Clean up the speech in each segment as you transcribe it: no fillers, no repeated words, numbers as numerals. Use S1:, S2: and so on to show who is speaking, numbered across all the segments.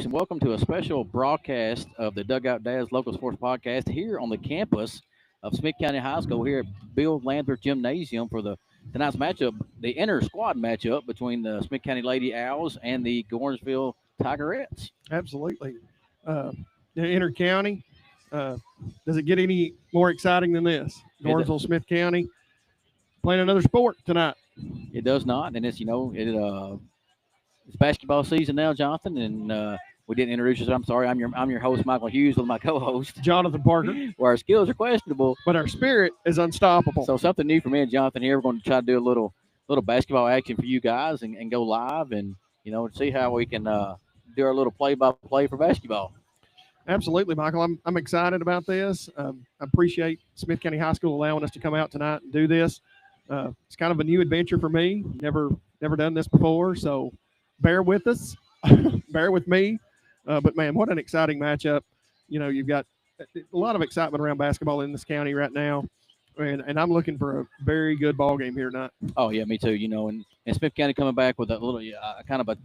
S1: and welcome to a special broadcast of the Dugout Dads Local Sports Podcast here on the campus of Smith County High School here at Bill Landreth Gymnasium for the tonight's matchup, the inter squad matchup between the Smith County Lady Owls and the Gornsville Tigerettes.
S2: Absolutely. Uh, the inner county. Uh, does it get any more exciting than this? Gornsville, Smith County playing another sport tonight.
S1: It does not, and it's basketball season now, Jonathan, and we didn't introduce you. I'm sorry. I'm your host, Michael Hughes, with my co-host
S2: Jonathan Parker.
S1: Where our skills are questionable,
S2: but our spirit is unstoppable.
S1: So something new for me and Jonathan here. We're going to try to do a little basketball action for you guys and go live and see how we can do our little play-by-play for basketball.
S2: Absolutely, Michael. I'm excited about this. I appreciate Smith County High School allowing us to come out tonight and do this. It's kind of a new adventure for me. Never done this before, so bear with us, bear with me. But man, what an exciting matchup! You've got a lot of excitement around basketball in this county right now, and I'm looking for a very good ball game here tonight.
S1: Oh yeah, me too. And Smith County coming back with a little kind of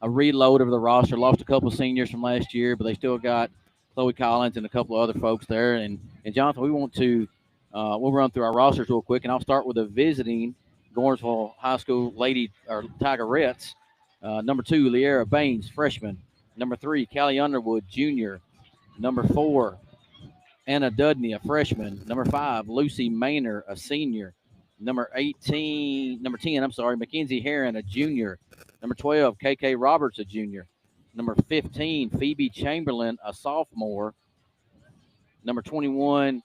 S1: a reload of the roster. Lost a couple of seniors from last year, but they still got Chloe Collins and a couple of other folks there. And Jonathan, we want to we'll run through our rosters real quick, and I'll start with the visiting Gornsville High School Lady or Tigerettes. Number 2, Liera Baines, freshman. Number 3, Callie Underwood, junior. Number 4, Anna Dudney, a freshman. Number 5, Lucy Maynor, a senior. Number 10, Mackenzie Heron, a junior. Number 12, KK Roberts, a junior. Number 15, Phoebe Chamberlain, a sophomore. Number 21,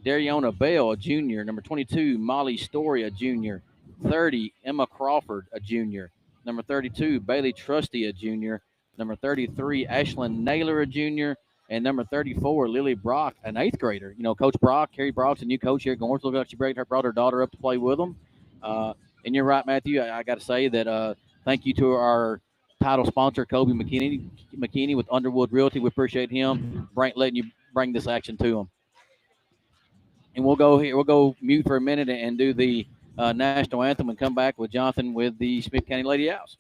S1: Dariona Bell, a junior. Number 22, Molly Story, a junior. 30, Emma Crawford, a junior. Number 32, Bailey Trusty, a junior. Number 33, Ashlyn Naylor, a junior. And number 34, Lily Brock, an eighth grader. Coach Brock, Carrie Brock's a new coach here at Gornsville. She brought her daughter up to play with them. And you're right, Matthew. I got to say that thank you to our title sponsor, Kobe McKinney with Underwood Realty. We appreciate him letting you bring this action to them. And we'll go here. We'll go mute for a minute and do the national anthem and come back with Jonathan with the Smith County Lady Owls.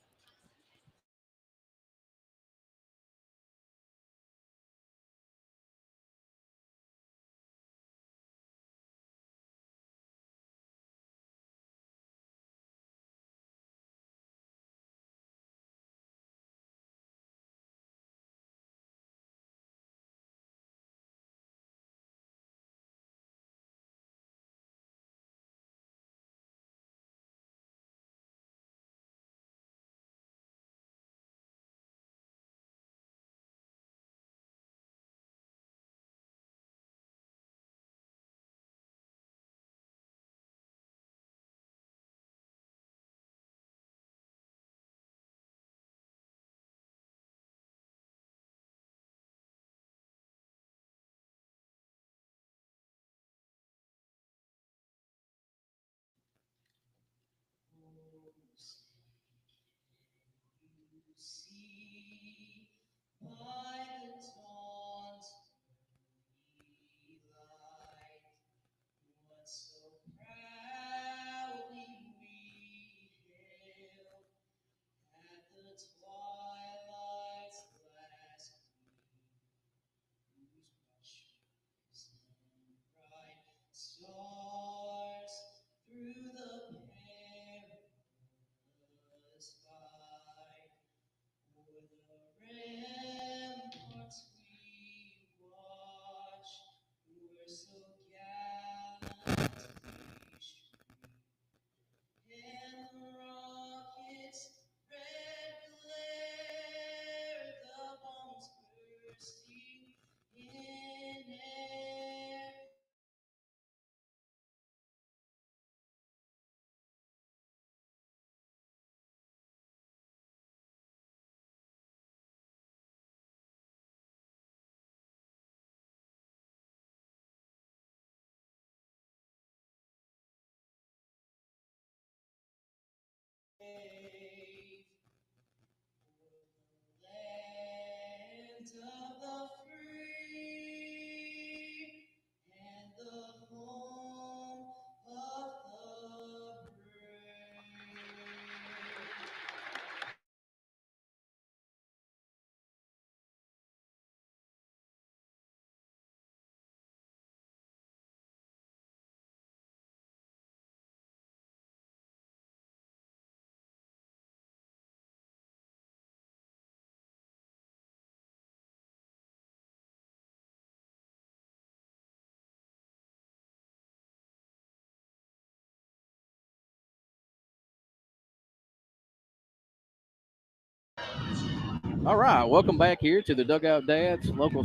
S1: All right, welcome back here to the Dugout Dads local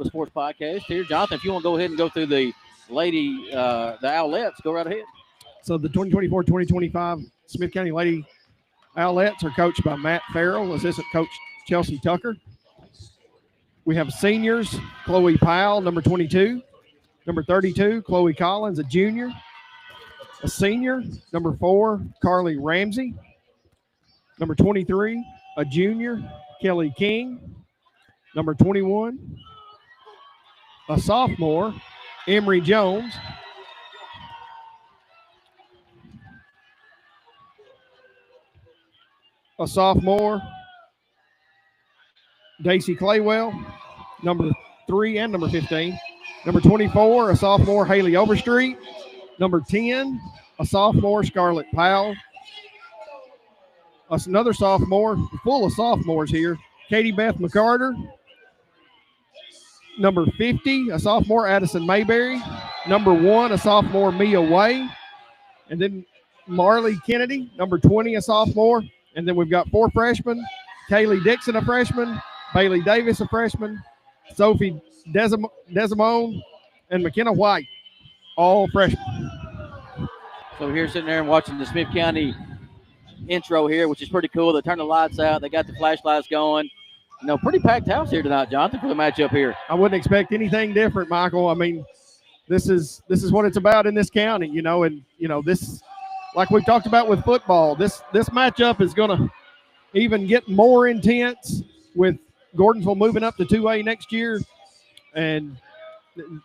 S1: sports podcast. Here, Jonathan, if you want to go ahead and go through the the outlets, go right ahead.
S2: So the 2024-2025 Smith County Lady Owlets are coached by Matt Farrell, assistant coach Chelsea Tucker. We have seniors, Chloe Powell, number 22. Number 32, Chloe Collins, a junior. A senior, number 4, Carly Ramsey. Number 23, a junior, Kelly King. Number 21, a sophomore, Emery Jones. A sophomore, Daisy Claywell. Number 3 and number 15. Number 24, a sophomore, Haley Overstreet. Number 10, a sophomore, Scarlett Powell. Another sophomore, full of sophomores here, Katie Beth McCarter. Number 50, a sophomore, Addison Mayberry. Number 1, a sophomore, Mia Way. And then Marley Kennedy, number 20, a sophomore. And then we've got 4 freshmen, Kaylee Dixon, a freshman, Bailey Davis, a freshman, Sophie Desimone, and McKenna White, all freshmen.
S1: So here sitting there and watching the Smith County intro here, which is pretty cool. They turned the lights out. They got the flashlights going. Pretty packed house here tonight, Jonathan, for the matchup here.
S2: I wouldn't expect anything different, Michael. I mean, this is what it's about in this county, and this, like we talked about with football, this matchup is going to even get more intense with Gordonsville moving up to 2A next year. And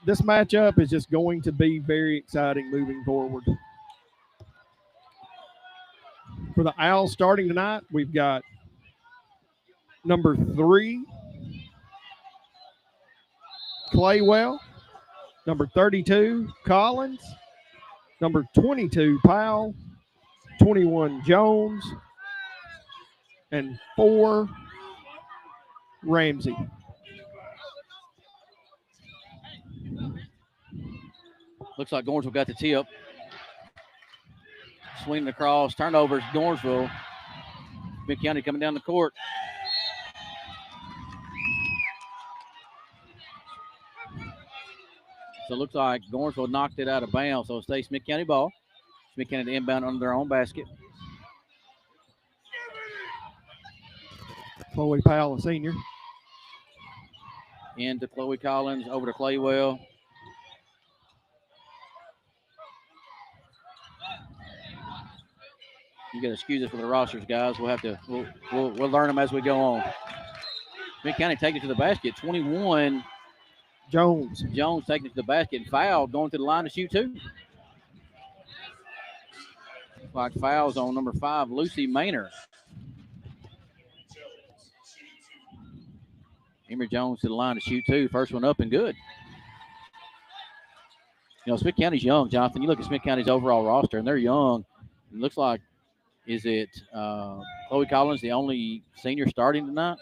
S2: this matchup is just going to be very exciting moving forward. For the Owls starting tonight, we've got number 3, Claywell. Number 32, Collins. Number 22, Powell. 21, Jones. And 4, Ramsey.
S1: Looks like Gornsville got the tip. Swinging across, turnovers, Gornsville. Smith County coming down the court. So it looks like Gornsville knocked it out of bounds. So it stays Smith County ball. Smith County to inbound under their own basket.
S2: Chloe Powell, a senior.
S1: Into Chloe Collins, over to Claywell. You got to excuse us for the rosters, guys. We'll learn them as we go on. Smith County taking it to the basket. 21.
S2: Jones
S1: taking it to the basket. Foul going to the line to shoot 2. Like fouls on number 5, Lucy Maynard. Emery Jones to the line to shoot 2. First one up and good. Smith County's young, Jonathan. You look at Smith County's overall roster, and they're young. It looks like, is it Chloe Collins, the only senior starting tonight?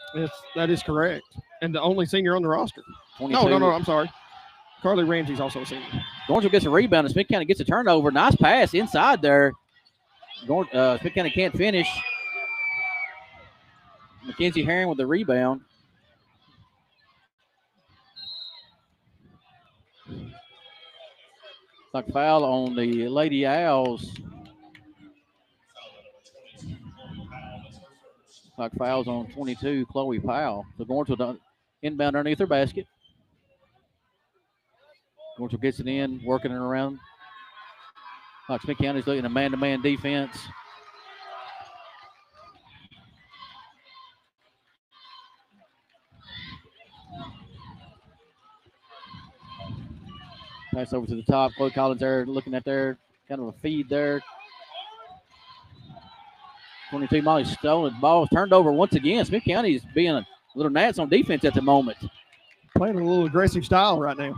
S2: That is correct. And the only senior on the roster.
S1: 22.
S2: No, I'm sorry. Carly Ramsey's also a senior.
S1: Gornsville gets a rebound, and Smith County gets a turnover. Nice pass inside there. Smith County can't finish. Mackenzie Herring with the rebound. Like foul on the Lady Owls. Like fouls on 22, Chloe Powell. So Gornsville inbound underneath their basket. Gornsville gets it in, working it around. Like Smith County's looking at man-to-man defense. Pass over to the top. Chloe Collins there looking at their kind of a feed there. 22, Molly stolen. Ball is turned over once again. Smith County is being a little gnats on defense at the moment.
S2: Playing a little aggressive style right now.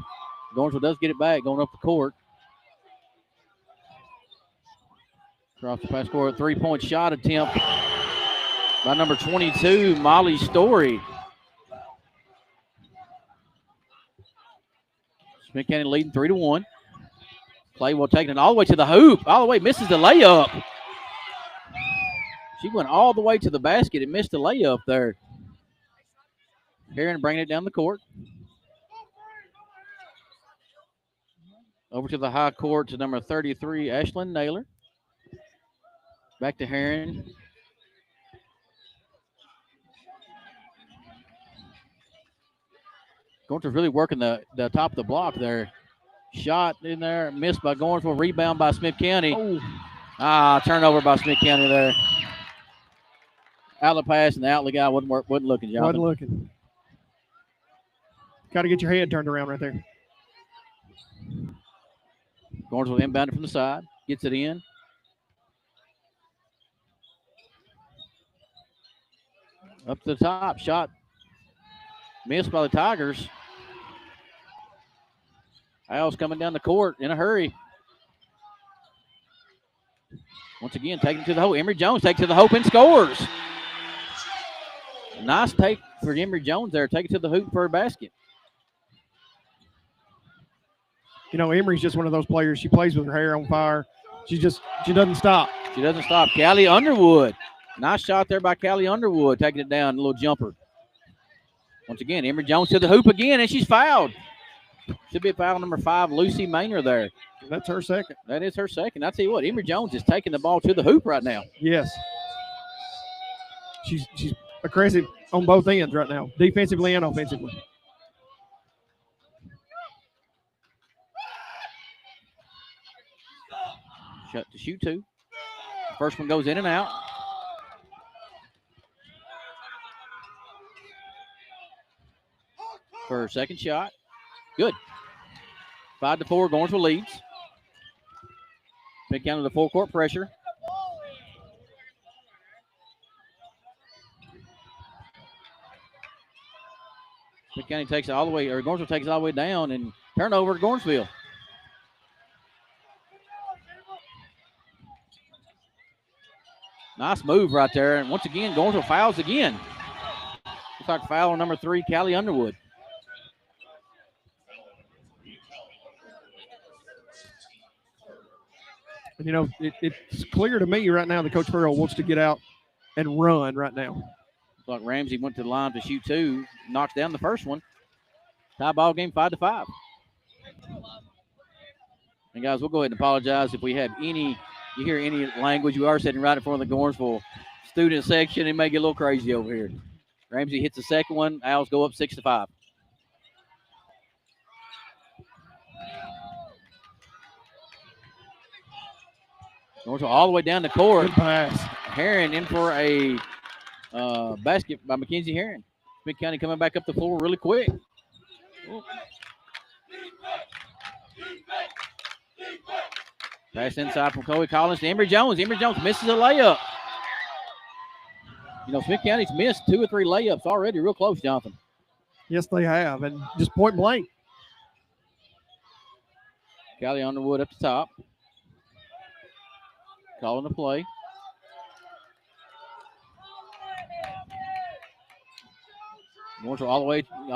S1: Gornsville does get it back, going up the court. Across the pass court, 3-point shot attempt by number 22, Molly Story. Smith County leading 3-1. Claywell taking it all the way to the hoop. All the way, misses the layup. She went all the way to the basket and missed the layup there. Heron bringing it down the court. Over to the high court to number 33, Ashlyn Naylor. Back to Heron. Gorn's really working the top of the block there. Shot in there, missed by Gornsville. Rebound by Smith County.
S2: Oh,
S1: Turnover by Smith County there. Outlet pass, and the outlet guy wasn't looking, Jonathan.
S2: wasn't looking. Got to get your head turned around right there.
S1: Gornsville inbounded from the side. Gets it in. Up to the top. Shot missed by the Tigers. Owls coming down the court in a hurry. Once again, taking it to the hoop. Emory Jones takes it to the hoop and scores. Nice take for Emory Jones there. Take it to the hoop for a basket.
S2: You know, Emory's just one of those players. She plays with her hair on fire. She doesn't stop.
S1: She doesn't stop. Callie Underwood. Nice shot there by Callie Underwood, taking it down, a little jumper. Once again, Emory Jones to the hoop again, and she's fouled. Should be a foul number 5, Lucy Maynard there.
S2: That's her second.
S1: That is her second. I tell you what, Emory Jones is taking the ball to the hoop right now.
S2: Yes. She's aggressive on both ends right now, defensively and offensively.
S1: Shot to shoot 2. First one goes in and out. For her second shot. Good. 5-4, Gornsville leads. Big count of the full court pressure. Big County takes it all the way, or Gornsville takes it all the way down, and turnover to Gornsville. Nice move right there. And once again, Gornsville fouls again. Looks like foul on number 3, Callie Underwood.
S2: And, you know, it's clear to me right now that Coach Farrell wants to get out and run right now.
S1: Looks like Ramsey went to the line to shoot 2, knocks down the first one. Tie ball game 5-5. And guys, we'll go ahead and apologize if we have you hear any language. We are sitting right in front of the Gornsville student section. It may get a little crazy over here. Ramsey hits the second one. Owls go up 6-5. Gornsville all the way down the court.
S2: Good pass.
S1: Heron in for a basket by Mackenzie Heron. Smith County coming back up the floor really quick. Ooh. Pass inside from Chloe Collins to Emory Jones. Emory Jones misses a layup. You know, Smith County's missed 2 or 3 layups already. Real close, Jonathan.
S2: Yes, they have. And just point blank.
S1: Callie Underwood up the top. Calling the play. Gornsville all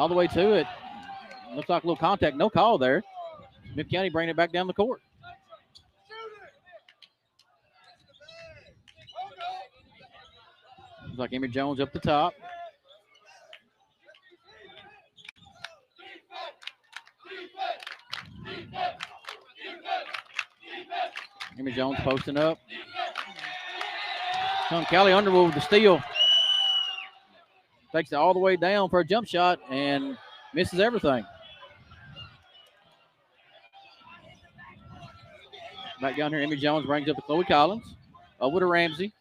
S1: the way to it. Looks like a little contact. No call there. Smith County bringing it back down the court. Looks like Emory Jones up the top. Emory Jones posting up. Callie Underwood with the steal. Takes it all the way down for a jump shot and misses everything. Back down here, Emory Jones brings up to Chloe Collins. Over to Ramsey.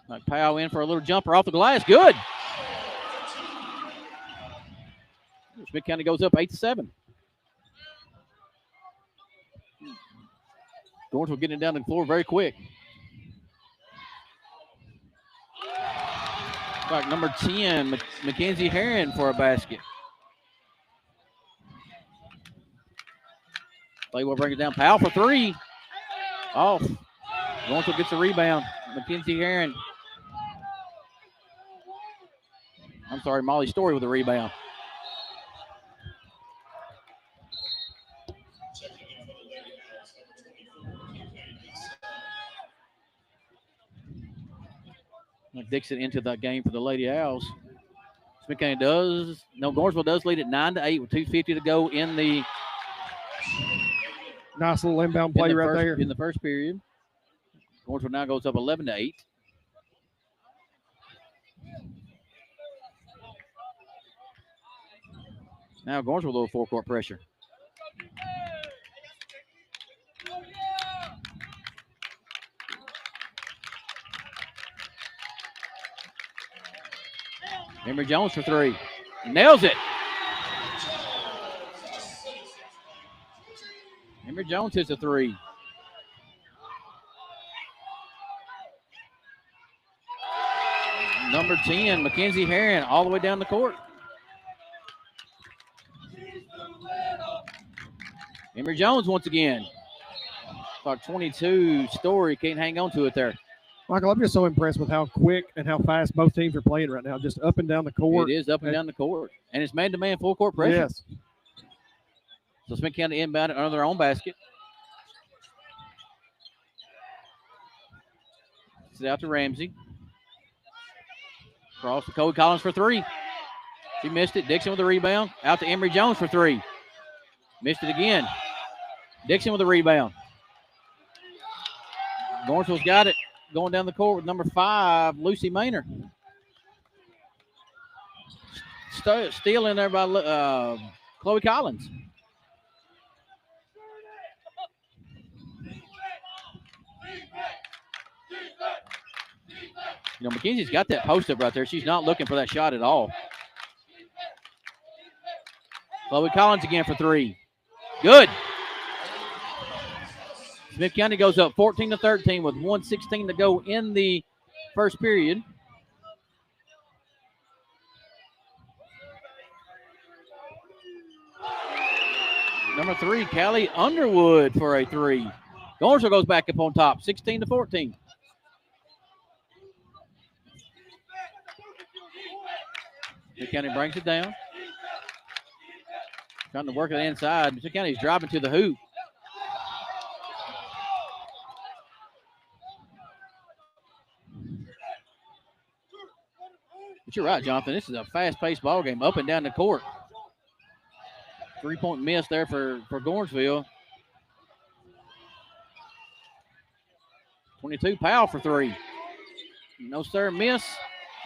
S1: Like Powell in for a little jumper off the glass. Good. Smith County goes up 8-7. Gornsville getting it down the floor very quick. Like number 10, Mackenzie Heron for a basket. Play will bring it down. Powell for 3. Off. Gornsville gets a rebound. Mackenzie Heron. I'm sorry, Molly Story with a rebound. Dixon into that game for the Lady Owls. Smith County Gordonsville does lead at 9-8 with 2:50 to go in the
S2: nice little inbound play right there
S1: in the first period. Gordonsville now goes up 11-8. Now Gordonsville with a little four-court pressure. Emory Jones for three. Nails it. Emory Jones hits a three. Number 10, Mackenzie Herron, all the way down the court. Emory Jones once again. About 22, Story can't hang on to it there.
S2: Michael, I'm just so impressed with how quick and how fast both teams are playing right now. Just up and down the court.
S1: It is up and down the court. And it's man-to-man full court pressure.
S2: Yes.
S1: So Smith County inbound under their own basket. It's out to Ramsey. Cross to Cody Collins for three. She missed it. Dixon with the rebound. Out to Emory Jones for three. Missed it again. Dixon with the rebound. Gordonsville's got it. Going down the court with number 5, Lucy Maynard. Steal in there by Chloe Collins. Mackenzie's got that post up right there. She's not looking for that shot at all. Chloe Collins again for three. Good. Smith County goes up 14-13 with 1:16 to go in the first period. Number 3, Callie Underwood for a three. Gordonsville goes back up on top, 16-14. Smith County brings it down. Trying to work it inside. Smith County's driving to the hoop. But you're right, Jonathan. This is a fast-paced ball game, up and down the court. 3-point miss there for Gordonsville. 22, Powell for three. No, sir, miss.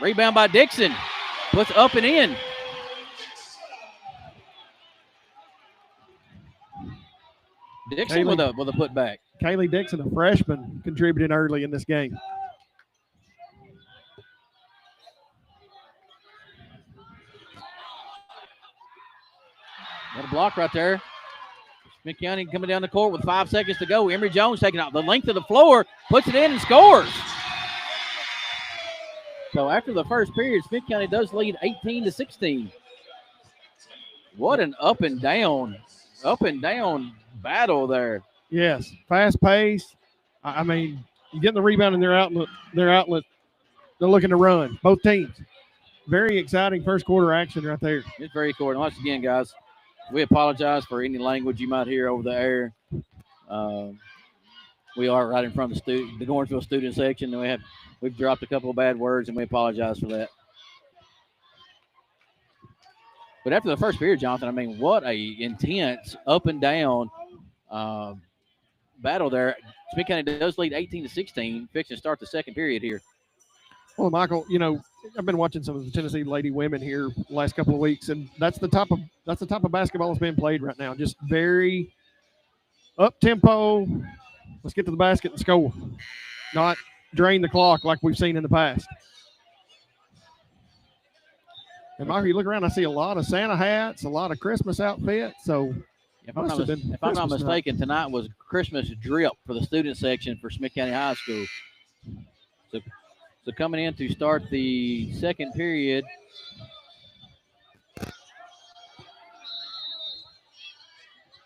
S1: Rebound by Dixon. Puts up and in. Dixon with a putback.
S2: Kaylee Dixon, a freshman, contributing early in this game.
S1: Got a block right there. Smith County coming down the court with 5 seconds to go. Emory Jones taking out the length of the floor, puts it in and scores. So after the first period, Smith County does lead 18-16. What an up and down battle there.
S2: Yes, fast pace. I mean, you get the rebound in their outlet. They're looking to run. Both teams. Very exciting first quarter action right there.
S1: It's very cool. And once again, guys, we apologize for any language you might hear over the air. We are right in front of the Gordonsville student section, and we've dropped a couple of bad words, and we apologize for that. But after the first period, Jonathan, I mean, what a intense up and down battle there. Smith County does lead 18-16. Fixing to start the second period here.
S2: Well, Michael, I've been watching some of the Tennessee Lady women here the last couple of weeks, and that's the type of basketball that's being played right now. Just very up tempo. Let's get to the basket and score, not drain the clock like we've seen in the past. And Michael, you look around, I see a lot of Santa hats, a lot of Christmas outfits. So
S1: if I'm not mistaken, tonight was Christmas drip for the student section for Smith County High School. So coming in to start the second period, it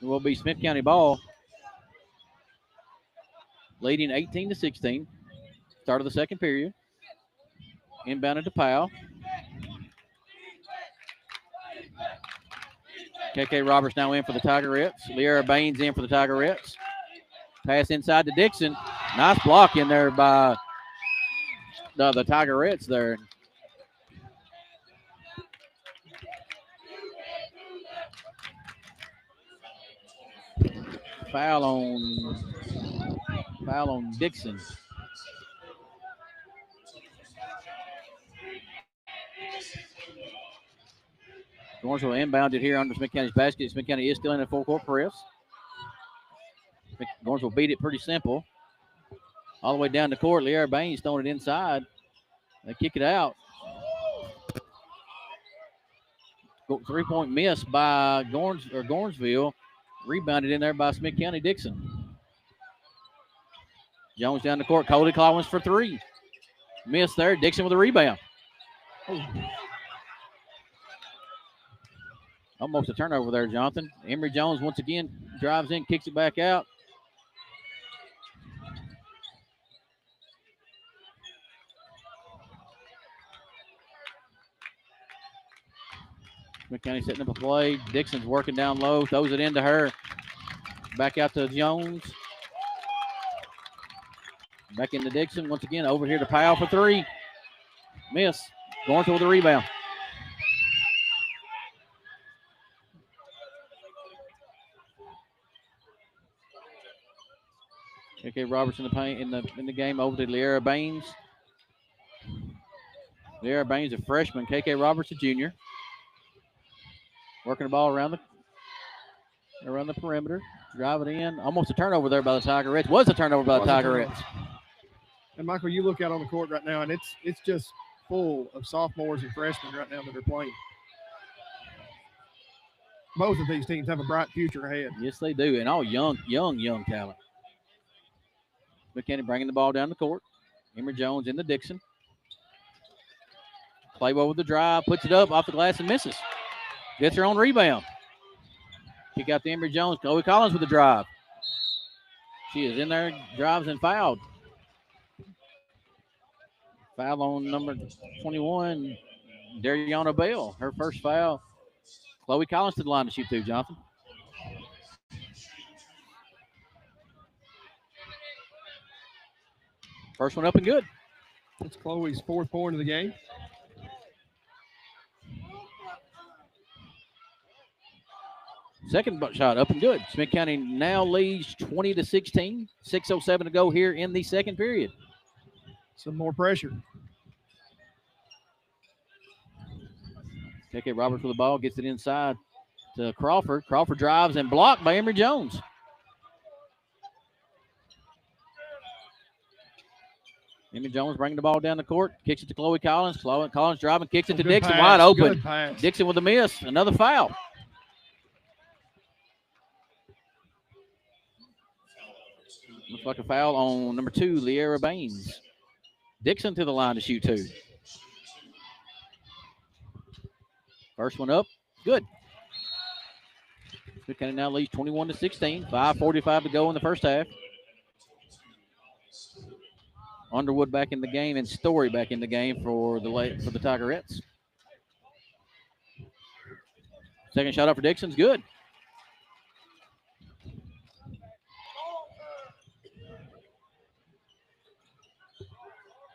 S1: will be Smith County ball, leading 18-16. Start of the second period. Inbounded to Powell. KK Roberts now in for the Tigerettes. Liara Baines in for the Tigerettes. Pass inside to Dixon. Nice block in there by the Tigerettes there. Foul on Dixon. Lawrenceville inbounded here under Smith County's basket. Smith County is still in a full court press. Lawrenceville beat it pretty simple. All the way down the court. Leara Baines throwing it inside. They kick it out. 3-point miss by Gornsville. Rebounded in there by Smith County Dixon. Jones down the court. Cody Collins for three. Miss there. Dixon with a rebound. Oh. Almost a turnover there, Jonathan. Emory Jones once again drives in, kicks it back out. Smith County setting up a play. Dixon's working down low, throws it into her. Back out to Jones. Back into Dixon. Once again, over here to Powell for three. Miss. Going to the rebound. KK Roberts in the paint in the game over to Leara Baines. Leara Baines, a freshman. KK Roberts, a junior. Working the ball around the perimeter. Driving in. Almost a turnover there by the Tigerettes. Was a turnover by the Tigerettes.
S2: And Michael, you look out on the court right now, and it's just full of sophomores and freshmen right now that are playing. Both of these teams have a bright future ahead.
S1: Yes, they do, and all young talent. McKinney bringing the ball down the court. Emory Jones in the Dixon. Play well with the drive, puts it up off the glass and misses. Gets her own rebound. Kick out to Emory Jones. Chloe Collins with the drive. She is in there, drives and fouled. Foul on number 21, Dariana Bell. Her first foul. Chloe Collins to the line to shoot two, Jonathan. First one up and good.
S2: It's Chloe's fourth point of the game.
S1: Second shot up and good. Smith County now leads 20-16. 6:07 to go here in the second period.
S2: Some more pressure.
S1: KK Roberts with the ball, gets it inside to Crawford. Crawford drives and blocked by Emory Jones. Emory Jones bringing the ball down the court, kicks it to Chloe Collins. Collins driving, kicks it to Dixon,
S2: pass.
S1: wide open.
S2: Good pass.
S1: Dixon with a miss, another foul. Looks like a foul on number 2, Leara Baines. Dixon to the line to shoot two. First one up, good. Smith County now leads 21-16. 5:45 to go in the first half. Underwood back in the game and Story back in the game for the Tigerettes. Second shot up for Dixon's good.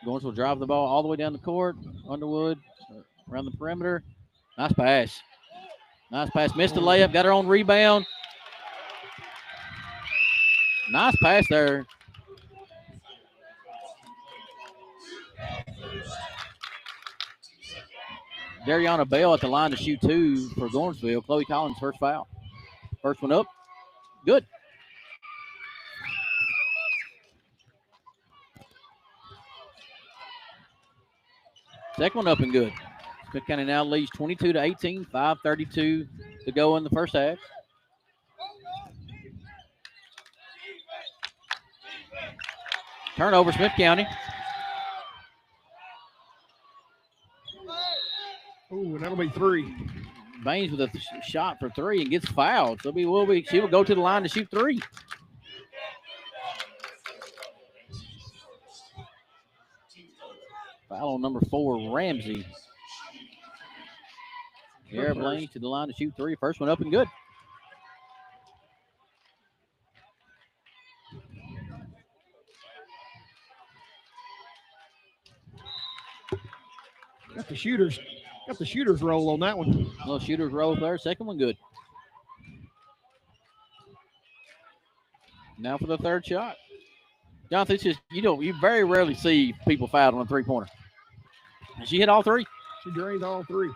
S1: Gorns will drive the ball all the way down the court. Underwood around the perimeter. Nice pass. Nice pass. Missed the layup. Got her own rebound. Nice pass there. Dariana Bell at the line to shoot two for Gornsville. Chloe Collins' first foul. First one up. Good. Second one up and good. Smith County now leads 22-18. 5:32 to go in the first half. Turnover, Smith County.
S2: Ooh, that'll be three.
S1: Baines with a shot for three and gets fouled. So she will go to the line to shoot three. Foul on number 4, Ramsey. Garrett Blaine to the line to shoot three. First one up and good.
S2: Got the shooters roll on that one.
S1: Little shooters roll there. Second one good. Now for the third shot. Jonathan, it's just you very rarely see people fouled on a 3-pointer. And she hit all three.
S2: She drained all three.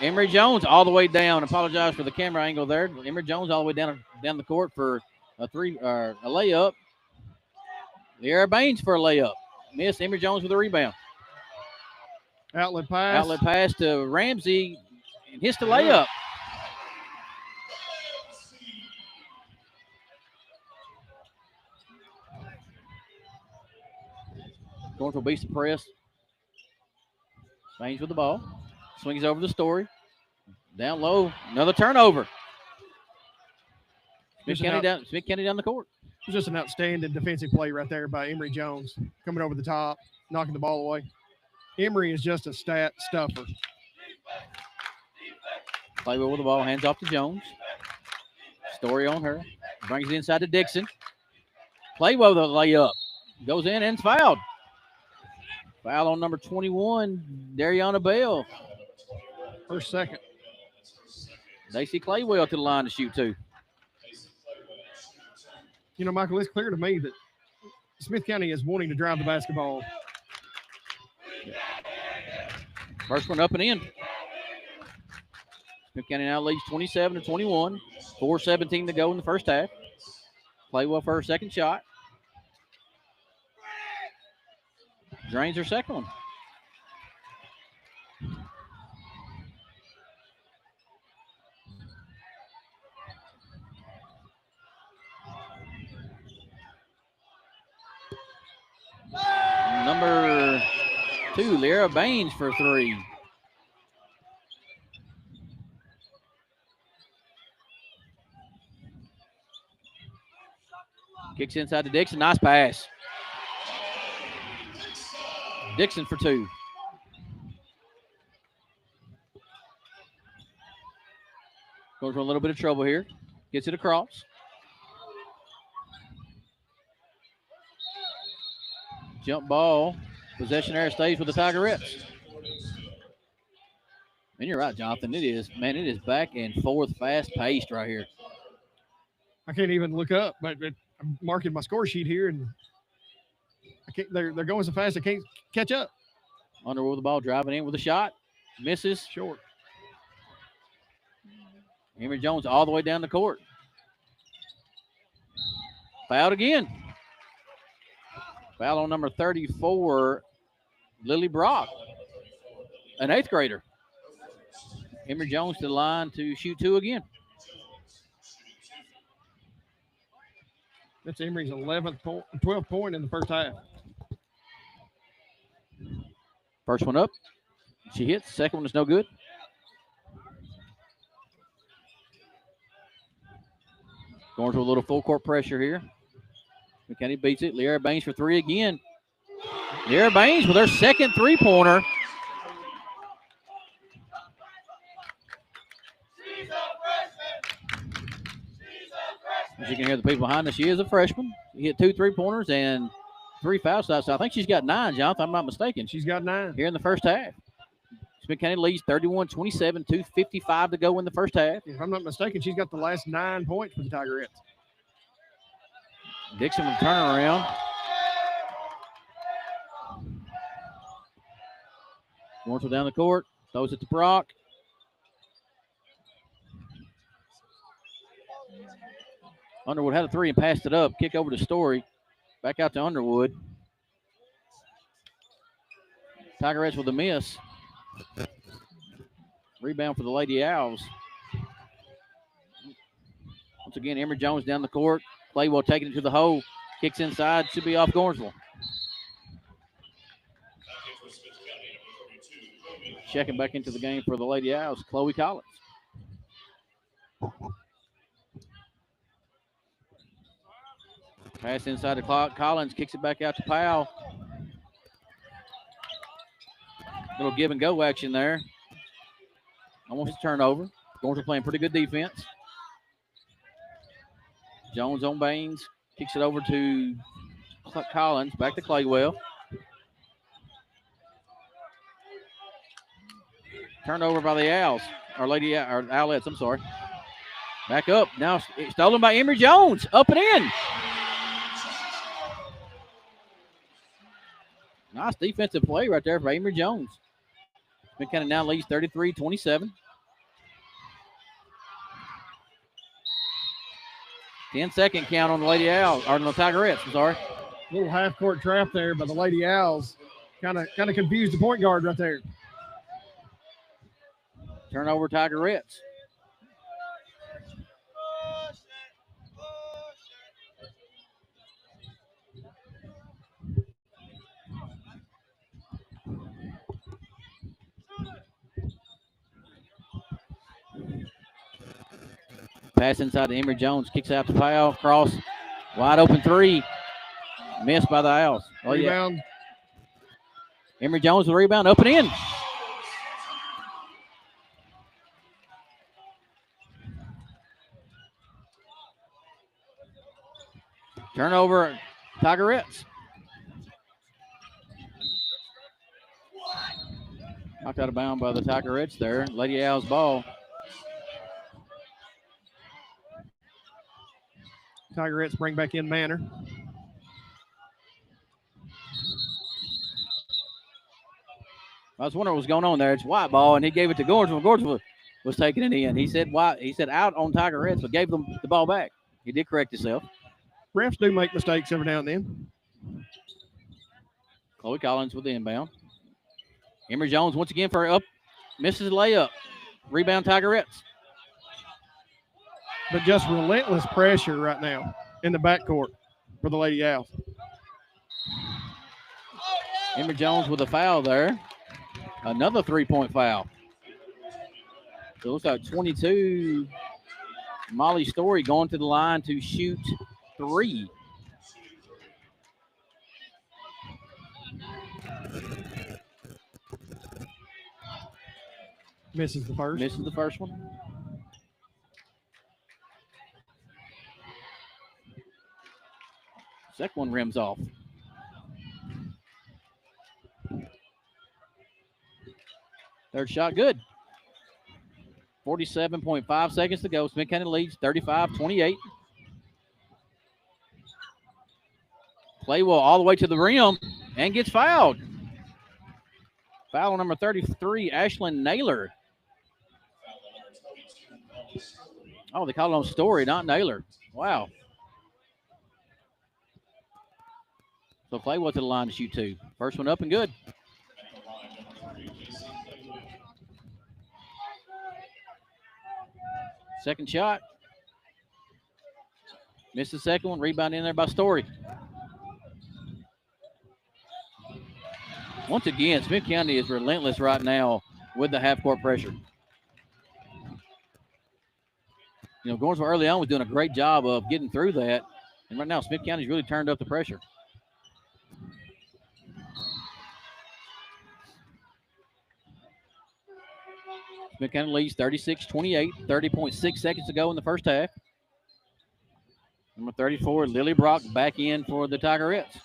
S1: Emory Jones all the way down. Apologize for the camera angle there. Emory Jones all the way down the court for a layup. Leara Baines for a layup. Miss. Emory Jones with a rebound.
S2: Outlet pass
S1: to Ramsey. And hits the layup. Going for beats the press. Baines with the ball. Swings over the Story. Down low. Another turnover. Smith County down the court.
S2: It was just an outstanding defensive play right there by Emory Jones. Coming over the top, knocking the ball away. Emory is just a stat stuffer.
S1: Claywell with the ball. Hands off to Jones. Story on her. Brings it inside to Dixon. Claywell with a layup. Goes in and it's fouled. Foul on number 21, Dariana Bell.
S2: Her second.
S1: Daisy Claywell to the line to shoot two.
S2: You know, Michael, it's clear to me that Smith County is wanting to drive the basketball.
S1: First one up and in. Smith County now leads 27-21. 4:17 to go in the first half. Claywell for her second shot. Drains her second one. Number 2, Leara Baines for three. Kicks inside to Dixon. Nice pass. Dixon for two. Goes for a little bit of trouble here. Gets it across. Jump ball. Possession area stays with the Tigerettes. And you're right, Jonathan. It is back and forth, fast paced right here.
S2: I can't even look up, but I'm marking my score sheet here, and I can't. They're going so fast I can't catch up.
S1: Underwood with the ball, driving in with a shot, misses.
S2: Short.
S1: Emory Jones all the way down the court. Fouled again. Foul on number 34, Lily Brock, an 8th grader. Emory Jones to the line to shoot two again.
S2: That's Emory's 12th point in the first half.
S1: First one up. She hits. Second one is no good. Going to a little full court pressure here. McKinney beats it. Leara Baines for three again. Leara Baines with her second three-pointer. As you can hear the people behind us, she is a freshman. She hit 2 3-pointers and 3 foul shots. So I think she's got 9, Jonathan, if I'm not mistaken.
S2: She's got 9.
S1: Here in the first half. Smith County leads 31-27, 2:55 to go in the first half.
S2: If I'm not mistaken, she's got the last 9 points for the Tigerettes.
S1: Dixon with a turnaround. Northwell down the court. Throws it to Brock. Underwood had a three and passed it up. Kick over to Story. Back out to Underwood. Tigerettes with a miss. Rebound for the Lady Owls. Once again, Emory Jones down the court. Claywell taking it to the hole. Kicks inside. Should be off Gornsville. Checking back into the game for the Lady Owls, Chloe Collins. Pass inside to Collins. Kicks it back out to Powell. Little give and go action there. Almost a turnover. Gornsville playing pretty good defense. Jones on Baines. Kicks it over to Collins. Back to Claywell. Turnover by the Owls. Or Owlets, I'm sorry. Back up. Now stolen by Emory Jones. Up and in. Nice defensive play right there by Emory Jones. McKenna now leads 33-27. 10-second count on the Lady Owls, or the Tigerettes, I'm sorry.
S2: Little half-court trap there by the Lady Owls. Kind of confused the point guard right there.
S1: Turnover Tigerettes. Pass inside to Emory Jones. Kicks out the foul. Cross. Wide open three. Missed by the Owls. Oh,
S2: rebound.
S1: Yeah. Emory Jones with the rebound. Up and in. Turnover Tigerettes. Knocked out of bounds by the Tigerettes there. Lady Owls ball.
S2: Tigerettes bring back in Manor.
S1: I was wondering what was going on there. It's white ball, and he gave it to Gordon. Gordon was taking it in. He said white. He said out on Tigerettes, but gave them the ball back. He did correct himself.
S2: Refs do make mistakes every now and then.
S1: Chloe Collins with the inbound. Emory Jones once again for up. Misses the layup. Rebound Tigerettes.
S2: But just relentless pressure right now in the backcourt for the Lady Owls.
S1: Emory Jones with a foul there. Another three-point foul. So it looks like 22. Molly Story going to the line to shoot three.
S2: Misses the first.
S1: Misses the first one. Second one rims off. Third shot good. 47.5 seconds to go. Smith County leads 35-28. Claywell all the way to the rim and gets fouled. Foul number 33, Ashlyn Naylor. Oh, they call it on Story, not Naylor. Wow. So Claywell to the line to shoot two. First one up and good. Second shot. Missed the second one. Rebound in there by Story. Once again, Smith County is relentless right now with the half-court pressure. You know, Gordonsville early on was doing a great job of getting through that. And right now, Smith County's really turned up the pressure. Smith County leads 36-28, 30.6 seconds to go in the first half. Number 34, Lily Brock back in for the Tigerettes.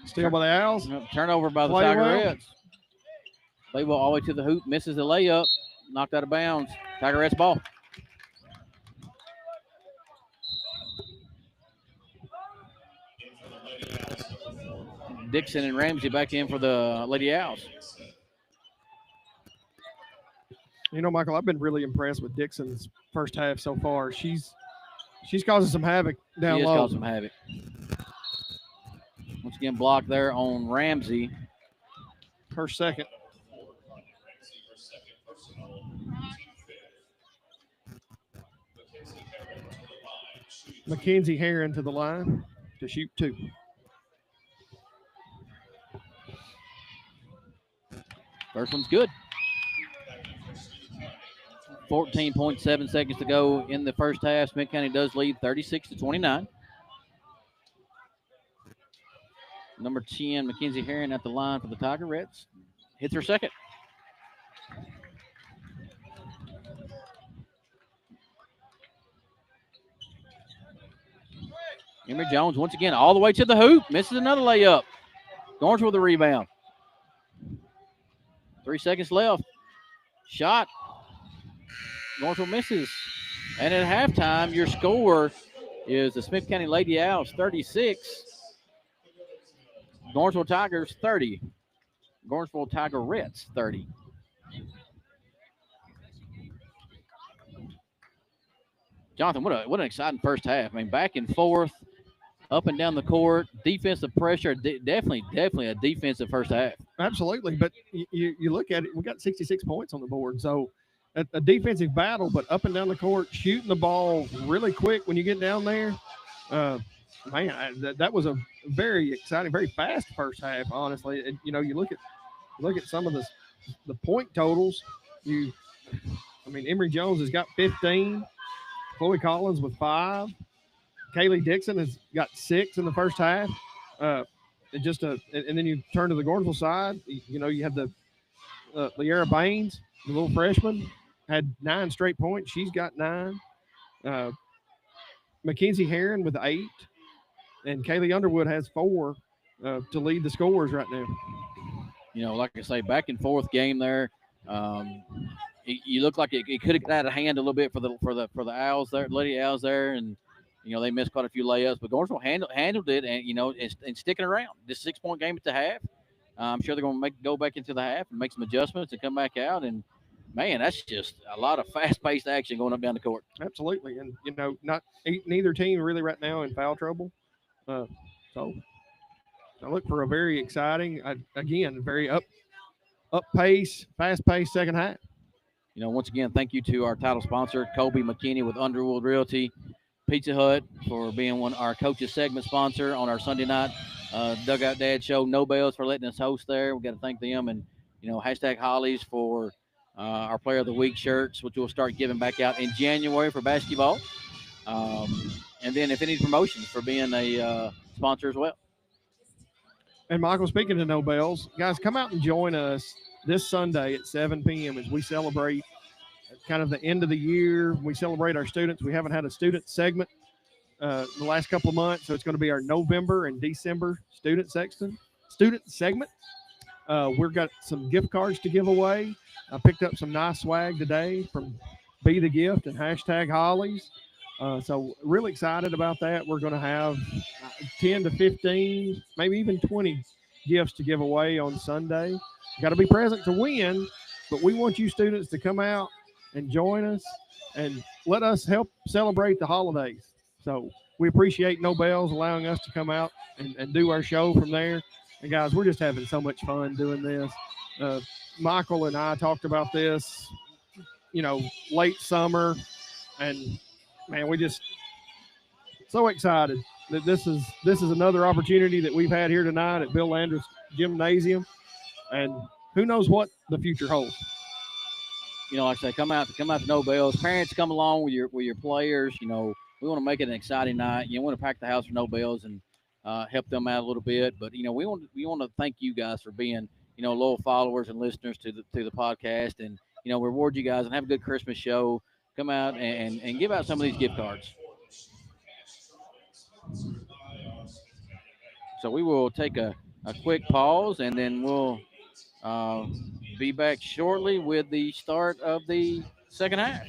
S2: Still by the Owls.
S1: Turnover by the Tigerettes. Claywell all the way to the hoop, misses the layup, knocked out of bounds. Tigerettes ball. Dixon and Ramsey back in for the Lady Owls.
S2: You know, Michael, I've been really impressed with Dixon's first half so far. She's causing some havoc down low.
S1: She is causing some havoc. Once again, blocked there on Ramsey.
S2: Her second. Mackenzie Herron to the line to shoot two.
S1: First one's good. 14.7 seconds to go in the first half. Smith County does lead 36-29. Number 10, Mackenzie Herron at the line for the Tigerettes. hits her second. Emory Jones once again all the way to the hoop. Misses another layup. Garnsville with the rebound. 3 seconds left. Shot. Garnsville misses. And at halftime, your score is the Smith County Lady Owls 36. Garnsville Tigers 30. Garnsville Tigerettes 30. Jonathan, what an exciting first half. I mean, back and forth, up and down the court, defensive pressure. Definitely a defensive first half.
S2: Absolutely, but you look at it, we got 66 points on the board, so a defensive battle, but up and down the court, shooting the ball really quick when you get down there. Man, that was a very exciting, very fast first half. Honestly, and, you look at some of the point totals. Emory Jones has got 15. Chloe Collins with 5. Kaylee Dixon has got 6 in the first half. And then you turn to the Gordonsville side. You have the Liera Baines, the little freshman, had 9 straight points. She's got 9. Uh, Mackenzie Heron with 8, and Kaylee Underwood has 4 to lead the scores right now.
S1: Like I say, back and forth game there. You look like it could have got out of hand a little bit for the Owls there, Lady Owls there, and they missed quite a few layups, but Garnsville handled it, and sticking around. This 6-point game at the half. I'm sure they're going to go back into the half and make some adjustments and come back out. And man, that's just a lot of fast-paced action going up down the court.
S2: Absolutely, and not neither team really right now in foul trouble. So I look for a very exciting, again, very up pace, fast paced second half.
S1: Once again, thank you to our title sponsor, Colby McKinney with Underwood Realty, Pizza Hut for being our coaches segment sponsor on our Sunday night Dugout Dad show. No Bells for letting us host there. We got to thank them, and hashtag Hollies for our Player of the Week shirts, which we'll start giving back out in January for basketball. And then if any promotions for being a sponsor as well.
S2: And Michael, speaking of No Bells, guys, come out and join us this Sunday at 7 p.m. as we celebrate kind of the end of the year. We celebrate our students. We haven't had a student segment the last couple of months, so it's going to be our November and December student segment. We've got some gift cards to give away. I picked up some nice swag today from Be the Gift and hashtag Hollies. So really excited about that. We're going to have 10 to 15, maybe even 20 gifts to give away on Sunday. Got to be present to win, but we want you students to come out and join us and let us help celebrate the holidays. So we appreciate No Bells allowing us to come out and do our show from there. And guys, we're just having so much fun doing this. Michael and I talked about this, late summer, and man, we just so excited that this is another opportunity that we've had here tonight at Bill Landreth Gymnasium, and who knows what the future holds.
S1: Like I say, come out to No Bells. Parents, come along with your players. We want to make it an exciting night. You want to pack the house for No Bells and help them out a little bit. But we want to thank you guys for being loyal followers and listeners to the podcast, and reward you guys and have a good Christmas show. Come out and give out some of these gift cards. So we will take a quick pause, and then we'll be back shortly with the start of the second half.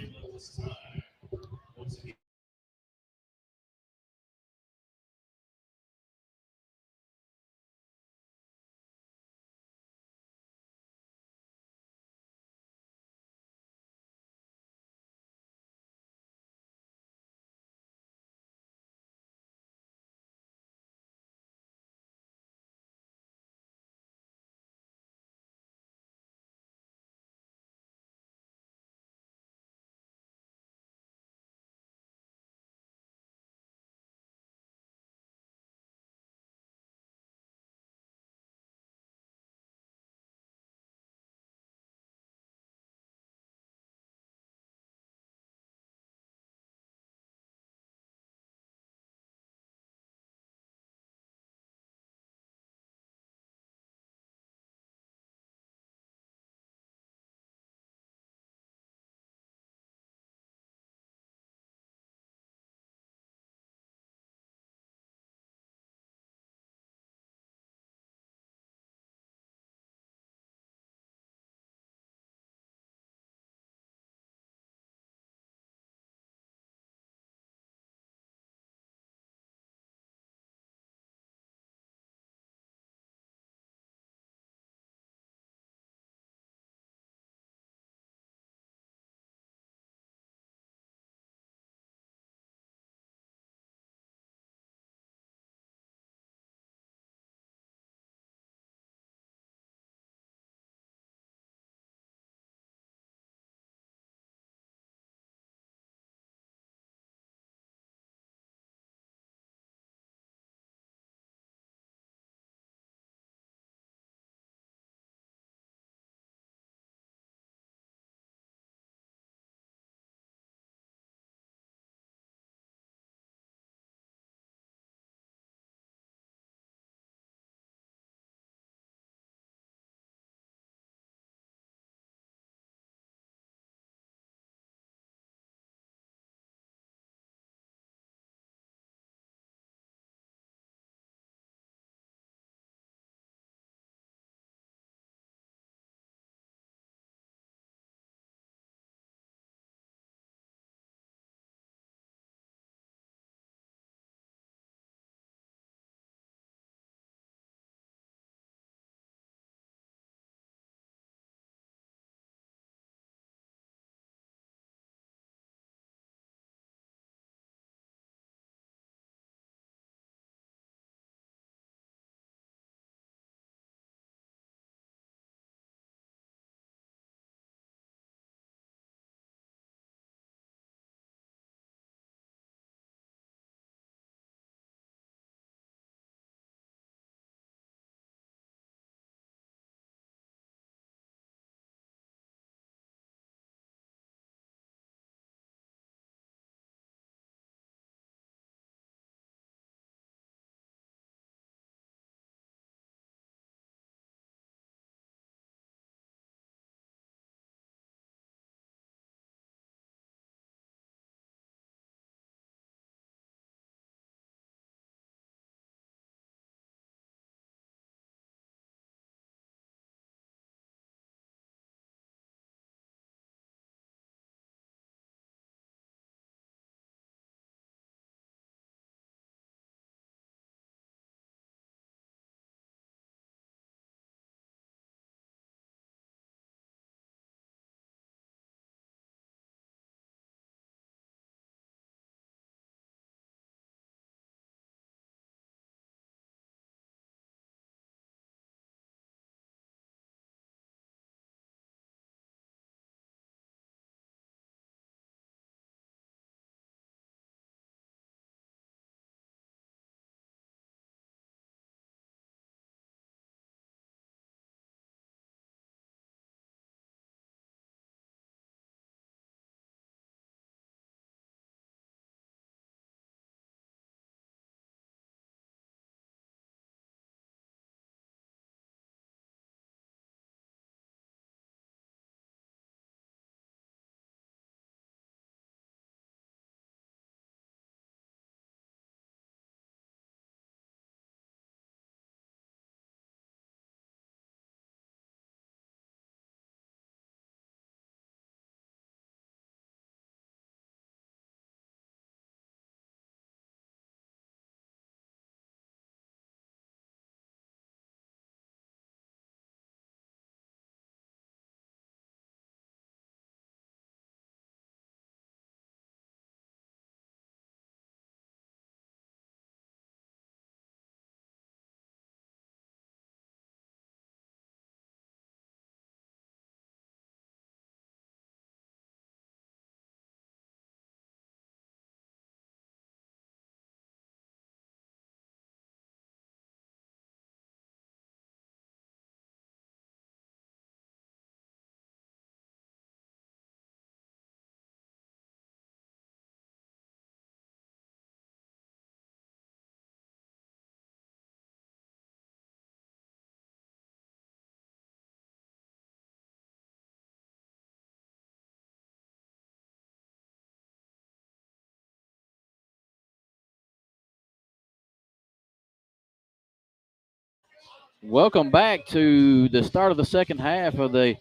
S1: Welcome back to the start of the second half of the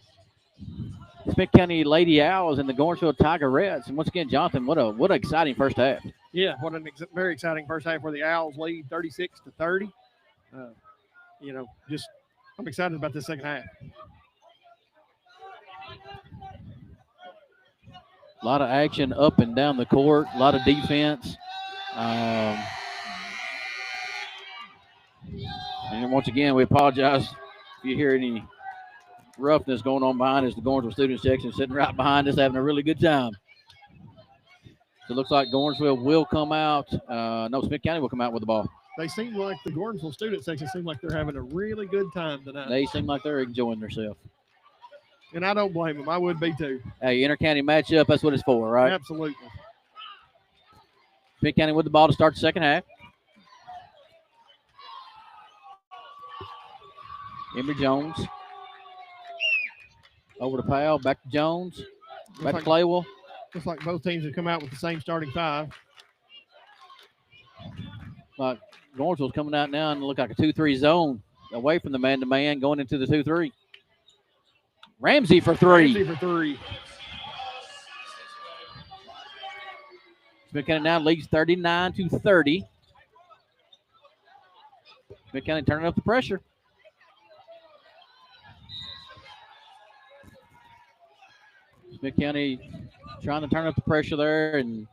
S1: Smith County Lady Owls and the Gornsville Tigerettes. And once again, Jonathan, what an exciting first half.
S2: Yeah, what an very exciting first half where the Owls lead 36-30. Uh, just I'm excited about this second half.
S1: A lot of action up and down the court, a lot of defense. And once again, we apologize if you hear any roughness going on behind us. The Gornsville student section sitting right behind us, having a really good time. So it looks like Gornsville will come out. No, Smith County will come out with the ball.
S2: They seem like the Gordonsville student section seem like they're having a really good time tonight.
S1: They seem like they're enjoying themselves.
S2: And I don't blame them. I would be too.
S1: Hey, inter-county matchup, that's what it's for, right?
S2: Absolutely.
S1: Smith County with the ball to start the second half. Emory Jones. Over to Powell, back to Jones, back to Claywell.
S2: Looks like both teams have come out with the same starting five.
S1: Like Gornsville's coming out now and look like a 2-3 zone away from the man-to-man, going into the 2-3. Ramsey for three. Smith County now leads 39-30. Smith County turning up the pressure. Smith County trying to turn up the pressure there, and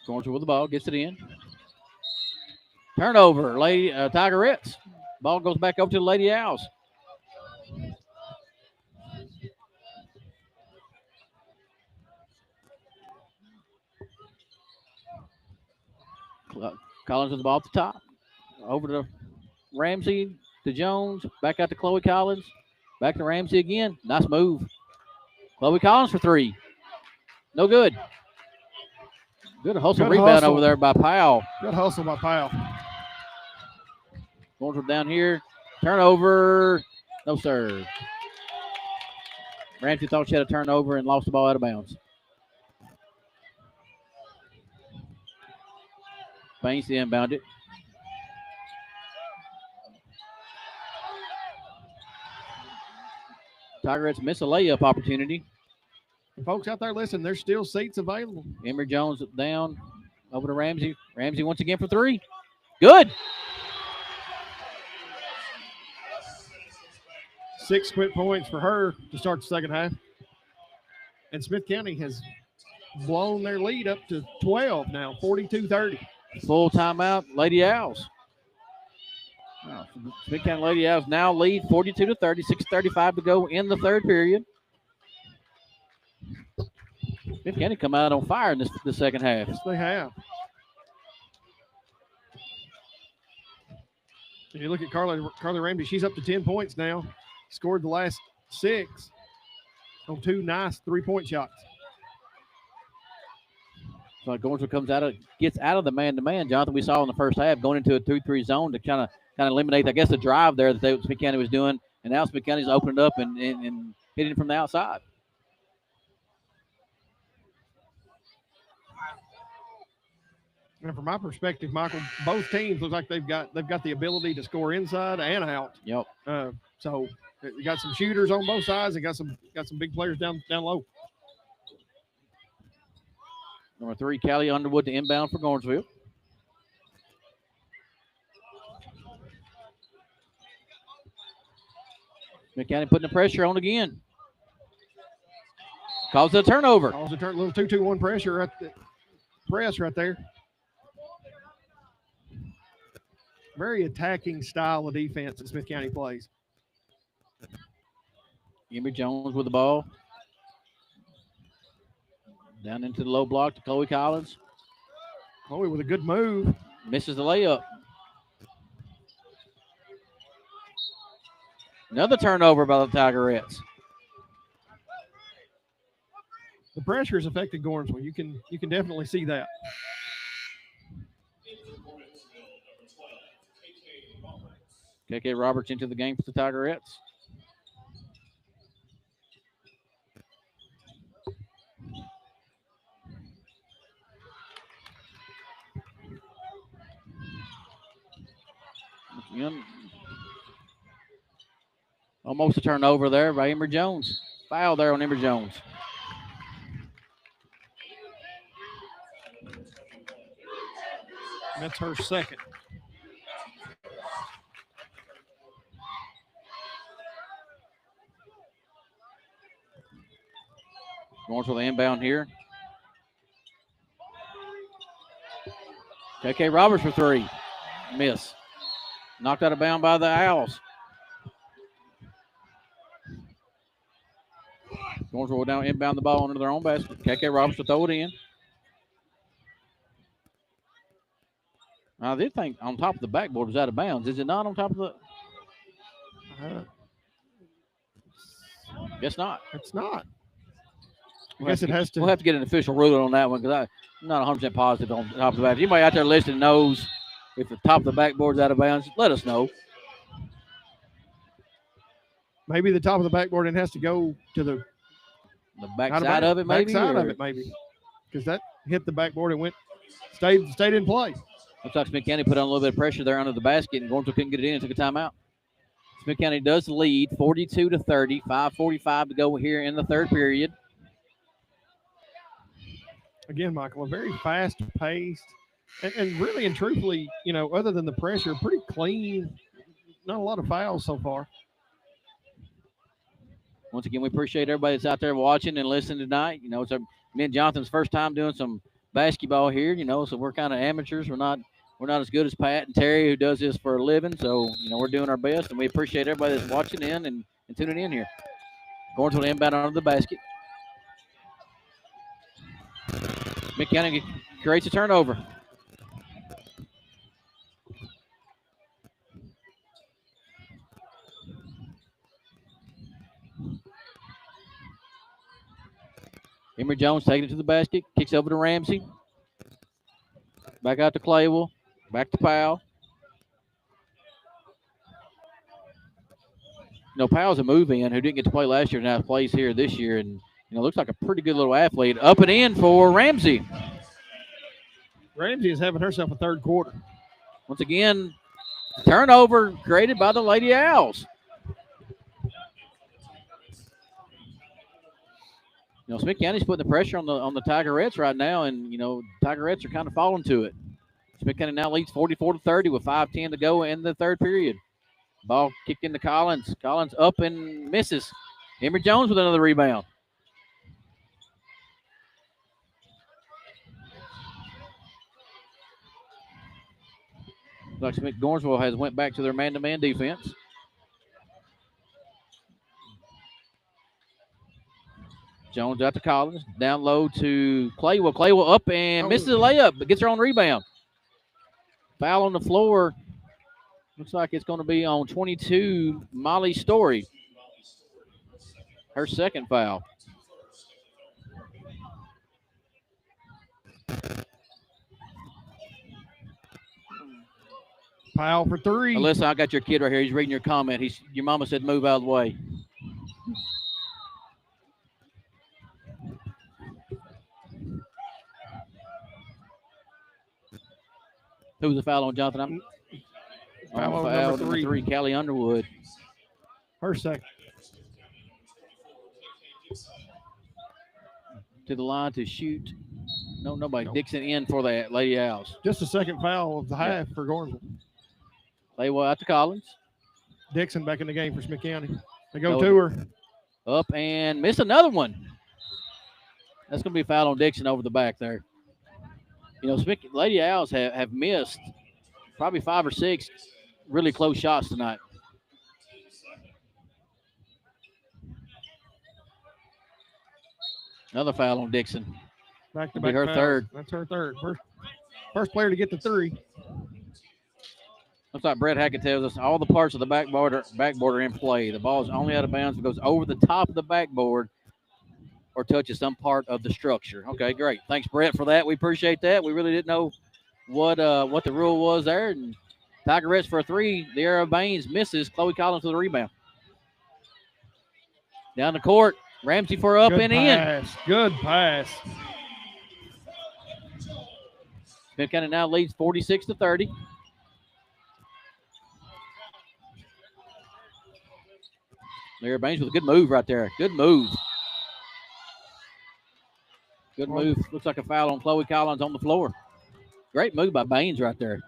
S1: Gornsville with the ball, gets it in. Turnover, Lady Tigerettes. Ball goes back over to the Lady Owls. Collins with the ball at the top. Over to Ramsey, to Jones, back out to Chloe Collins. Back to Ramsey again. Nice move. Chloe Collins for three. No good. Good hustle rebound over there by Powell.
S2: Good hustle by Powell.
S1: Going down here. Turnover. No, sir. Ramsey thought she had a turnover and lost the ball out of bounds. Baines inbound it. Tigerettes miss a layup opportunity.
S2: Folks out there, listen, there's still seats available.
S1: Emory Jones down over to Ramsey. Ramsey once again for three. Good.
S2: 6 quick points for her to start the second half. And Smith County has blown their lead up to 12 now, 42-30.
S1: Full timeout, Lady Owls. Smith County Lady Owls now lead 42-30, 6:35 to go in the third period. Smith County come out on fire in the second half.
S2: Yes, they have. If you look at Carly Ramsey, she's up to 10 points now. Scored the last 6 on 2 nice 3-point shots.
S1: So Gornsville gets out of the man-to-man, Jonathan, we saw in the first half, going into a 2-3 zone to kind of eliminate, I guess, the drive there that Smith County was doing. And now Smith County's opened up and hitting it from the outside.
S2: And from my perspective, Michael, both teams look like they've got the ability to score inside and out.
S1: Yep.
S2: So you got some shooters on both sides and got some big players down low.
S1: Number 3, Callie Underwood to inbound for Gornsville. Smith County putting the pressure on again. Calls it a turnover.
S2: Calls a little 2-2-1 pressure press right there. Very attacking style of defense that Smith County plays.
S1: Emory Jones with the ball. Down into the low block to Chloe Collins.
S2: Chloe with a good move.
S1: Misses the layup. Another turnover by the Tigerettes.
S2: The pressure has affected Gornsville. You can definitely see that.
S1: KK Roberts into the game for the Tigerettes. You know, almost a turnover there by Emory Jones. Foul there on Emory Jones.
S2: That's her second.
S1: Going for the inbound here. KK Roberts for three. Miss. Knocked out of bounds by the Owls. Going for down inbound the ball under their own basket. KK Roberts to throw it in. I did think on top of the backboard was out of bounds. Is it not on top of the? Guess not.
S2: It's not. I
S1: We'll
S2: guess it has to.
S1: We'll have to get an official ruling on that one because I'm not 100% positive on top of the back. Anybody out there listening knows if the top of the backboard's out of bounds, let us know.
S2: Maybe the top of the backboard and has to go to the
S1: back side of it, maybe.
S2: Back side of it, maybe, because that hit the backboard and stayed in play.
S1: Looks like Smith County put on a little bit of pressure there under the basket, and Gormsville couldn't get it in and took a timeout. Smith County does lead 42-30, 5:45 to go here in the third period.
S2: Again, Michael, a very fast-paced and really and truthfully, other than the pressure, pretty clean. Not a lot of fouls so far.
S1: Once again, we appreciate everybody that's out there watching and listening tonight. It's me and Jonathan's first time doing some basketball here. So we're kind of amateurs. We're not as good as Pat and Terry, who does this for a living. So we're doing our best, and we appreciate everybody that's watching in and tuning in here. Going to the inbound under the basket. Smith County creates a turnover. Emory Jones taking it to the basket, kicks over to Ramsey. Back out to Claywell. Back to Powell. Powell's a move-in who didn't get to play last year, now plays here this year, and looks like a pretty good little athlete. Up and in for Ramsey.
S2: Ramsey is having herself a third quarter.
S1: Once again, turnover created by the Lady Owls. Smith County's putting the pressure on the Tigerettes right now, and Tigerettes are kind of falling to it. Smith County now leads 44-30 with 5:10 to go in the third period. Ball kicked into Collins. Collins up and misses. Emory Jones with another rebound. Like Smith Gormsville has went back to their man-to-man defense. Jones out to Collins. Down low to Claywell. Claywell up and misses a layup, but gets her own rebound. Foul on the floor. Looks like it's going to be on 22, Molly Story. Her second foul.
S2: Powell for three.
S1: Alyssa, I got your kid right here. He's reading your comment. Your mama said move out of the way. Who was the foul on Jonathan?
S2: Foul
S1: number
S2: three.
S1: Callie Underwood.
S2: Her second.
S1: To the line to shoot. No, nobody. Nope. Dixon in for that Lady Owls.
S2: Just the second foul of the half for Gormsville.
S1: Laywell out to Collins.
S2: Dixon back in the game for Smith County. They go to her.
S1: Up and miss another one. That's going to be a foul on Dixon over the back there. Smith Lady Owls have missed probably 5 or 6 really close shots tonight. Another foul on Dixon.
S2: Back to back.
S1: Her third.
S2: That's her third. First player to get the three.
S1: Looks like Brett Hackett tells us all the parts of the backboard are in play. The ball is only out of bounds if it goes over the top of the backboard or touches some part of the structure. Okay, great. Thanks, Brett, for that. We appreciate that. We really didn't know what the rule was there. And Tigerettes for a three. The Arrow Baines misses. Chloe Collins with a rebound. Down the court. Ramsey for up and in.
S2: Good pass.
S1: Smith County now leads 46-30. Larry Baines with a good move right there. Good move. Good move. Looks like a foul on Chloe Collins on the floor. Great move by Baines right there.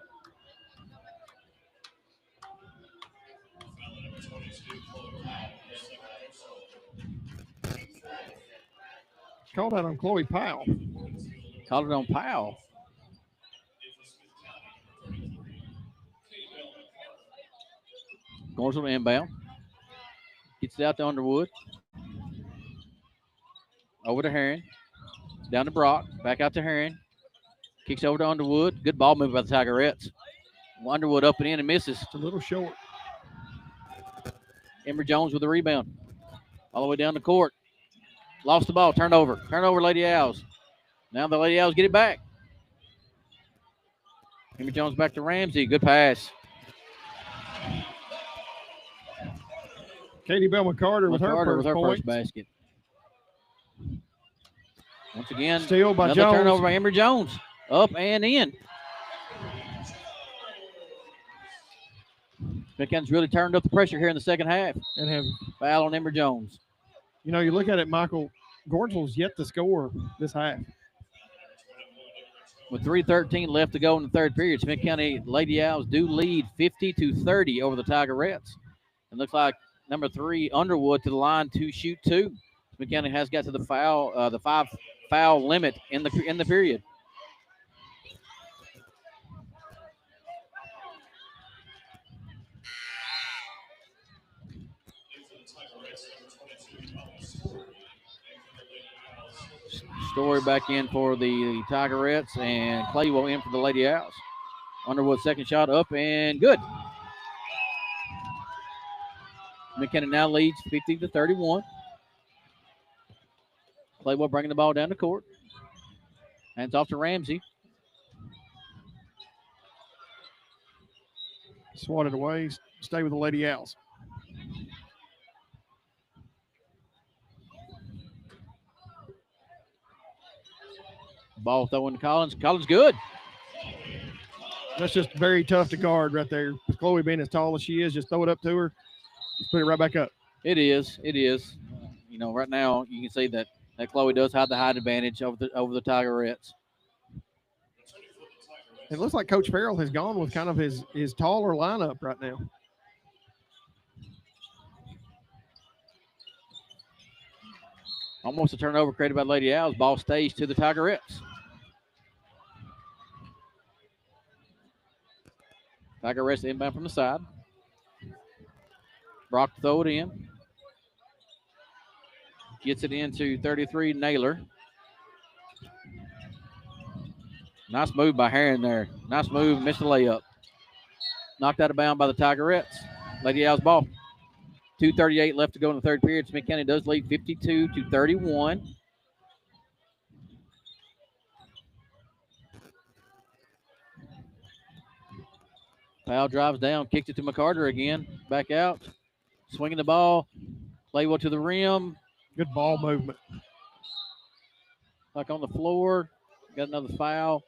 S2: Called out on Chloe Powell.
S1: Called it on Powell. Going to the inbound. Gets it out to Underwood. Over to Herring. Down to Brock. Back out to Herring. Kicks over to Underwood. Good ball move by the Tigerettes. Underwood up and in and misses.
S2: It's a little short.
S1: Emory Jones with the rebound. All the way down the court. Lost the ball. Turnover. Turnover, Lady Owls. Now the Lady Owls get it back. Emory Jones back to Ramsey. Good pass.
S2: Katie Bell McCarter with her
S1: first basket. Once again,
S2: steal by
S1: another
S2: Jones.
S1: Turnover by Emory Jones. Up and in. Smith-County's really turned up the pressure here in the second half.
S2: And have
S1: foul on Emory Jones.
S2: You know, you look at it, Michael, Gorgeville's yet to score this half.
S1: With 3:13 left to go in the third period, Smith County Lady Owls do lead 50-30 over the Tigerettes. It looks like number 3 Underwood to the line to shoot 2. Smith County has got to the 5 foul limit in the period. Story back in for the Tigerettes, and Clay will in for the Lady Owls. Underwood second shot up and good. McKenna now leads 50-31. Claywell bringing the ball down the court. Hands off to Ramsey.
S2: Swatted away. Stay with the Lady Owls.
S1: Ball throwing to Collins. Collins good.
S2: That's just very tough to guard right there. Chloe being as tall as she is, just throw it up to her. Just put it right back up.
S1: It is. You know, right now you can see that Chloe does have the height advantage over the Tigerettes.
S2: It looks like Coach Farrell has gone with kind of his taller lineup right now.
S1: Almost a turnover created by Lady Owls. Ball stays to the Tigerettes. Tigerettes inbound from the side. Brock throw it in. Gets it into 33, Naylor. Nice move by Herring there. Nice move, missed the layup. Knocked out of bounds by the Tigerettes. Lady Owls ball. 2:38 left to go in the third period. Smith County does lead 52-31. Powell drives down, kicks it to McCarter again. Back out. Swinging the ball. Claywell to the rim.
S2: Good ball movement.
S1: Back on the floor. Got another foul.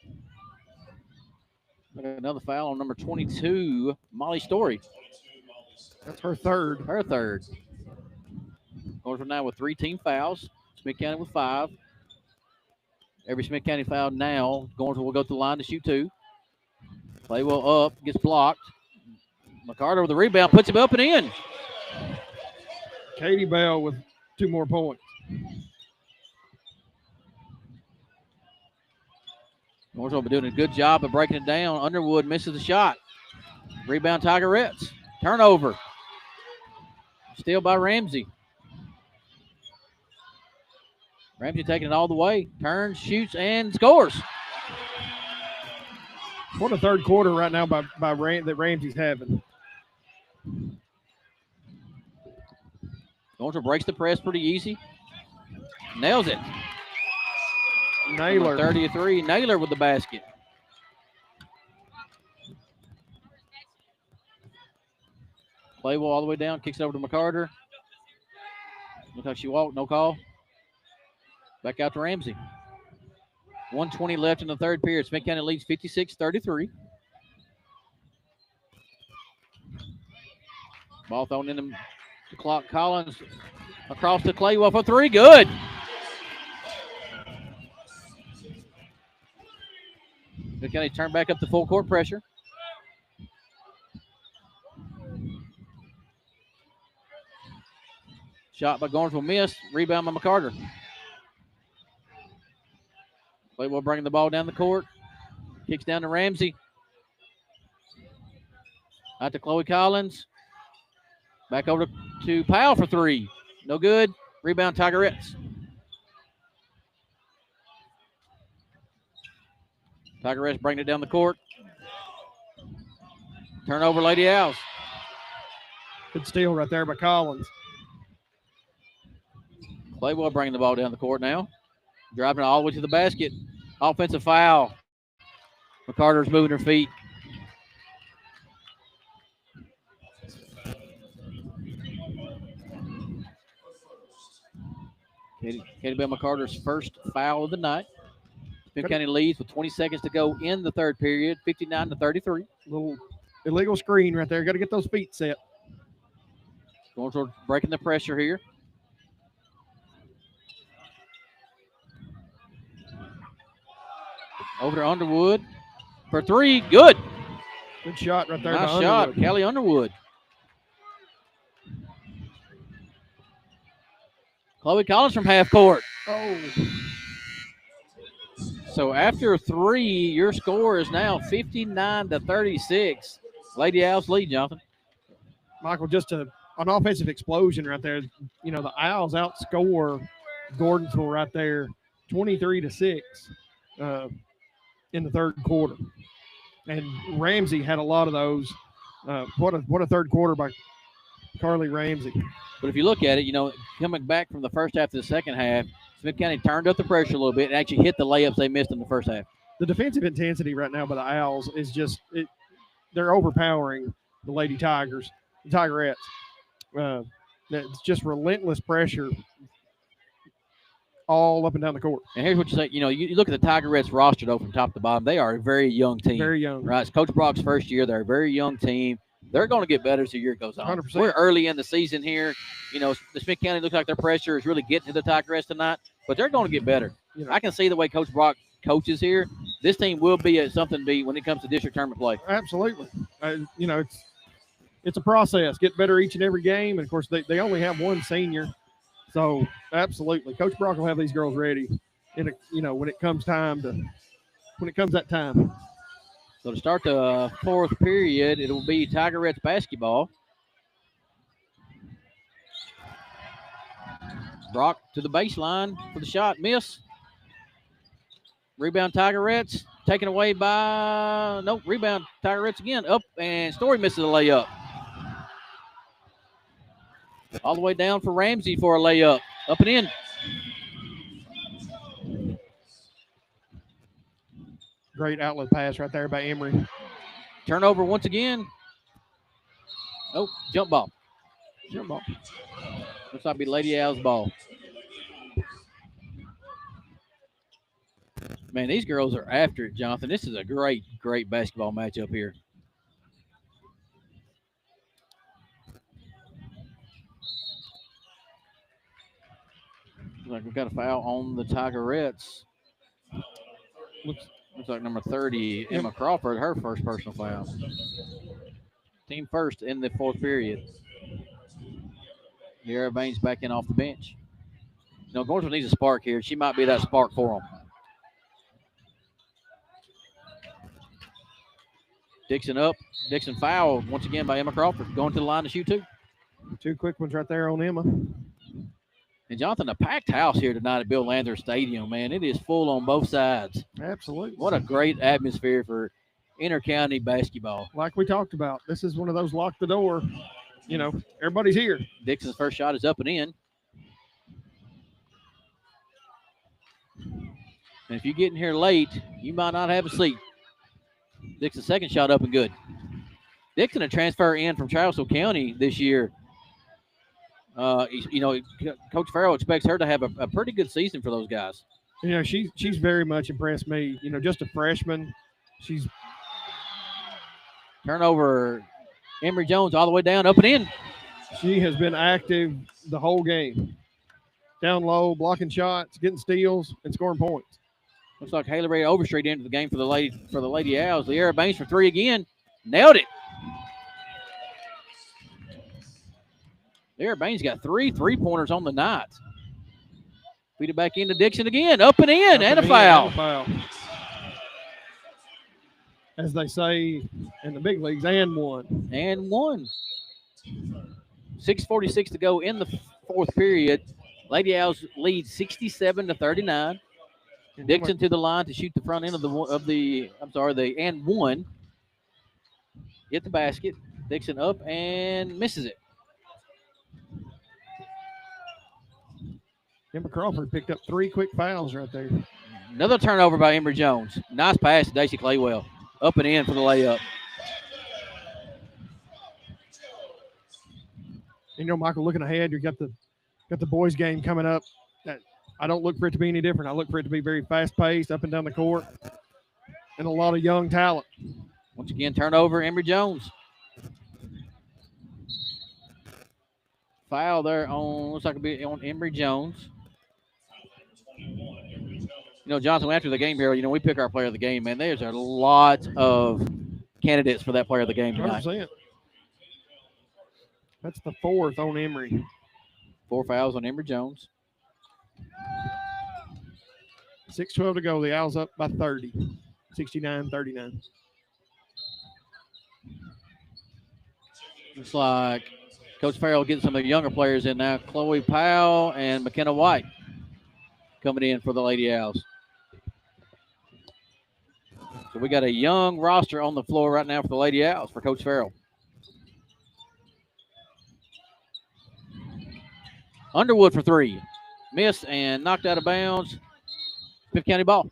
S1: Got another foul on number 22, Molly Story.
S2: That's her third.
S1: Her third. Going for now with 3 team fouls. Smith County with 5. Every Smith County foul now. Going will go to the line to shoot 2. Claywell up, gets blocked. McCarter with the rebound, puts him up and in.
S2: Katie Bell with 2 more points.
S1: Mooresville been doing a good job of breaking it down. Underwood misses the shot. Rebound Tigerettes. Turnover. Steal by Ramsey. Ramsey taking it all the way. Turns, shoots, and scores.
S2: What a third quarter right now by that Ramsey's having.
S1: Mooresville breaks the press pretty easy. Nails it.
S2: Naylor.
S1: 33. Naylor with the basket. Claywell all the way down. Kicks it over to McCarter. Looks like she walked. No call. Back out to Ramsey. 1:20 left in the third period. Smith County leads 56-33. Ball thrown in The clock. Collins across to Claywell for three. Good. Smith County turn back up the full court pressure. Shot by Gornsville missed. Rebound by McCarter. Claywell bringing the ball down the court. Kicks down to Ramsey. Out to Chloe Collins. Back over to Powell for three. No good. Rebound Tigerettes. Tigerettes bringing it down the court. Turnover, Lady Owls.
S2: Good steal right there by Collins.
S1: Claywell bringing the ball down the court now. Driving it all the way to the basket. Offensive foul. McCarter's moving her feet. Katie Bell McCarter's first foul of the night. Smith County leads with 20 seconds to go in the third period, 59-33.
S2: Little illegal screen right there. Got to get those feet set.
S1: Going toward breaking the pressure here. Over to Underwood for three. Good.
S2: Good shot right there.
S1: Nice shot, Kelly Underwood. Chloe Collins from half court.
S2: Oh.
S1: So after three, your score is now 59-36. Lady Owls lead, Jonathan.
S2: Michael, just an offensive explosion right there. You know, the Owls outscore Gordonsville right there 23-6 in the third quarter. And Ramsey had a lot of those. What a third quarter by Carly Ramsey.
S1: But if you look at it, you know, coming back from the first half to the second half, Smith County turned up the pressure a little bit and actually hit the layups they missed in the first half.
S2: The defensive intensity right now by the Owls is just they're overpowering the Lady Tigers, the Tigerettes. It's just relentless pressure all up and down the court.
S1: And here's what you say. You know, you look at the Tigerettes roster, though, from top to bottom. They are a very young team.
S2: Very young.
S1: Right? It's Coach Brock's first year. They're a very young team. They're going to get better as the year goes on.
S2: 100%.
S1: We're early in the season here. You know, the Smith County looks like their pressure is really getting to the Tigerettes tonight, but they're going to get better.
S2: You know,
S1: I can see the way Coach Brock coaches here. This team will be something to be when it comes to district tournament play.
S2: Absolutely. You know, it's a process. Get better each and every game. And, of course, they only have one senior. So, absolutely. Coach Brock will have these girls ready, when it comes that time.
S1: So to start the fourth period, it will be Tigerettes basketball. Brock to the baseline for the shot. Miss. Rebound Tigerettes. Taken away by, rebound Tigerettes again. Up, and Story misses a layup. All the way down for Ramsey for a layup. Up and in.
S2: Great outlet pass right there by Emory.
S1: Turnover once again. Oh, jump ball.
S2: Jump ball.
S1: Looks like it'll be Lady Owls ball. Man, these girls are after it, Jonathan. This is a great, great basketball matchup here. Looks like we've got a foul on the Tigerettes. Looks like number 30, Emma Crawford, her first personal foul. Team first in the fourth period. Kiara Baines back in off the bench. You know, Gordonsville needs a spark here. She might be that spark for them. Dixon up. Dixon fouled once again by Emma Crawford. Going to the line to shoot two.
S2: Two quick ones right there on Emma.
S1: And Jonathan, a packed house here tonight at Bill Landers Stadium, man. It is full on both sides.
S2: Absolutely.
S1: What a great atmosphere for inter-county basketball.
S2: Like we talked about, this is one of those lock the door. You know, everybody's here.
S1: Dixon's first shot is up and in. And if you get in here late, you might not have a seat. Dixon's second shot up and good. Dixon, a transfer in from Charleston County this year. Coach Farrell expects her to have a pretty good season for those guys.
S2: You know, she's very much impressed me. You know, just a freshman. She's
S1: turnover. Emory Jones all the way down, up and in.
S2: She has been active the whole game. Down low, blocking shots, getting steals, and scoring points.
S1: Looks like Haley Ray Overstreet entered the game for the Lady Owls. Leara Baines for three again. Nailed it. Leara Baines got 3 3-pointers on the night. Feed it back into Dixon again. Up and in, and a foul.
S2: And a foul. As they say in the big leagues, and one.
S1: And one. 6:46 to go in the fourth period. Lady Owls lead 67-39. Dixon to the line to shoot the front end of the and one. Hit the basket. Dixon up and misses it.
S2: Emma Crawford picked up 3 quick fouls right there.
S1: Another turnover by Emory Jones. Nice pass to Daisy Claywell. Up and in for the layup.
S2: You know, Michael, looking ahead, you got the boys' game coming up. I don't look for it to be any different. I look for it to be very fast-paced, up and down the court, and a lot of young talent.
S1: Once again, turnover, Emory Jones. Foul there on, looks like it'll be on Emory Jones. You know, Johnson, after the game here, you know, we pick our player of the game, man. There's a lot of candidates for that player of the game tonight.
S2: 100%. That's the 4th on Emory.
S1: 4 fouls on Emory Jones.
S2: 6:12 to go. The Owls up by 30. 69-39.
S1: Looks like Coach Farrell getting some of the younger players in now. Chloe Powell and McKenna White coming in for the Lady Owls. So we got a young roster on the floor right now for the Lady Owls for Coach Farrell. Underwood for 3. Missed and knocked out of bounds. Smith County ball.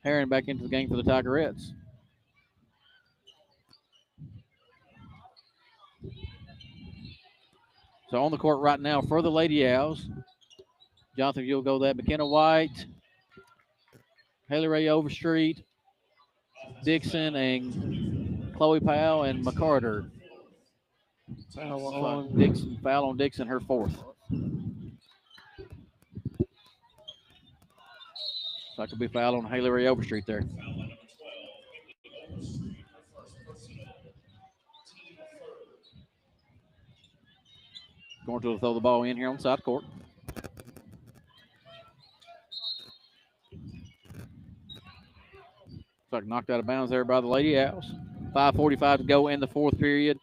S1: Herring back into the game for the Tigerettes. So on the court right now for the Lady Owls. Jonathan, you'll go that. McKenna White, Haley Ray Overstreet, Dixon, and Chloe Powell and McCarter. Foul on Dixon, her 4th. So that could be foul on Haley Ray Overstreet there. Going to throw the ball in here on the side court. Looks like knocked out of bounds there by the Lady Owls. 5:45 to go in the fourth period.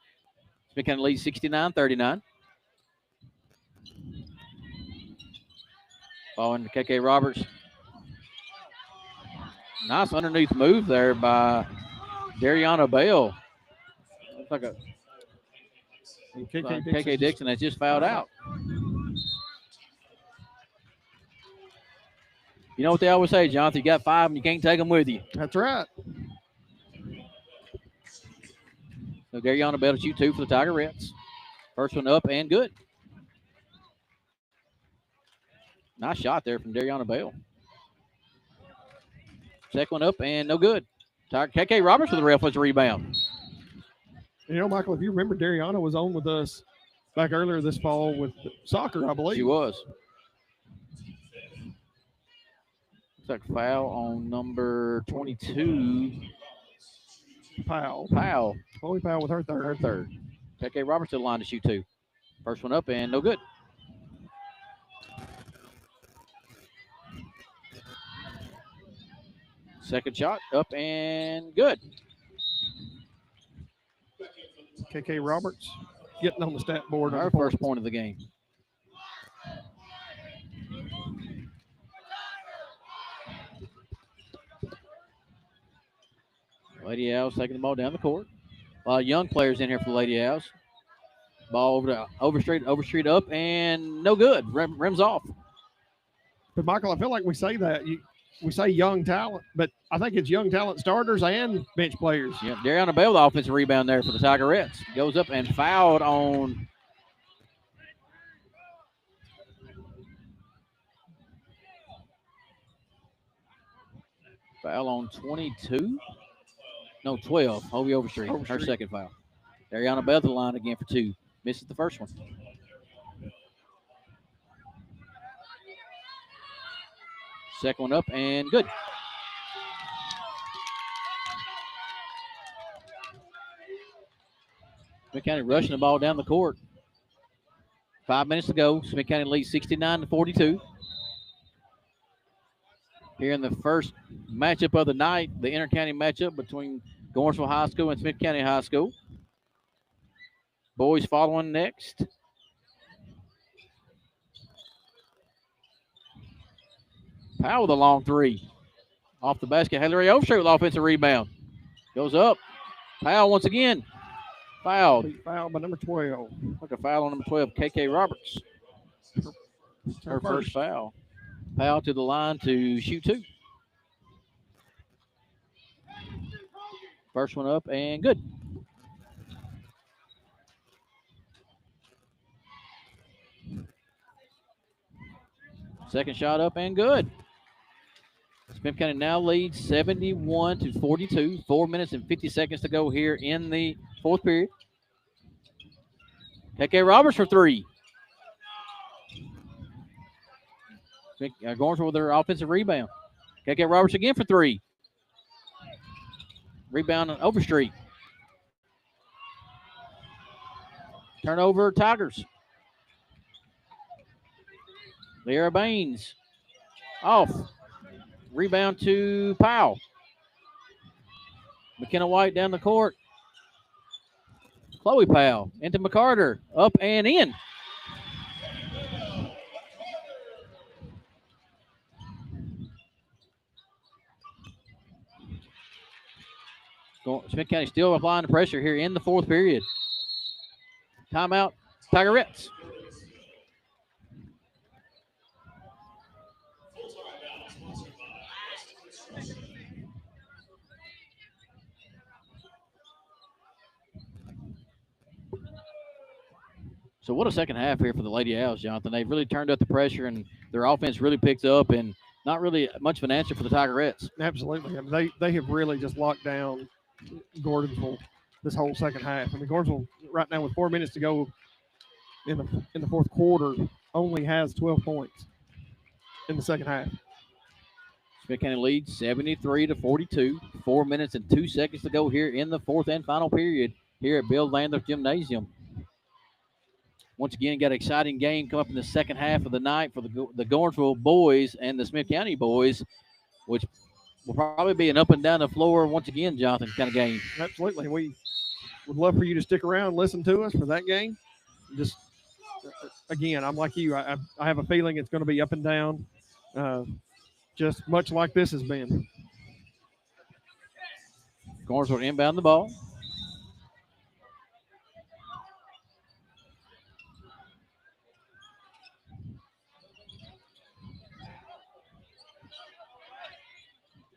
S1: Smith County leads 69-39. Ball into KK Roberts. Nice underneath move there by Dariana Bell. Looks like a KK Dixon has just fouled out. You know what they always say, Jonathan? You got 5 and you can't take them with you.
S2: That's right.
S1: So Dariana Bell to shoot 2 for the Tigerettes. First one up and good. Nice shot there from Dariana Bell. Second one up and no good. KK Roberts with the ref was a rebound.
S2: You know, Michael, if you remember, Dariana was on with us back earlier this fall with soccer, I believe.
S1: She was. Looks like foul on number 22.
S2: Powell. Chloe Powell with her third.
S1: KK Roberts to the line to shoot 2. First one up and no good. Second shot up and good.
S2: KK Roberts getting on the stat board.
S1: Our first point of the game. Lady Owls taking the ball down the court. A lot of young players in here for the Lady Owls. Ball over to Overstreet up and no good. Rims off.
S2: But Michael, I feel like we say that. We say young talent, but I think it's young talent starters and bench players.
S1: Yeah, Dariana Bell, the offensive rebound there for the Tigerettes. Goes up and fouled on foul on 22. No, 12. Hovey Overstreet. Her second foul. Ariana Bell to the line again for 2. Misses the first one. Second one up and good. Smith County rushing the ball down the court. 5 minutes to go. Smith County leads 69-42. Here in the first matchup of the night, the inter-county matchup between Gornsville High School and Smith County High School. Boys following next. Powell with a long 3. Off the basket. Hillary Overstreet with offensive rebound. Goes up. Powell once again. Fouled.
S2: Foul by number 12.
S1: Like a foul on number 12, KK Roberts. Her first foul. Powell to the line to shoot 2. First one up and good. Second shot up and good. Smith County now leads 71-42. 4 minutes and 50 seconds to go here in the fourth period. KK Roberts for 3. Gornsville with their offensive rebound. KK Roberts again for 3. Rebound on Overstreet. Turnover, Tigers. Leara Baines. Off. Rebound to Powell. McKenna White down the court. Chloe Powell into McCarter. Up and in. Smith County still applying the pressure here in the fourth period. Timeout, Tigerettes. So what a second half here for the Lady Owls, Jonathan. They've really turned up the pressure, and their offense really picked up, and not really much of an answer for the Tigerettes.
S2: Absolutely. I mean, they have really just locked down Gordonsville this whole second half. I mean, Gordonsville right now with 4 minutes to go in the fourth quarter only has 12 points in the second half.
S1: Smith County leads 73-42. 4 minutes and 2 seconds to go here in the fourth and final period here at Bill Landers Gymnasium. Once again, got an exciting game come up in the second half of the night for the Gornsville boys and the Smith County boys, which will probably be an up and down the floor once again, Jonathan, kind of game.
S2: Absolutely. We would love for you to stick around and listen to us for that game. Just, again, I'm like you. I have a feeling it's going to be up and down, just much like this has been.
S1: Gornsville inbound the ball.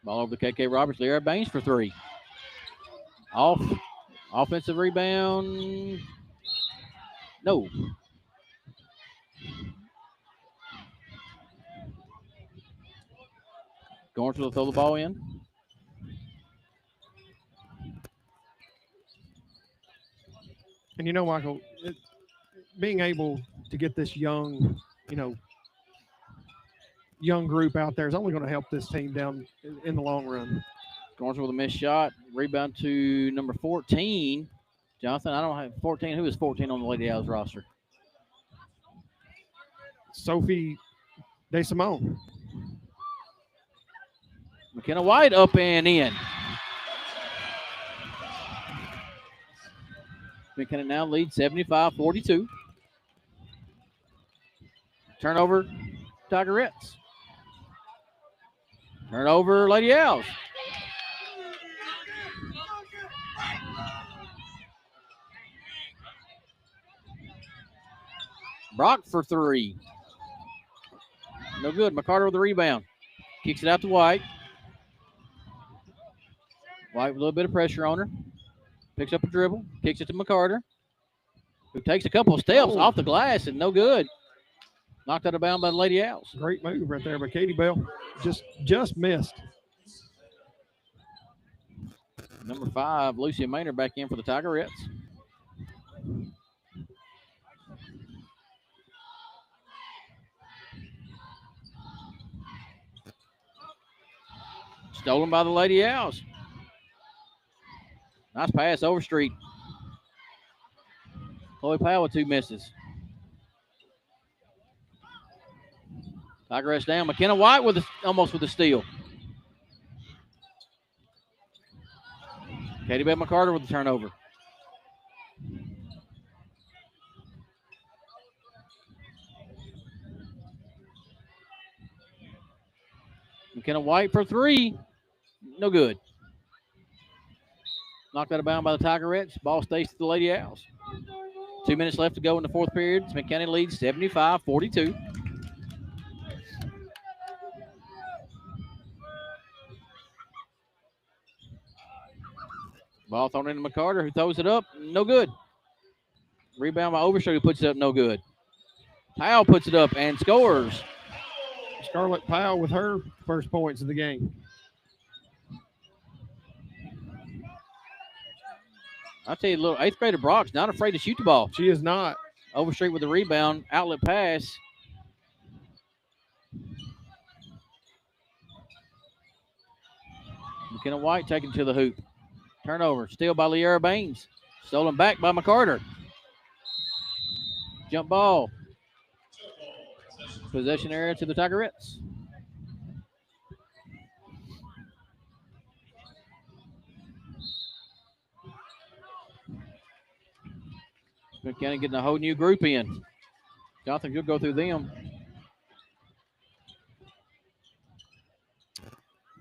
S1: Ball over to KK Roberts. Leara Baines for 3. Off. Offensive rebound. No. Gornsville will throw the ball in.
S2: And you know, Michael, being able to get this young group out there is only going to help this team down in the long run.
S1: Gornsville with a missed shot. Rebound to number 14. Jonathan, I don't have 14. Who is 14 on the Lady Owls roster?
S2: Sophie DeSimone.
S1: McKenna White up and in. McKenna now leads 75-42. Turnover, Tigerettes. Turnover, Lady Owls. Brock for 3. No good. McCarter with the rebound. Kicks it out to White. White with a little bit of pressure on her. Picks up a dribble. Kicks it to McCarter, who takes a couple of steps off the glass and no good. Knocked out of bound by the Lady Owls.
S2: Great move right there by Katie Bell. Just missed.
S1: Number 5, Lucia Maynard back in for the Tigerettes. Stolen by the Lady Owls. Nice pass, Overstreet. Chloe Powell with 2 misses. Tigerettes down. McKenna White almost with a steal. Katie Beth McCarter with the turnover. McKenna White for 3. No good. Knocked out of bounds by the Tigerettes. Ball stays to the Lady Owls. 2 minutes left to go in the fourth period. Smith County leads 75-42. Ball thrown into McCarter, who throws it up. No good. Rebound by Overstreet, who puts it up. No good. Powell puts it up and scores.
S2: Scarlett Powell with her first points of the game.
S1: I'll tell you, little 8th grader Brock's not afraid to shoot the ball.
S2: She is not.
S1: Overstreet with the rebound. Outlet pass. McKenna White taken to the hoop. Turnover. Steal by Liera Baines. Stolen back by McCarter. Jump ball. Possession area to the Tigerettes. Smith County getting a whole new group in. Jonathan, you'll go through them.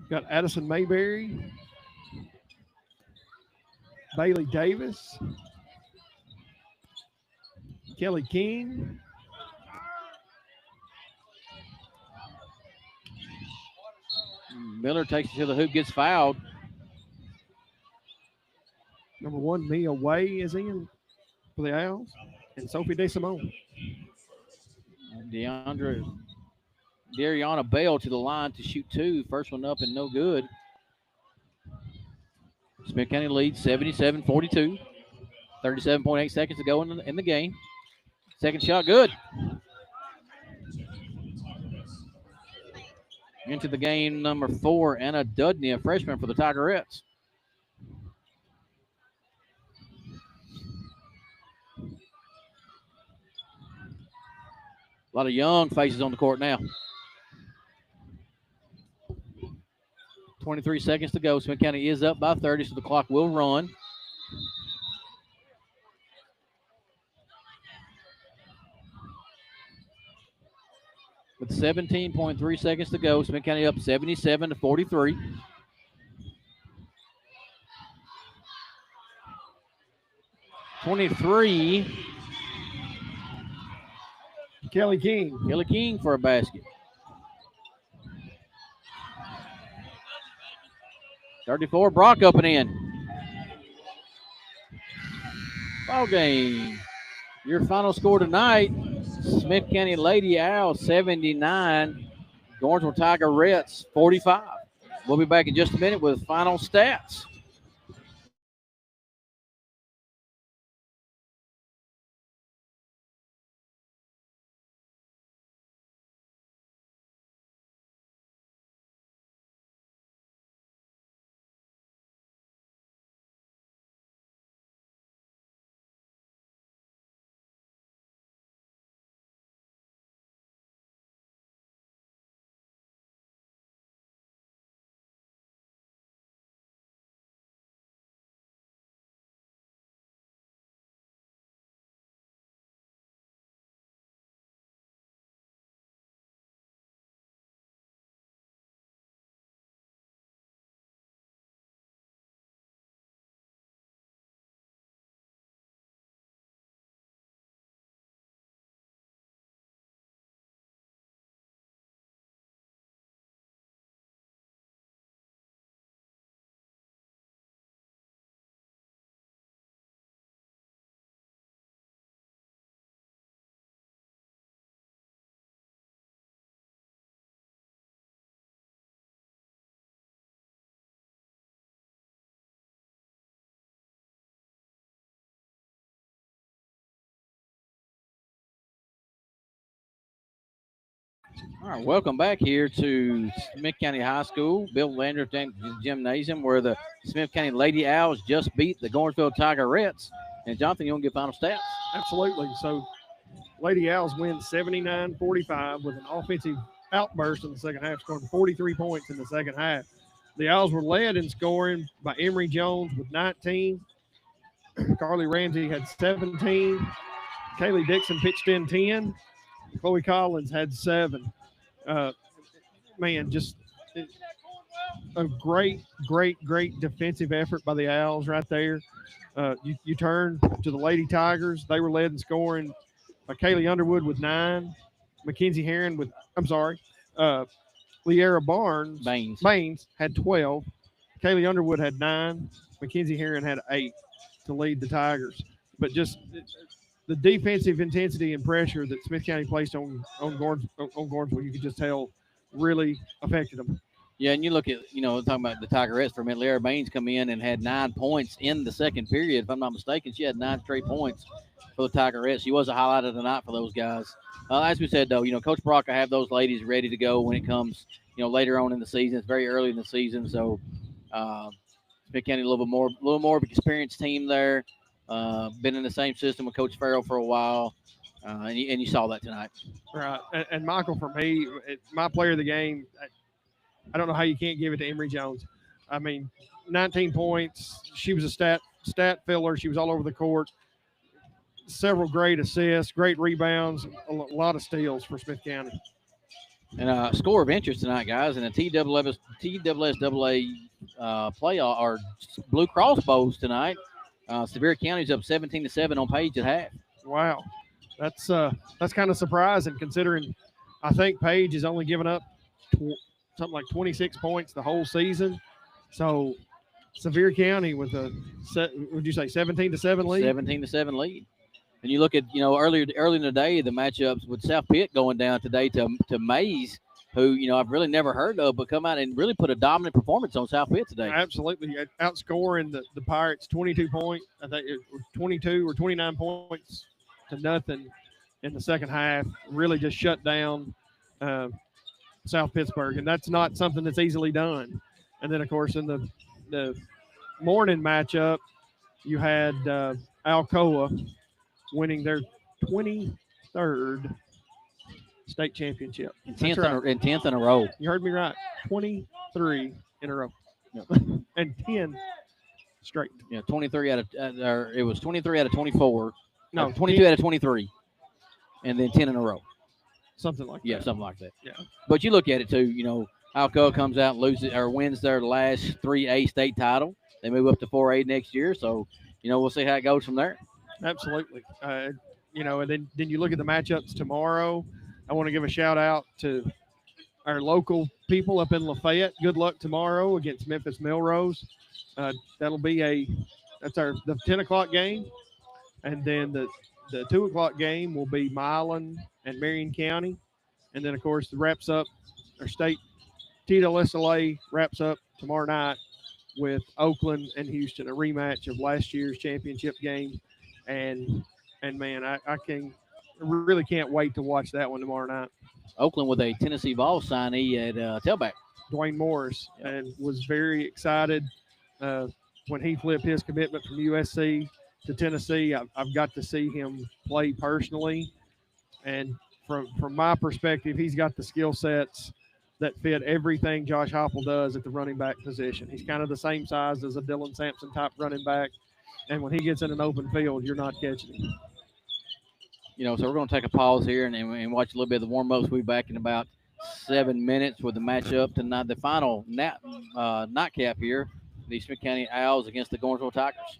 S2: Got Addison Mayberry, Bailey Davis, Kelly King,
S1: Miller takes it to the hoop, gets fouled.
S2: number 1, Mia Way is in for the Owls, and Sophie DeSimone.
S1: Dariana Bell to the line to shoot 2. First one up and no good. Smith County leads 77-42. 37.8 seconds to go in the game. Second shot, good. Into the game, number 4, Anna Dudney, a freshman for the Tigerettes. A lot of young faces on the court now. 23 seconds to go. Smith County is up by 30, so the clock will run. With 17.3 seconds to go, Smith County up 77-43.
S2: Kelly King.
S1: Kelly King for a basket. 34, Brock up and in. Ball game. Your final score tonight, Smith County Lady Owls 79, Gorgeville Tigerettes 45. We'll be back in just a minute with final stats. All right, welcome back here to Smith County High School, Bill Landers Gymnasium, where the Smith County Lady Owls just beat the Gornsville Tigerettes. And Jonathan, you want to get final stats?
S2: Absolutely. So Lady Owls win 79-45 with an offensive outburst in the second half, scoring 43 points in the second half. The Owls were led in scoring by Emery Jones with 19. Carly Ramsey had 17. Kaylee Dixon pitched in 10. Chloe Collins had 7. Uh, man, just a great defensive effort by the Owls right there. You turn to the Lady Tigers. They were led in scoring by Kaylee Underwood with 9. Mackenzie Heron with, I'm sorry, uh, Leara
S1: Baines.
S2: Baines had 12. Kaylee Underwood had 9. Mackenzie Heron had 8 to lead the Tigers. But just the defensive intensity and pressure that Smith County placed on Gornsville, you could just tell really affected them.
S1: Yeah, and you look at, talking about the Tigerettes for a minute. Lara Baines come in and had 9 points in the second period. If I'm not mistaken, she had 9 straight points for the Tigerettes. She was a highlight of the night for those guys. As we said, though, Coach Brock, I have those ladies ready to go when it comes, later on in the season. It's very early in the season, so uh, Smith County a little more of an experienced team there. Been in the same system with Coach Farrell for a while, and you saw that tonight.
S2: Right. And Michael, for me, my player of the game, I don't know how you can't give it to Emery Jones. I mean, 19 points. She was a stat filler. She was all over the court. Several great assists, great rebounds, a lot of steals for Smith County.
S1: And score of interest tonight, guys, in the TSSAA playoff or Blue Cross Bowls tonight. Sevier County's up 17-7 on Page at half.
S2: Wow, that's kind of surprising considering I think Page has only given up something like 26 points the whole season. So Sevier County with a would you say 17-7 lead?
S1: 17-7 lead. And you look at, early in the day, the matchups with South Pitt going down today to Mays, who, I've really never heard of, but come out and really put a dominant performance on South Pitt today.
S2: Absolutely. Outscoring the Pirates 22 points, I think it was 22 or 29 points to nothing in the second half. Really just shut down uh, South Pittsburgh. And that's not something that's easily done. And then, of course, in the morning matchup, you had Alcoa winning their 23rd state championship.
S1: And 10th in a row.
S2: You heard me right. 23 in a row.
S1: Yep.
S2: And 10 straight.
S1: Yeah, 23 out of or it was 23 out of 24.
S2: No,
S1: 22 out of 23, and then 10 in a row.
S2: Something like that.
S1: Yeah, something like that.
S2: Yeah.
S1: But you look at it too. Alcoa comes out and loses or wins their last 3A state title. They move up to 4A next year, so we'll see how it goes from there.
S2: Absolutely. And then you look at the matchups tomorrow. I want to give a shout out to our local people up in Lafayette. Good luck tomorrow against Memphis Melrose. That'll be the 10 o'clock game, and then the 2 o'clock game will be Milan and Marion County, and then of course the wraps up our state TSSAA wraps up tomorrow night with Oakland and Houston, a rematch of last year's championship game, and man, I really can't wait to watch that one tomorrow night.
S1: Oakland with a Tennessee Vols signee at tailback.
S2: Dwayne Morris, and was very excited when he flipped his commitment from USC to Tennessee. I've got to see him play personally, and from my perspective, he's got the skill sets that fit everything Josh Hoppel does at the running back position. He's kind of the same size as a Dylan Sampson type running back, and when he gets in an open field, you're not catching him.
S1: So we're going to take a pause here and watch a little bit of the warm-ups. We'll be back in about 7 minutes with the matchup tonight, the final nightcap here, the Smith County Owls against the Gornsville Tigers.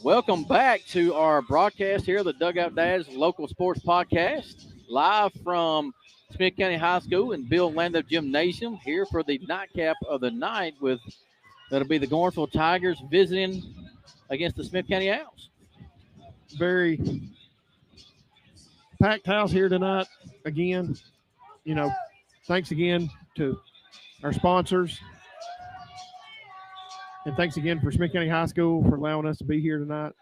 S1: Welcome back to our broadcast here, the Dugout Dads Local Sports Podcast, live from Smith County High School and Bill Lando Gymnasium here for the nightcap of the night with that'll be the Gornsville Tigers visiting against the Smith County Owls.
S2: Very packed house here tonight. Again, thanks again to our sponsors. And thanks again for Smith County High School for allowing us to be here tonight.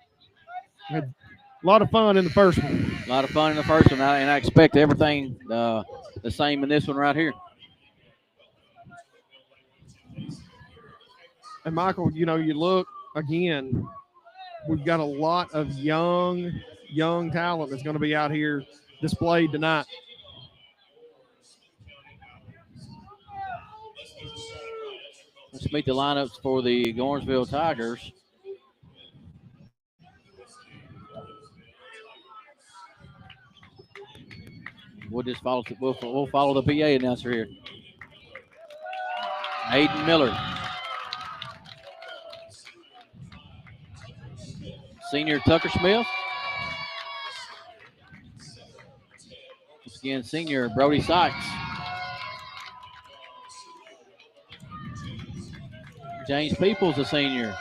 S2: We had a lot of fun in the first one.
S1: A lot of fun in the first one, and I expect everything the same in this one right here.
S2: And Michael, you look again, we've got a lot of young talent that's going to be out here displayed tonight.
S1: Let's meet the lineups for the Gornsville Tigers. We'll just follow. We'll follow the PA announcer here. Aiden Miller, senior Tucker Smith. Once again, senior Brody Sykes. James Peoples, a senior.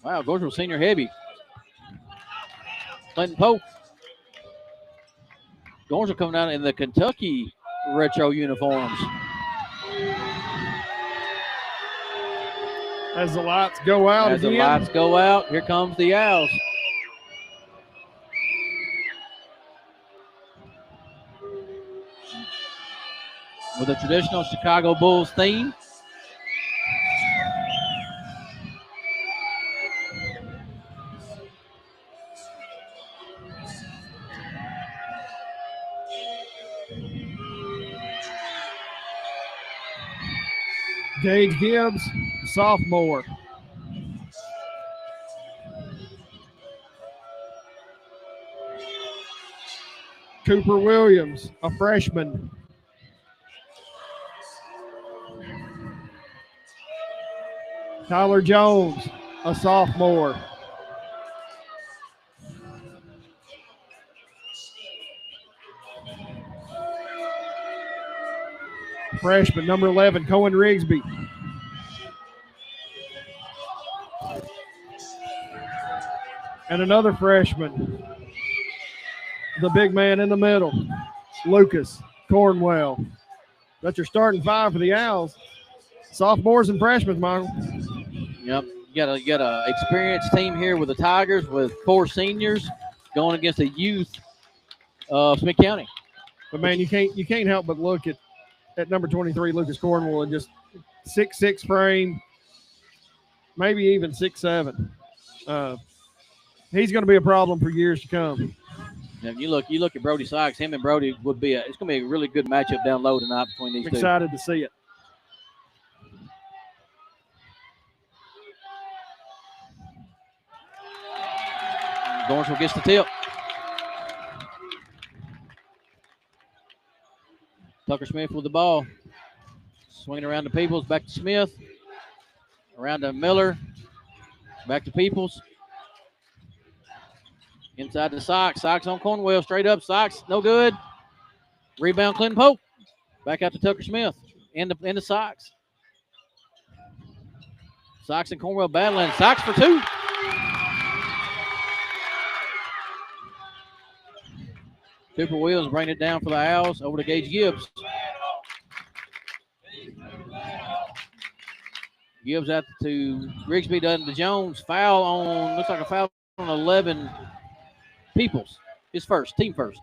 S1: Wow, Gornsville senior heavy. Clinton Pope. Gornsville coming out in the Kentucky retro uniforms.
S2: As the lights go out
S1: As the lights go out, here comes the Owls. With a traditional Chicago Bulls theme.
S2: Gage Gibbs, sophomore. Cooper Williams, a freshman. Tyler Jones, a sophomore. Freshman, number 11, Cohen Rigsby. And another freshman, the big man in the middle, Lucas Cornwell. That's your starting five for the Owls. Sophomores and freshmen, Michael.
S1: Yep, you got a experienced team here with the Tigers with 4 seniors going against the youth of Smith County.
S2: But man, you can't help but look at number 23, Lucas Cornwell, and just 6'6" frame, maybe even 6'7". He's going to be a problem for years to come.
S1: Now, you look at Brody Sykes. Him and Brody would be it's going to be a really good matchup down low tonight between these two.
S2: Excited to see it.
S1: Gornsville gets the tip. Tucker Smith with the ball. Swinging around to Peoples, back to Smith. Around to Miller. Back to Peoples. Inside to Sykes. Sykes on Cornwell. Straight up. Sykes, no good. Rebound, Clinton Pope. Back out to Tucker Smith. Into Sykes. Sykes and Cornwell battling. Sykes for 2. Cooper Williams bringing it down for the Owls. Over to Gage Gibbs. Gibbs out to Rigsby, down to Jones. Foul on, looks like a foul on 11 Peoples. His first, team first.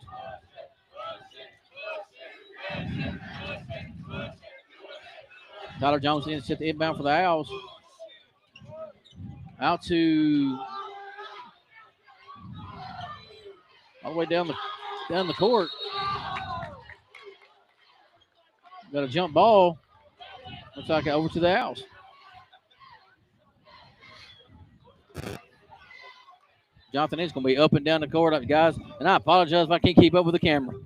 S1: Tyler Jones in set the inbound for the Owls. Out to all the way down the court. Got a jump ball. Looks like over to the Owls. Jonathan is going to be up and down the court, guys. And I apologize if I can't keep up with the camera.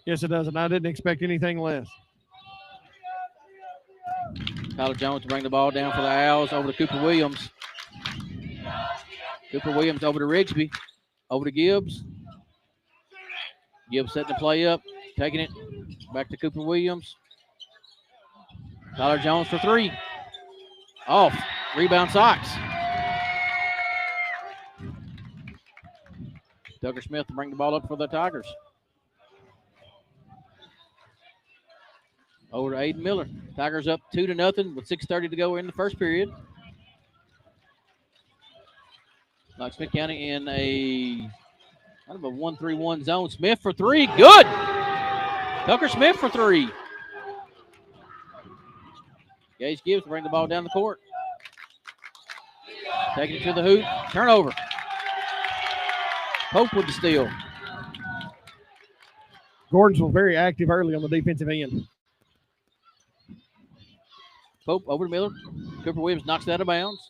S2: Yes, it does, and I didn't expect anything less.
S1: Tyler Jones to bring the ball down for the Owls over to Cooper Williams. Cooper Williams over to Rigsby. Over to Gibbs. Gibbs setting the play up. Taking it back to Cooper Williams. Tyler Jones for three. Off. Rebound Sox. Tucker Smith to bring the ball up for the Tigers. Over to Aiden Miller. Tigers up 2-0 with 6:30 to go in the first period. Like Smith County in a kind of a 1-3-1 zone. Smith for three. Good. Tucker Smith for three. Gage Gibbs to bring the ball down the court. Taking it to the hoop. Turnover. Pope with the steal.
S2: Gordonsville very active early on the defensive end.
S1: Pope over to Miller. Cooper Williams knocks it out of bounds.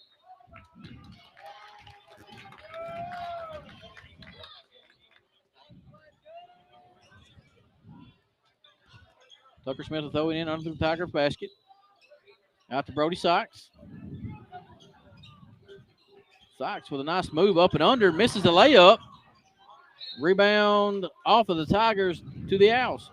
S1: Tucker Smith will throw it in under the Tigers basket. Out to Brody Sykes. Sykes with a nice move up and under. Misses the layup. Rebound off of the Tigers to the Owls.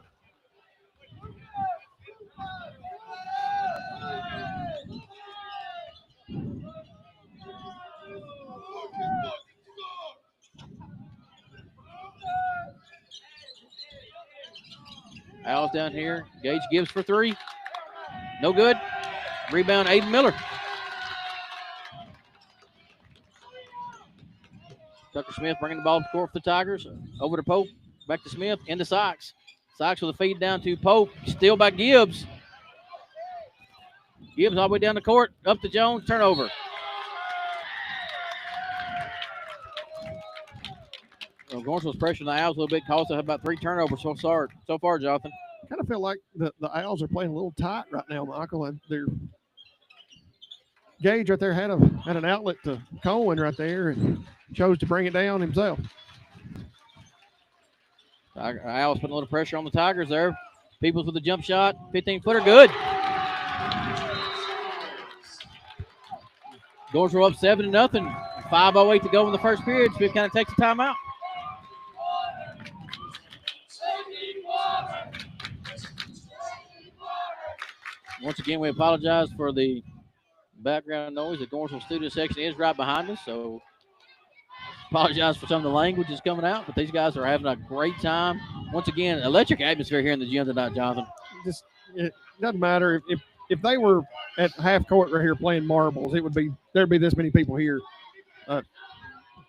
S1: Owls down here. Gage Gibbs for three. No good. Rebound Aiden Miller. Tucker Smith bringing the ball to the court for the Tigers. Over to Pope. Back to Smith. Into Sykes. Sykes with a feed down to Pope. Still by Gibbs. Gibbs all the way down the court. Up to Jones. Turnover. Well, Gordonsville's pressuring the Owls a little bit. Cost us about 3 turnovers so far, Jonathan.
S2: I kind of feel like the Owls are playing a little tight right now, Michael. And their Gage right there had an outlet to Cohen right there and chose to bring it down himself.
S1: Owls putting a little pressure on the Tigers there. Peoples with a jump shot. 15-footer. Good. Gordonsville up 7-0. 5:08 to go in the first period. Smith kind of takes a timeout. Once again, we apologize for the background noise. The Gordonsville student section is right behind us, so apologize for some of the language that's coming out, but these guys are having a great time. Once again, electric atmosphere here in the gym tonight, Jonathan.
S2: It doesn't matter if they were at half court right here playing marbles, there'd be this many people here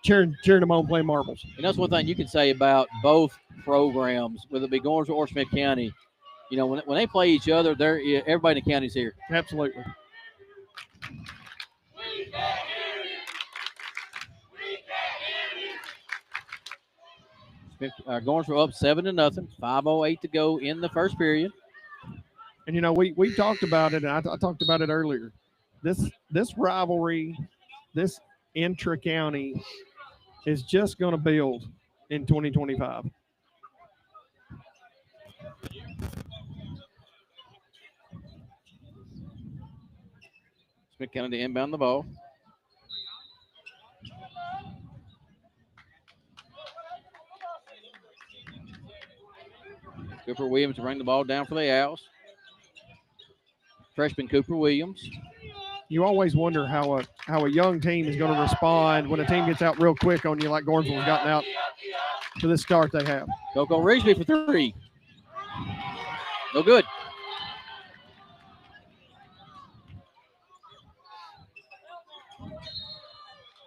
S2: cheering them on playing marbles.
S1: And that's one thing you can say about both programs, whether it be Gordonsville or Smith County. You know, when they play each other, everybody in the county's here.
S2: Absolutely.
S1: Gordonsville up 7-0. 5:08 to go in the first period.
S2: And you know, we talked about it, and I talked about it earlier. This rivalry, this intra-county, is just going to build in 2025.
S1: Smith County to inbound the ball. Cooper Williams to bring the ball down for the Owls. Freshman Cooper Williams.
S2: You always wonder how a young team is going to respond when a team gets out real quick on you, like Gordonsville's gotten out to this start they have.
S1: Coco Rigsby for three. No good.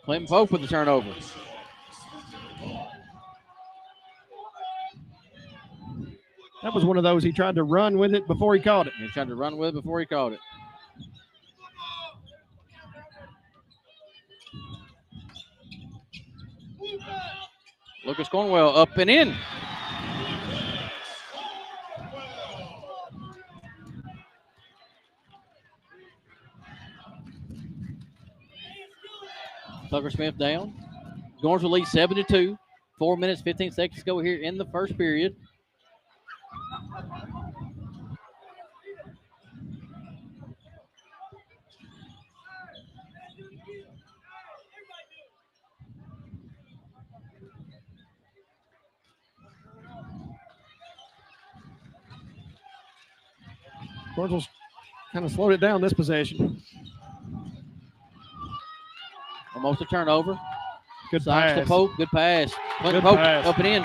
S1: Clinton Pope with the turnover.
S2: That was one of those he tried to run with it before he caught it.
S1: He tried to run with it before he caught it. Lucas Cornwell up and in. Tucker Smith down. Gordonsville leads 7-2. 4 minutes, 15 seconds to go here in the first period.
S2: Gordonsville's kind of slowed it down this possession.
S1: Almost a turnover.
S2: Good
S1: Socks
S2: pass.
S1: to Pope. Good pass.
S2: Good
S1: Pope
S2: pass.
S1: up and in.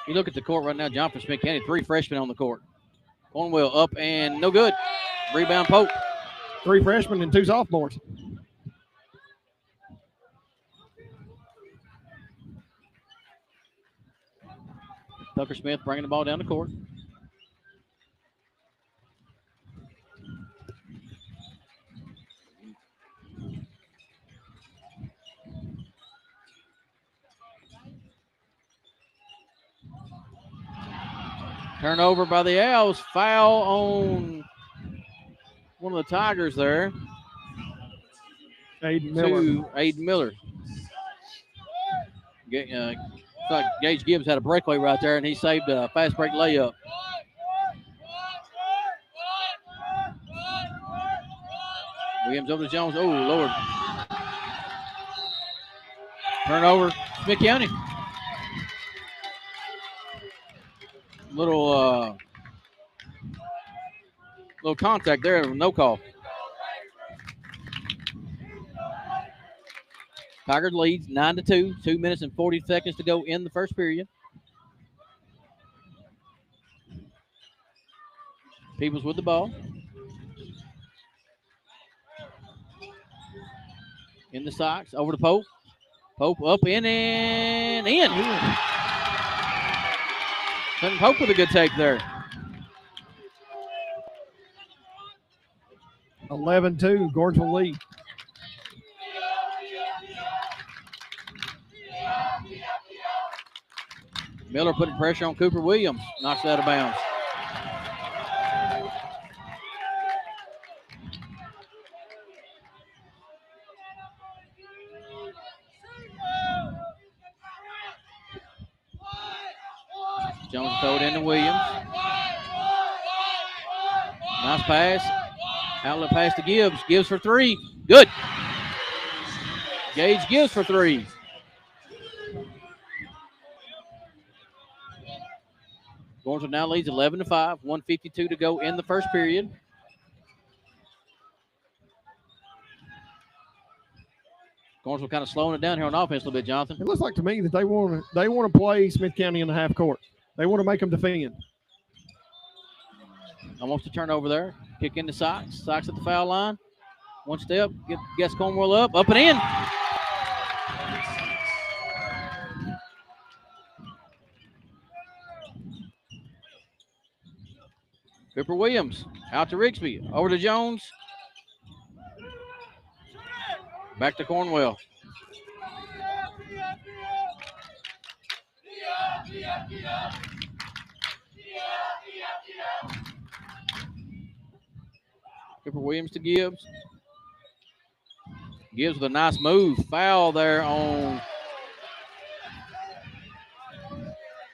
S1: You look at the court right now, John, for Smith County, 3 freshmen on the court. Cornwell up and no good. Rebound Pope.
S2: 3 freshmen and 2 sophomores.
S1: Tucker Smith bringing the ball down the court. Turnover by the Owls. Foul on one of the Tigers there.
S2: Aiden Miller.
S1: To Aiden Miller. Thought Gage Gibbs had a breakaway right there, and he saved a fast break layup. Williams over to Jones. Oh, Lord. Turnover, Smith County. Little contact there, no call. Tigers leads 9-2. 2 minutes and 40 seconds to go in the first period. Peoples with the ball. In the Sox, over to Pope. Pope up in and in. Clinton Pope with a good take there.
S2: 11-2, Gordonsville lead.
S1: Miller putting pressure on Cooper Williams. Knocks it out of bounds. Jones throw it into Williams. Nice pass. Outlet pass to Gibbs. Gibbs for 3. Good. Gage Gibbs for 3. Gordonsville now leads 11-5. 1:52 to go in the first period. Gordonsville kind of slowing it down here on offense a little bit, Jonathan.
S2: It looks like to me that they want to play Smith County in the half court. They want to make them defend.
S1: Almost a turnover there. Kick into Sox. Sox at the foul line. One step. Gets Cornwell up and in. Cooper Williams out to Rigsby. Over to Jones. Back to Cornwell. Cooper Williams to Gibbs. Gibbs with a nice move. Foul there on.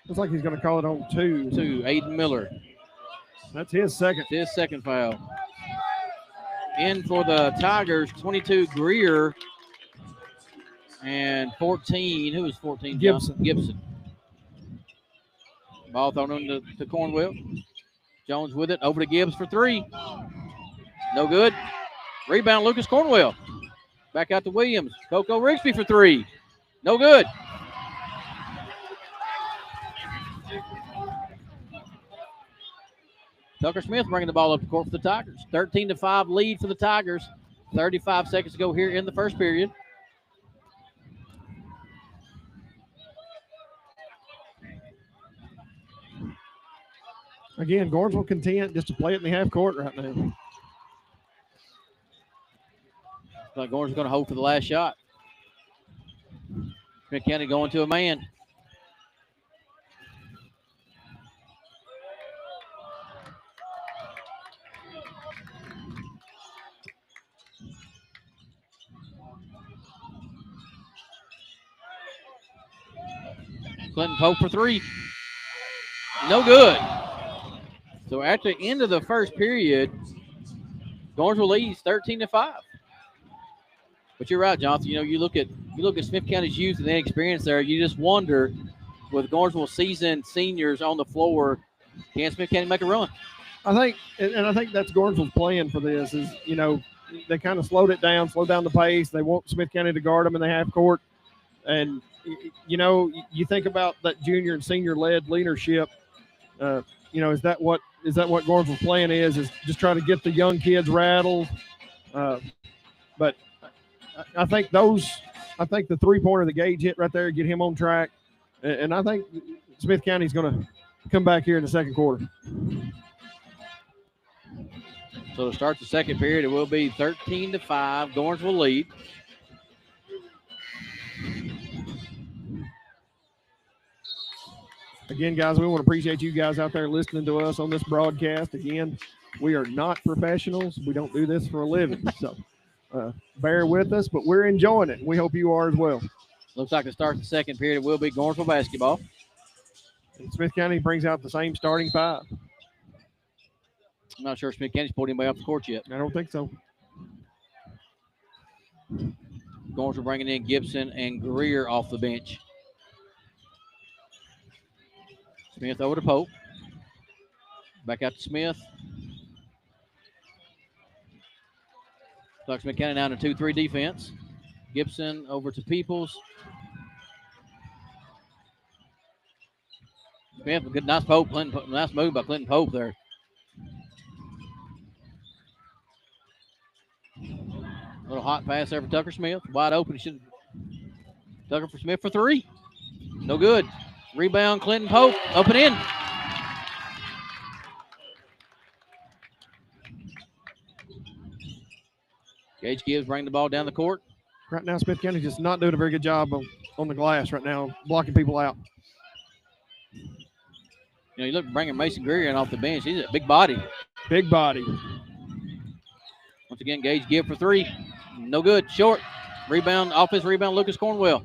S2: Looks like he's going to call it on 2.
S1: To Aiden Miller.
S2: That's his second.
S1: His second foul. In for the Tigers, 22 Greer. And 14. Who was 14? Gibson. Ball thrown into to Cornwell. Jones with it. Over to Gibbs for 3. No good. Rebound, Lucas Cornwell. Back out to Williams. Coco Rigsby for 3. No good. Tucker Smith bringing the ball up the court for the Tigers. 13-5 lead for the Tigers. 35 seconds to go here in the first period.
S2: Again, Gordonsville content just to play it in the half court right now.
S1: Looks like Gordonsville's going to hold for the last shot. Smith County going to a man. Clinton Pope for 3. No good. So at the end of the first period, Gornsville leads 13-5. But you're right, Jonathan. You look at Smith County's youth and the experience there. You just wonder, with Gornsville seasoned seniors on the floor, can Smith County make a run?
S2: I think, and I think that's Gornsville's plan for this is, they kind of slowed down the pace. They want Smith County to guard them in the half court. And, you think about that junior and senior led leadership. Is that what Gornsville's plan is just try to get the young kids rattled. But I think the 3-pointer that Gage hit right there, get him on track. And I think Smith County's going to come back here in the second quarter.
S1: So to start the second period, it will be 13-5. Gornsville lead.
S2: Again, guys, we want to appreciate you guys out there listening to us on this broadcast. Again, we are not professionals. We don't do this for a living. So bear with us, but we're enjoying it. We hope you are as well.
S1: Looks like to start the second period, it will be Gornsville basketball.
S2: And Smith County brings out the same starting 5.
S1: I'm not sure if Smith County's pulled anybody off the court yet.
S2: I don't think so.
S1: Gornsville bringing in Gibson and Greer off the bench. Smith over to Pope. Back out to Smith. Looks Smith County now in a 2-3 defense. Gibson over to Peoples. Smith, good, nice Pope. Nice move by Clinton Pope there. Little hot pass there for Tucker Smith. Wide open. Tucker for Smith for 3. No good. Rebound, Clinton Pope. Up and in. Gage Gibbs bringing the ball down the court.
S2: Right now, Smith County just not doing a very good job on the glass right now, blocking people out.
S1: You look bringing Mason Greer in off the bench. He's a big body.
S2: Big body.
S1: Once again, Gage Gibbs for 3. No good. Short. Rebound, offensive rebound, Lucas Cornwell.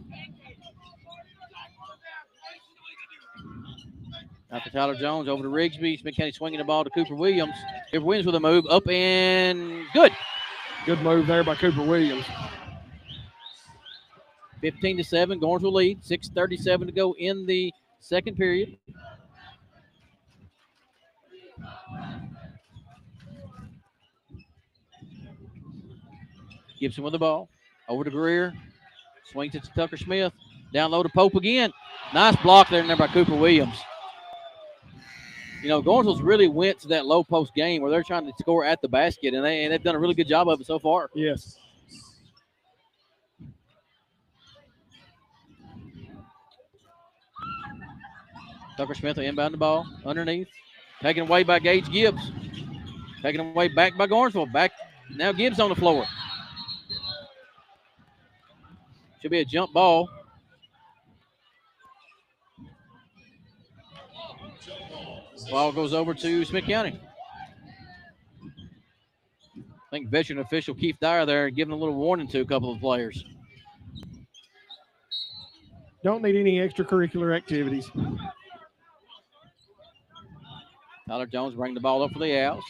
S1: Out to Tyler Jones, over to Rigsby. Smith County swinging the ball to Cooper Williams. Cooper Williams with a move. Up and good.
S2: Good move there by Cooper Williams.
S1: 15-7, Gornsville lead. 6:37 to go in the second period. Gibson with the ball. Over to Greer. Swings it to Tucker Smith. Down low to Pope again. Nice block there by Cooper Williams. Gornsville's really went to that low post game where they're trying to score at the basket, and they've done a really good job of it so far.
S2: Yes.
S1: Tucker Smith will inbound the ball underneath. Taken away by Gage Gibbs. Taken away back by Gornsville. Back now Gibbs on the floor. Should be a jump ball. Ball goes over to Smith County. I think veteran official Keith Dyer there giving a little warning to a couple of players.
S2: Don't need any extracurricular activities.
S1: Tyler Jones bringing the ball up for the outs.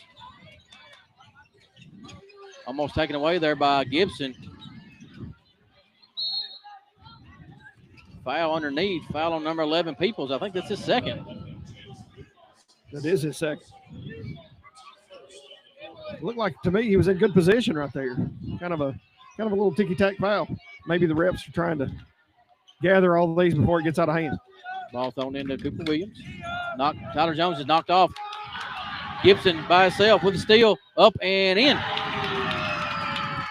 S1: Almost taken away there by Gibson. Foul underneath. Foul on number 11, Peoples. I think that's his second.
S2: That is his second. Looked like to me he was in good position right there. Kind of a little ticky-tack foul. Maybe the refs are trying to gather all these before it gets out of hand.
S1: Ball thrown into Cooper Williams. Tyler Jones is knocked off. Gibson by himself with a steal. Up and in.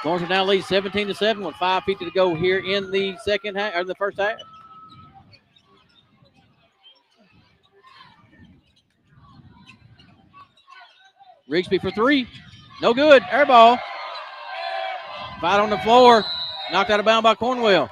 S1: Gornsville now leads 17-7 with 5:50 to go here in the second half or the first half. Rigsby for 3. No good. Air ball. Fight on the floor. Knocked out of bounds by Cornwell.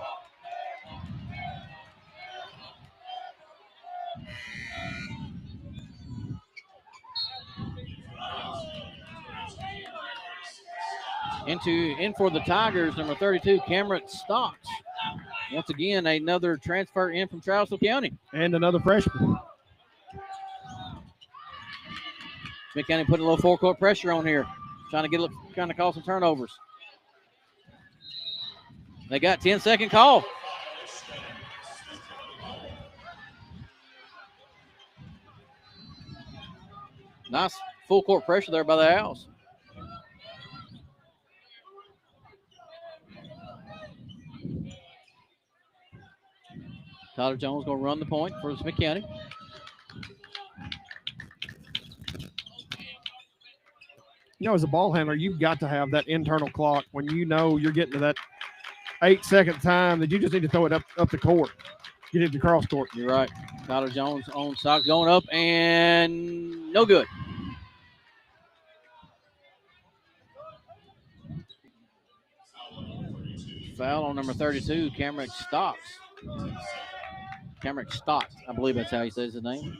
S1: In for the Tigers, number 32, Cameron Stocks. Once again, another transfer in from Trousdale County.
S2: And another freshman.
S1: Smith County putting a little four-court pressure on here. trying to call some turnovers. They got 10-second call. Nice full court pressure there by the Owls. Tyler Jones going to run the point for Smith County.
S2: As a ball handler, you've got to have that internal clock when you know you're getting to that 8-second time that you just need to throw it up the court. Get it to cross court.
S1: You're right. Tyler Jones on socks going up and no good. Foul on number 32, Cameron Stotts. Cameron Stotts, I believe that's how he says his name.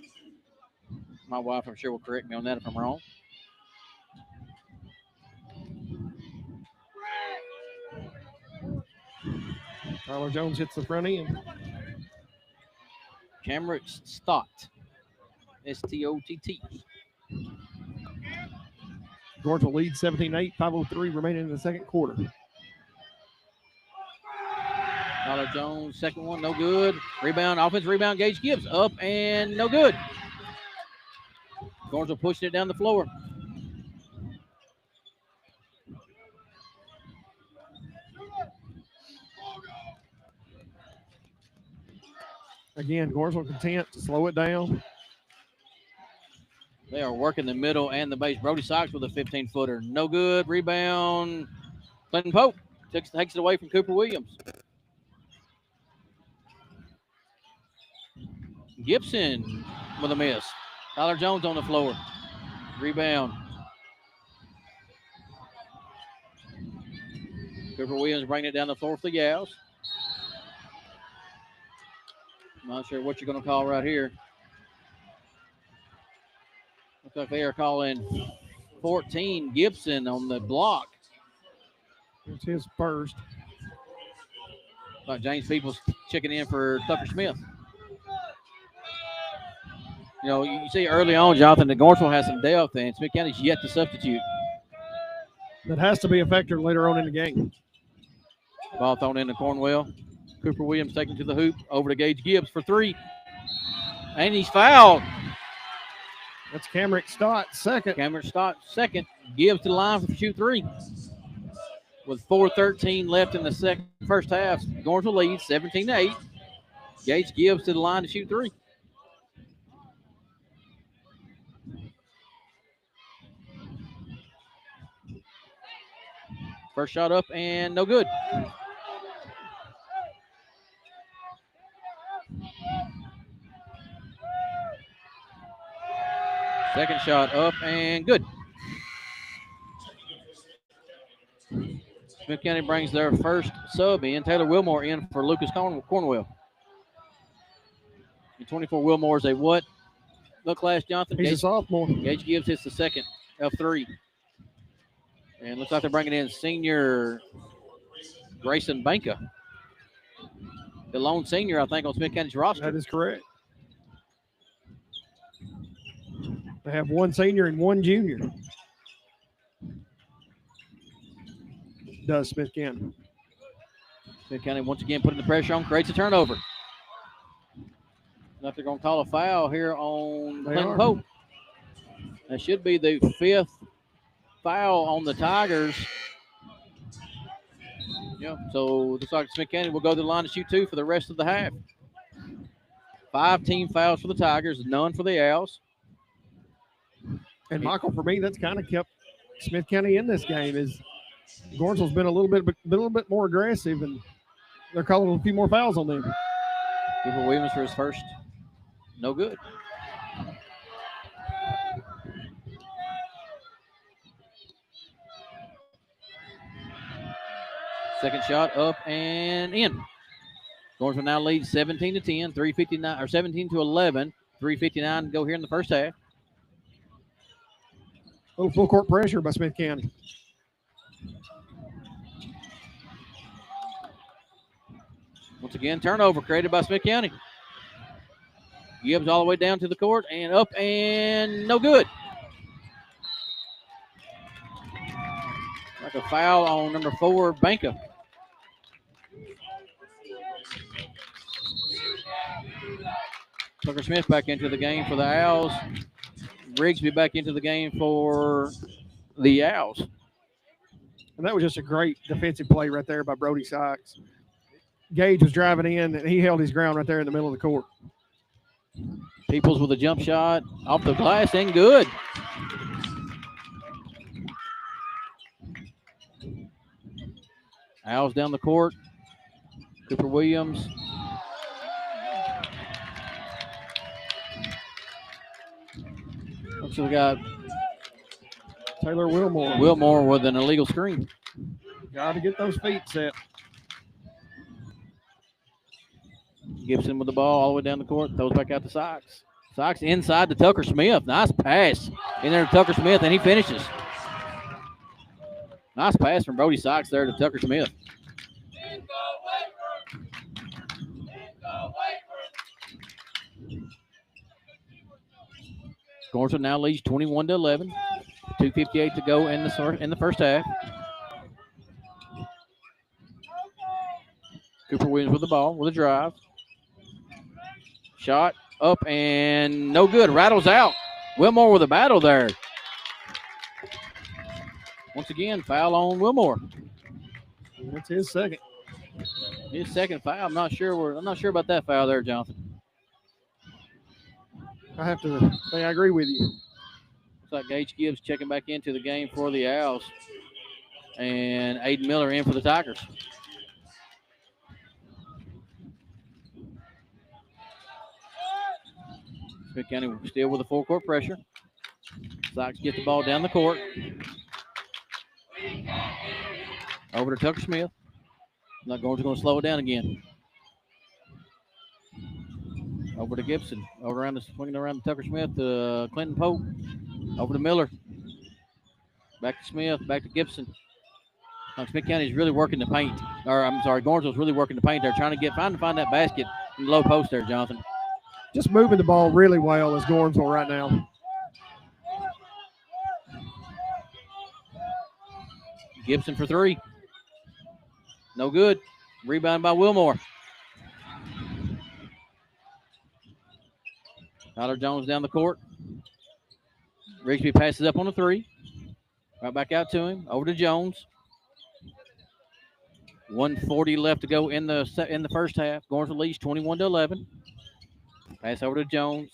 S1: My wife, I'm sure, will correct me on that if I'm wrong.
S2: Tyler Jones hits the front end.
S1: Cameron Stott. S-T-O-T-T.
S2: Georgia leads 17-8, 5:03 remaining in the second quarter.
S1: Tyler Jones, second one, no good. Rebound, offensive rebound, Gage Gibbs up and no good. Gornsville pushing it down the floor.
S2: Again, Gornsville content to slow it down.
S1: They are working the middle and the base. Brody Sykes with a 15-footer. No good. Rebound. Clinton Pope takes it away from Cooper Williams. Gibson with a miss. Tyler Jones on the floor. Rebound. Cooper Williams bringing it down the floor for the Owls. Not sure what you're going to call right here. Looks like they are calling 14 Gibson on the block.
S2: It's his first.
S1: Like James Peoples checking in for Tucker Smith. You see early on, Jonathan, that Gornsville has some depth, and Smith County's yet to substitute.
S2: That has to be a factor later on in the game.
S1: Ball thrown into Cornwell. Cooper Williams taking to the hoop. Over to Gage Gibbs for three. And he's fouled.
S2: That's Cameron Stott, second.
S1: Cameron Stott, second. Gibbs to the line for shoot three. With 4:13 left in the first half, Gornsville leads 17-8. Gage Gibbs to the line to shoot three. First shot up and no good. Second shot up and good. Smith County brings their first sub in. Taylor Wilmore in for Lucas Cornwell. And 24 Wilmore is a what? Look, class, Jonathan.
S2: He's a sophomore.
S1: Gage Gibbs hits the second of three. And looks like they're bringing in senior Grayson Banka. The lone senior, I think, on Smith County's roster.
S2: That is correct. They have one senior and one junior. Does Smith County.
S1: Smith County once again putting the pressure on, creates a turnover. Now they're going to call a foul here on Clinton Pope. That should be the fifth foul on the Tigers. Yeah, so looks like Smith County will go to the line to shoot two for the rest of the half. 5 team fouls for the Tigers, none for the Owls.
S2: And Michael, for me, that's kind of kept Smith County in this game. Is Gornsville's been a little bit more aggressive, and they're calling a few more fouls on them.
S1: Cooper Williams for his first, no good. Second shot up and in. Gornsville now leads 17-10, 3:59 or 17-11, 3:59 to go here in the first half.
S2: A little full court pressure by Smith County.
S1: Once again, turnover created by Smith County. Gibbs all the way down to the court and up and no good. Like a foul on number 4, Banka. Tucker Smith back into the game for the Owls. Rigsby back into the game for the Owls.
S2: And that was just a great defensive play right there by Brody Sykes. Gage was driving in, and he held his ground right there in the middle of the court.
S1: Peoples with a jump shot off the glass and good. Owls down the court. Cooper Williams. Looks like we got
S2: Taylor Wilmore.
S1: Wilmore with an illegal screen.
S2: Got to get those feet set.
S1: Gibson with the ball all the way down the court. Throws back out to Sykes. Sykes inside to Tucker Smith. Nice pass in there to Tucker Smith, and he finishes. Nice pass from Brody Sykes there to Tucker Smith. Gorton now leads 21-11. 2:58 to go in the first half. Cooper Williams with the ball with a drive. Shot up and no good. Rattles out. Wilmore with a battle there. Once again, foul on Wilmore.
S2: That's his second.
S1: His second foul. I'm not sure about that foul there, Jonathan.
S2: I have to say I agree with you.
S1: Looks like Gage Gibbs checking back into the game for the Owls. And Aiden Miller in for the Tigers. Smith County still with a full court pressure. Sykes gets the ball down the court. Over to Tucker Smith. Not going to slow it down again. Over to Gibson. Swinging around to Tucker Smith to Clinton Pope. Over to Miller. Back to Smith. Back to Gibson. Smith County is really working the paint. Gornsville's really working the paint. They're trying to find that basket in the low post there, Jonathan.
S2: Just moving the ball really well is Gornsville right now.
S1: Gibson for 3. No good. Rebound by Wilmore. Tyler Jones down the court. Rigsby passes up on a 3. Right back out to him. Over to Jones. 1:40 left to go in the first half. Gornsville leads 21-11. Pass over to Jones.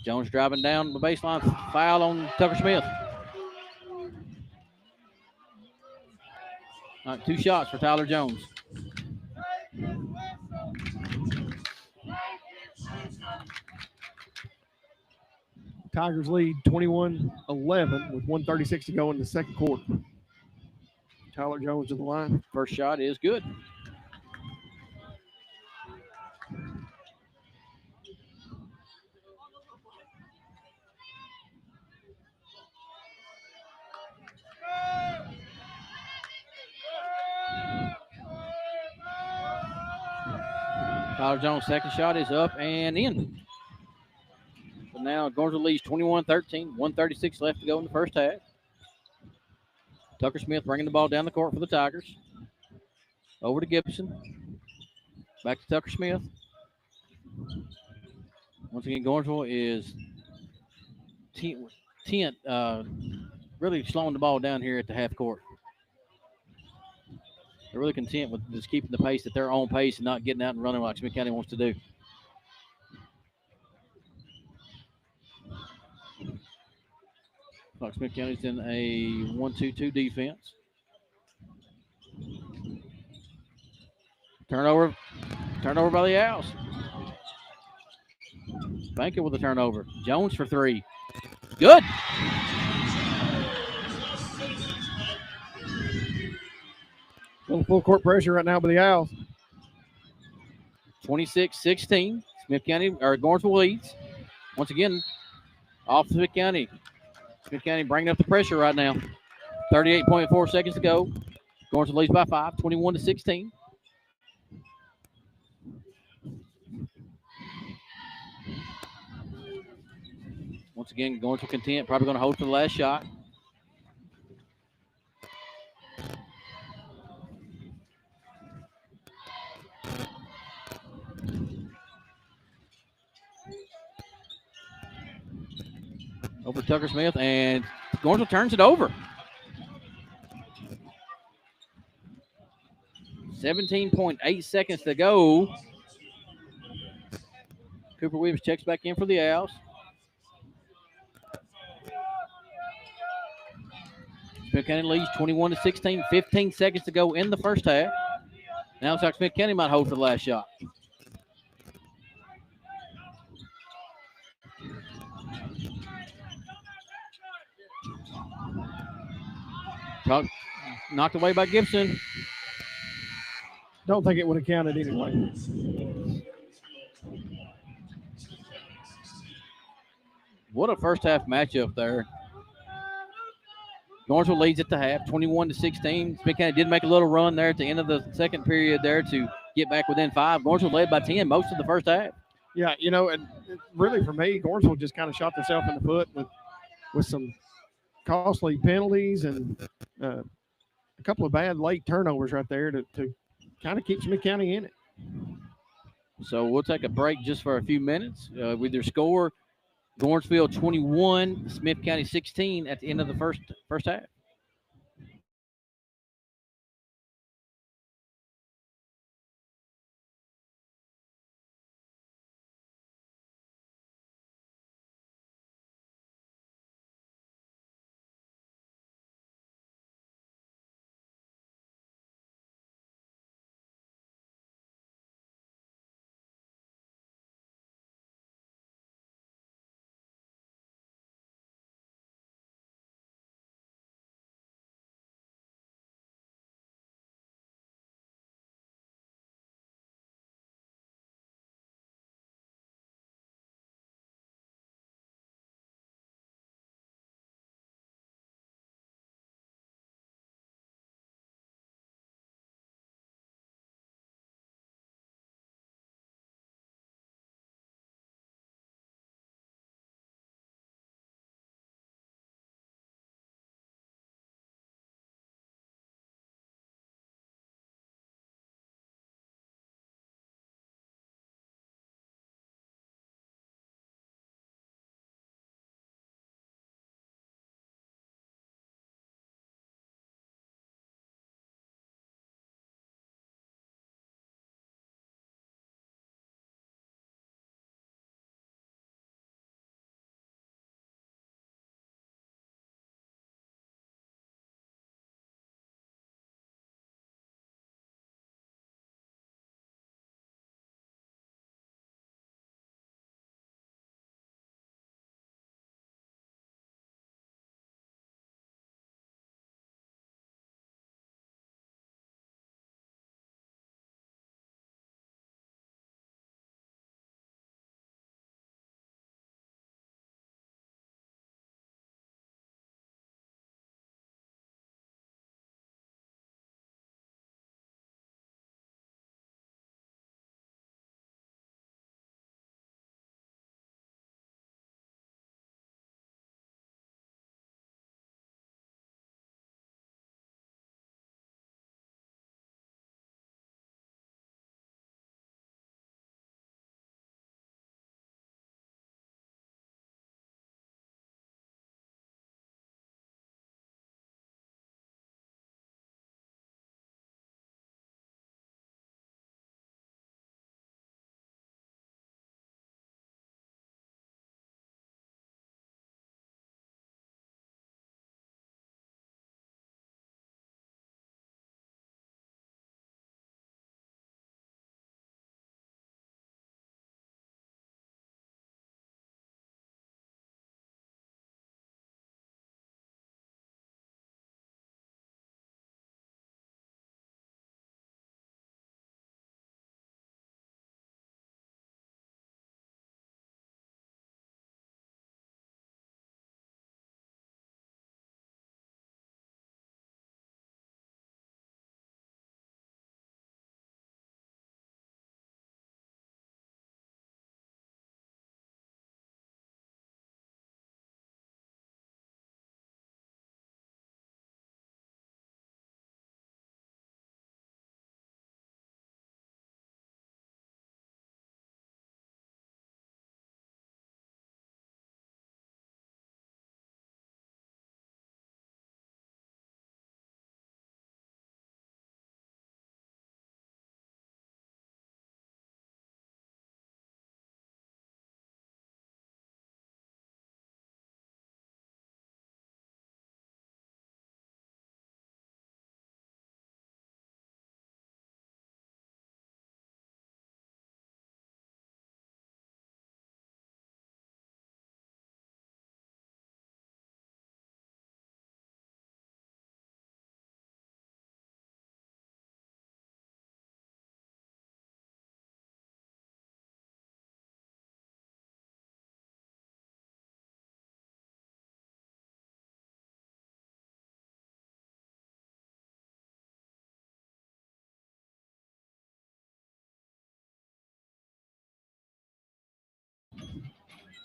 S1: Jones driving down the baseline. Foul on Tucker Smith. All right, 2 shots for Tyler Jones.
S2: Tigers lead 21-11 with 1:36 to go in the second quarter. Tyler Jones to the line.
S1: First shot is good. Tyler Jones' second shot is up and in. So now Gornsville leads 21-13. 1:36 left to go in the first half. Tucker Smith bringing the ball down the court for the Tigers. Over to Gibson. Back to Tucker Smith. Once again, Gornsville is really slowing the ball down here at the half court. They're really content with just keeping the pace at their own pace and not getting out and running like Smith County wants to do. Like Smith County's in a 1-2-2 defense. Turnover by the Owls. Banker with a turnover. Jones for 3. Good.
S2: Little full court pressure right now by the Owls.
S1: 26-16. Smith County or Gornsville leads. Once again, off Smith County. Smith County bringing up the pressure right now. 38.4 seconds to go. Gornsville leads by 5, 21-16. Once again, Gornsville content. Probably going to hold for the last shot. over Tucker Smith, and Gornsville turns it over. 17.8 seconds to go. Cooper Williams checks back in for the Owls. Smith County leads 21-16, 15 seconds to go in the first half. Now it's like Smith County might hold for the last shot. Knocked away by Gibson.
S2: Don't think it would have counted anyway.
S1: What a first half matchup there. Gornsville leads at the half, 21-16. Smith County did make a little run there at the end of the second period there to get back within 5. Gornsville led by 10 most of the first half.
S2: Yeah, and really for me, Gornsville just kind of shot themselves in the foot with some costly penalties and a couple of bad late turnovers right there to kind of keep Smith County in it.
S1: So we'll take a break just for a few minutes with their score. Gornsville 21, Smith County 16 at the end of the first half.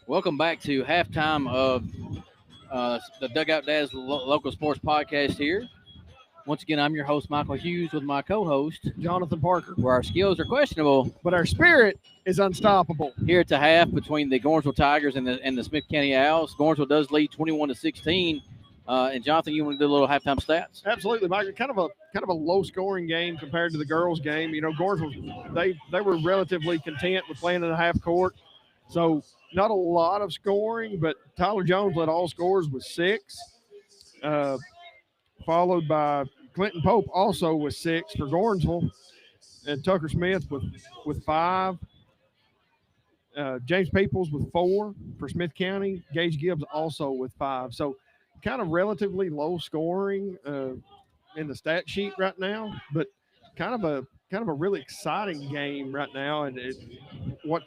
S1: Welcome back to halftime of the Dugout Dads Local Sports Podcast here. Once again, I'm your host, Michael Hughes, with my co host,
S2: Jonathan Parker.
S1: where our skills are questionable.
S2: But our spirit is unstoppable.
S1: Here at the half between the Gornsville Tigers and the Smith County Owls. Gornsville does lead 21-16. And Jonathan, you want to do a little halftime stats?
S2: Absolutely, Mike. Kind of a low scoring game compared to the girls' game. You know, Gornsville they were relatively content with playing in a half court, so not a lot of scoring. But Tyler Jones led all scores with 6, followed by Clinton Pope also with 6 for Gornsville, and Tucker Smith with 5. James Peoples with 4 for Smith County. Gage Gibbs also with 5. So kind of relatively low scoring in the stat sheet right now, but kind of a really exciting game right now, and what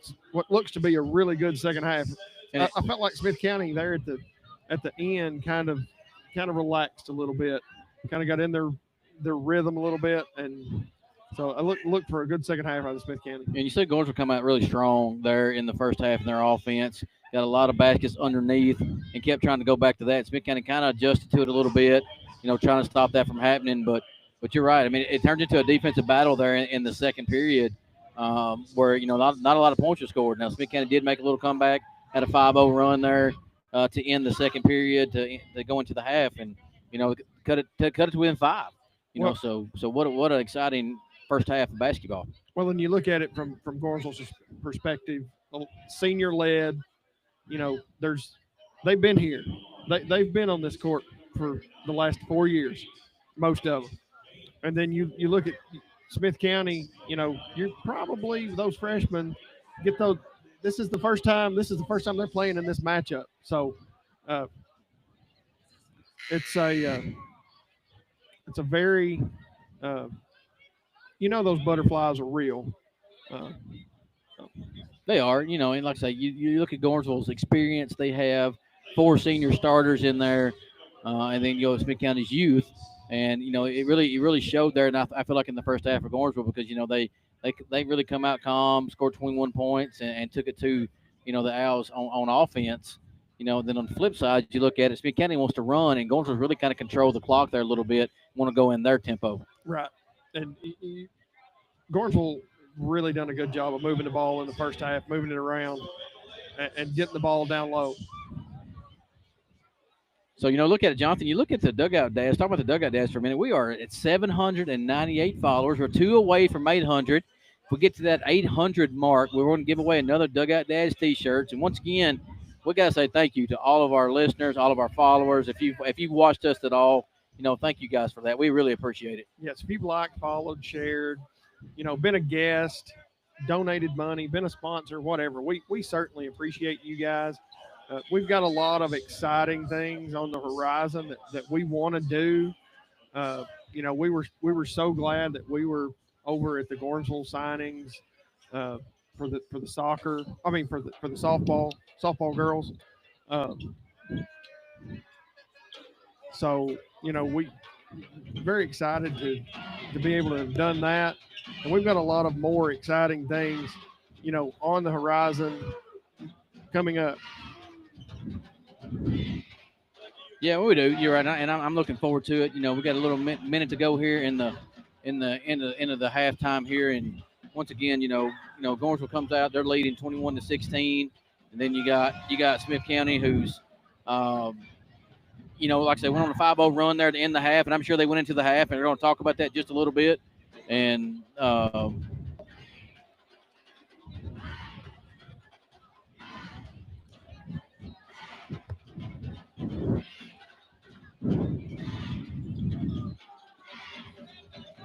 S2: looks to be a really good second half. I felt like Smith County there at the end kind of relaxed a little bit, kind of got in their rhythm a little bit, and so I look for a good second half out of Smith County.
S1: And you said Gornsville come out really strong there in the first half in their offense. Got a lot of baskets underneath and kept trying to go back to that. Smith County kind of adjusted to it a little bit, trying to stop that from happening. But you're right. I mean, it turned into a defensive battle there in the second period, where not a lot of points were scored. Now Smith County did make a little comeback, had a 5-0 run there to end the second period to go into the half, and cut it to within 5. So what an exciting first half of basketball.
S2: Well, when you look at it from Gornsville's perspective, senior led, they've been here. They've been on this court for the last 4 years, most of them. And then you look at Smith County, you're probably those freshmen get those. This is the first time they're playing in this matchup. So it's a very those butterflies are real.
S1: They are, and like I say, you look at Gornsville's experience. They have 4 senior starters in there, and then you go to Smith County's youth, and it really showed there. And I feel like in the first half for Gornsville, because they really come out calm, scored 21 points, and took it to the Owls on offense. Then on the flip side, you look at it, Smith County wants to run, and Gornsville really kind of control the clock there a little bit, want to go in their tempo.
S2: Right, and Gornsville really done a good job of moving the ball in the first half, moving it around, and getting the ball down low.
S1: So, look at it, Jonathan. You look at the Dugout Dads. Talk about the Dugout Dads for a minute. We are at 798 followers. We're 2 away from 800. If we get to that 800 mark, we're going to give away another Dugout Dads T-shirts. And once again, we got to say thank you to all of our listeners, all of our followers. If you've watched us at all, thank you guys for that. We really appreciate it.
S2: Yes, if you've liked, followed, shared, been a guest, donated money, been a sponsor, whatever. We certainly appreciate you guys. We've got a lot of exciting things on the horizon that we want to do. We were so glad that we were over at the Gornsville signings for the soccer. I mean for the softball girls. So we very excited to be able to have done that. And we've got a lot of more exciting things, on the horizon coming up.
S1: Yeah, we do. You're right, and I'm looking forward to it. We got a little minute to go here in the end of the halftime here, and once again, Gornsville comes out. They're leading 21-16, and then you got Smith County, who's like I said, went on a 5-0 run there to end the half, and I'm sure they went into the half, and they're going to talk about that just a little bit. And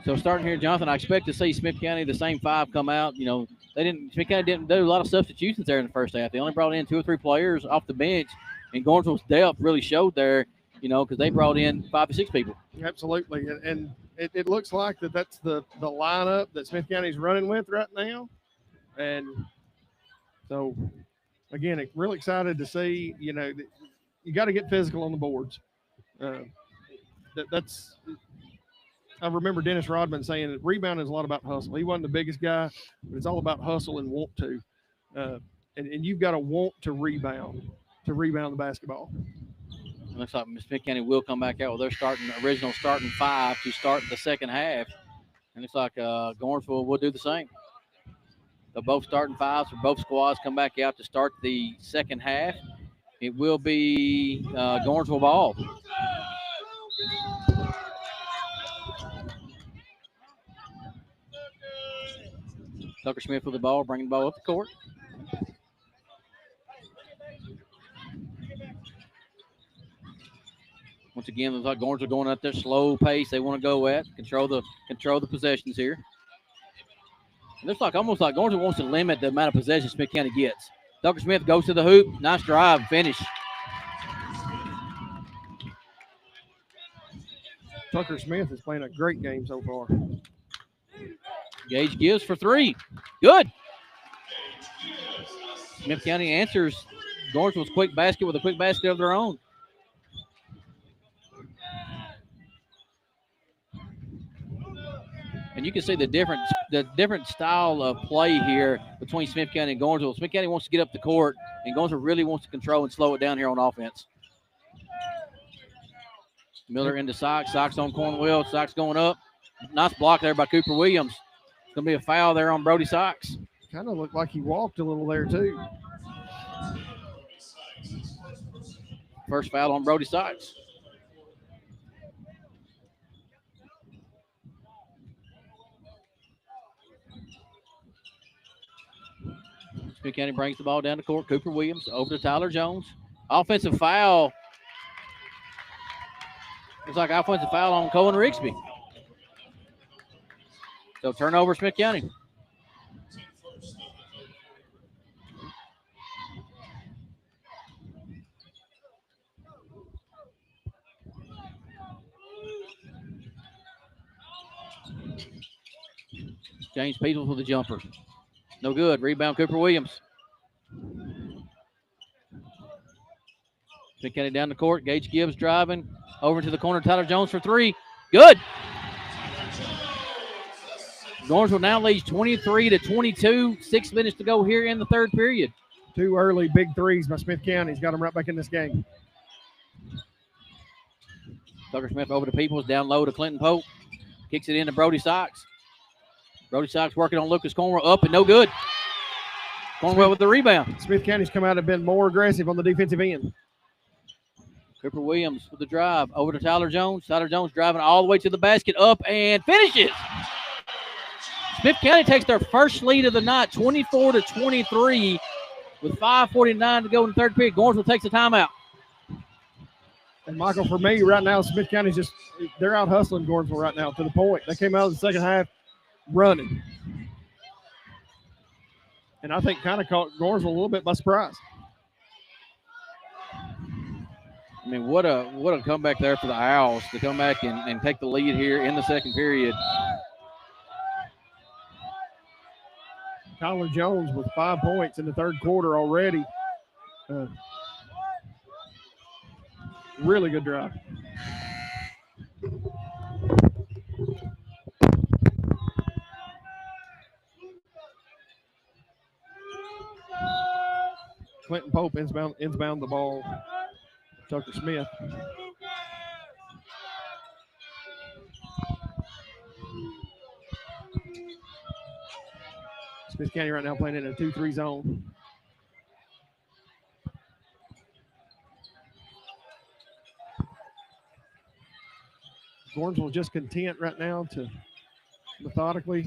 S1: so starting here, Jonathan, I expect to see Smith County, the same 5 come out. Smith County didn't do a lot of substitutions there in the first half. They only brought in 2 or 3 players off the bench, and Gornsville's depth really showed there, because they brought in 5 to 6 people.
S2: Absolutely, and it looks like that's the lineup that Smith County's running with right now, and so again, really excited to see. You got to get physical on the boards. That's. I remember Dennis Rodman saying that rebounding is a lot about hustle. He wasn't the biggest guy, but it's all about hustle and want to. and you've got to want to rebound the basketball.
S1: It looks like Smith County will come back out with their original starting five to start the second half. And looks like Gornsville will do the same. They'll both starting fives for both squads come back out to start the second half. It will be Gornsville ball. Tucker Smith with the ball, bringing the ball up the court. Once again, looks like Gornsville going at their slow pace. They want to go at control the possessions here. It looks like almost like Gornsville wants to limit the amount of possessions Smith County gets. Tucker Smith goes to the hoop. Nice drive, finish.
S2: Tucker Smith is playing a great game so far.
S1: Gage gives for three. Good. Smith County answers Gornsville's quick basket with a quick basket of their own. And you can see the different style of play here between Smith County and Gornsville. Smith County wants to get up the court, and Gornsville really wants to control and slow it down here on offense. Miller into Sykes. Sykes on Cornwell. Sykes going up. Nice block there by Cooper Williams. It's going to be a foul there on Brody Sykes.
S2: Kind of looked like he walked a little there, too.
S1: First foul on Brody Sykes. Smith County brings the ball down the court. Cooper Williams over to Tyler Jones. Offensive foul. Looks like offensive foul on Cohen Rigsby. So turnover, Smith County. James Peebles with the jumper. No good. Rebound, Cooper Williams. Smith County down the court. Gage Gibbs driving over to the corner. Tyler Jones for three. Good. Gornsville now leads 23-22. 6 minutes to go here in the third period.
S2: 2 early big threes by Smith County. He's got them right back in this game.
S1: Tucker Smith over to Peoples. Down low to Clinton Pope. Kicks it into Brody Sykes. Brody Sykes working on Lucas Cornwell. Up and no good. Cornwell with the rebound.
S2: Smith County's come out and been more aggressive on the defensive end.
S1: Cooper Williams with the drive over to Tyler Jones. Tyler Jones driving all the way to the basket, up and finishes. Smith County takes their first lead of the night, 24-23, with 5:49 to go in the third period. Gornsville takes a timeout.
S2: And Michael, for me right now, Smith County's they're out hustling Gornsville right now to the point. They came out of the second half running. And I think kind of caught Gornsville a little bit by surprise.
S1: I mean, what a comeback there for the Owls to come back and take the lead here in the second period.
S2: Tyler Jones with 5 points in the third quarter already. Really good drive. Clinton Pope inbound the ball. Tucker Smith. Smith County right now playing in a 2-3 zone. Gornsville just content right now to methodically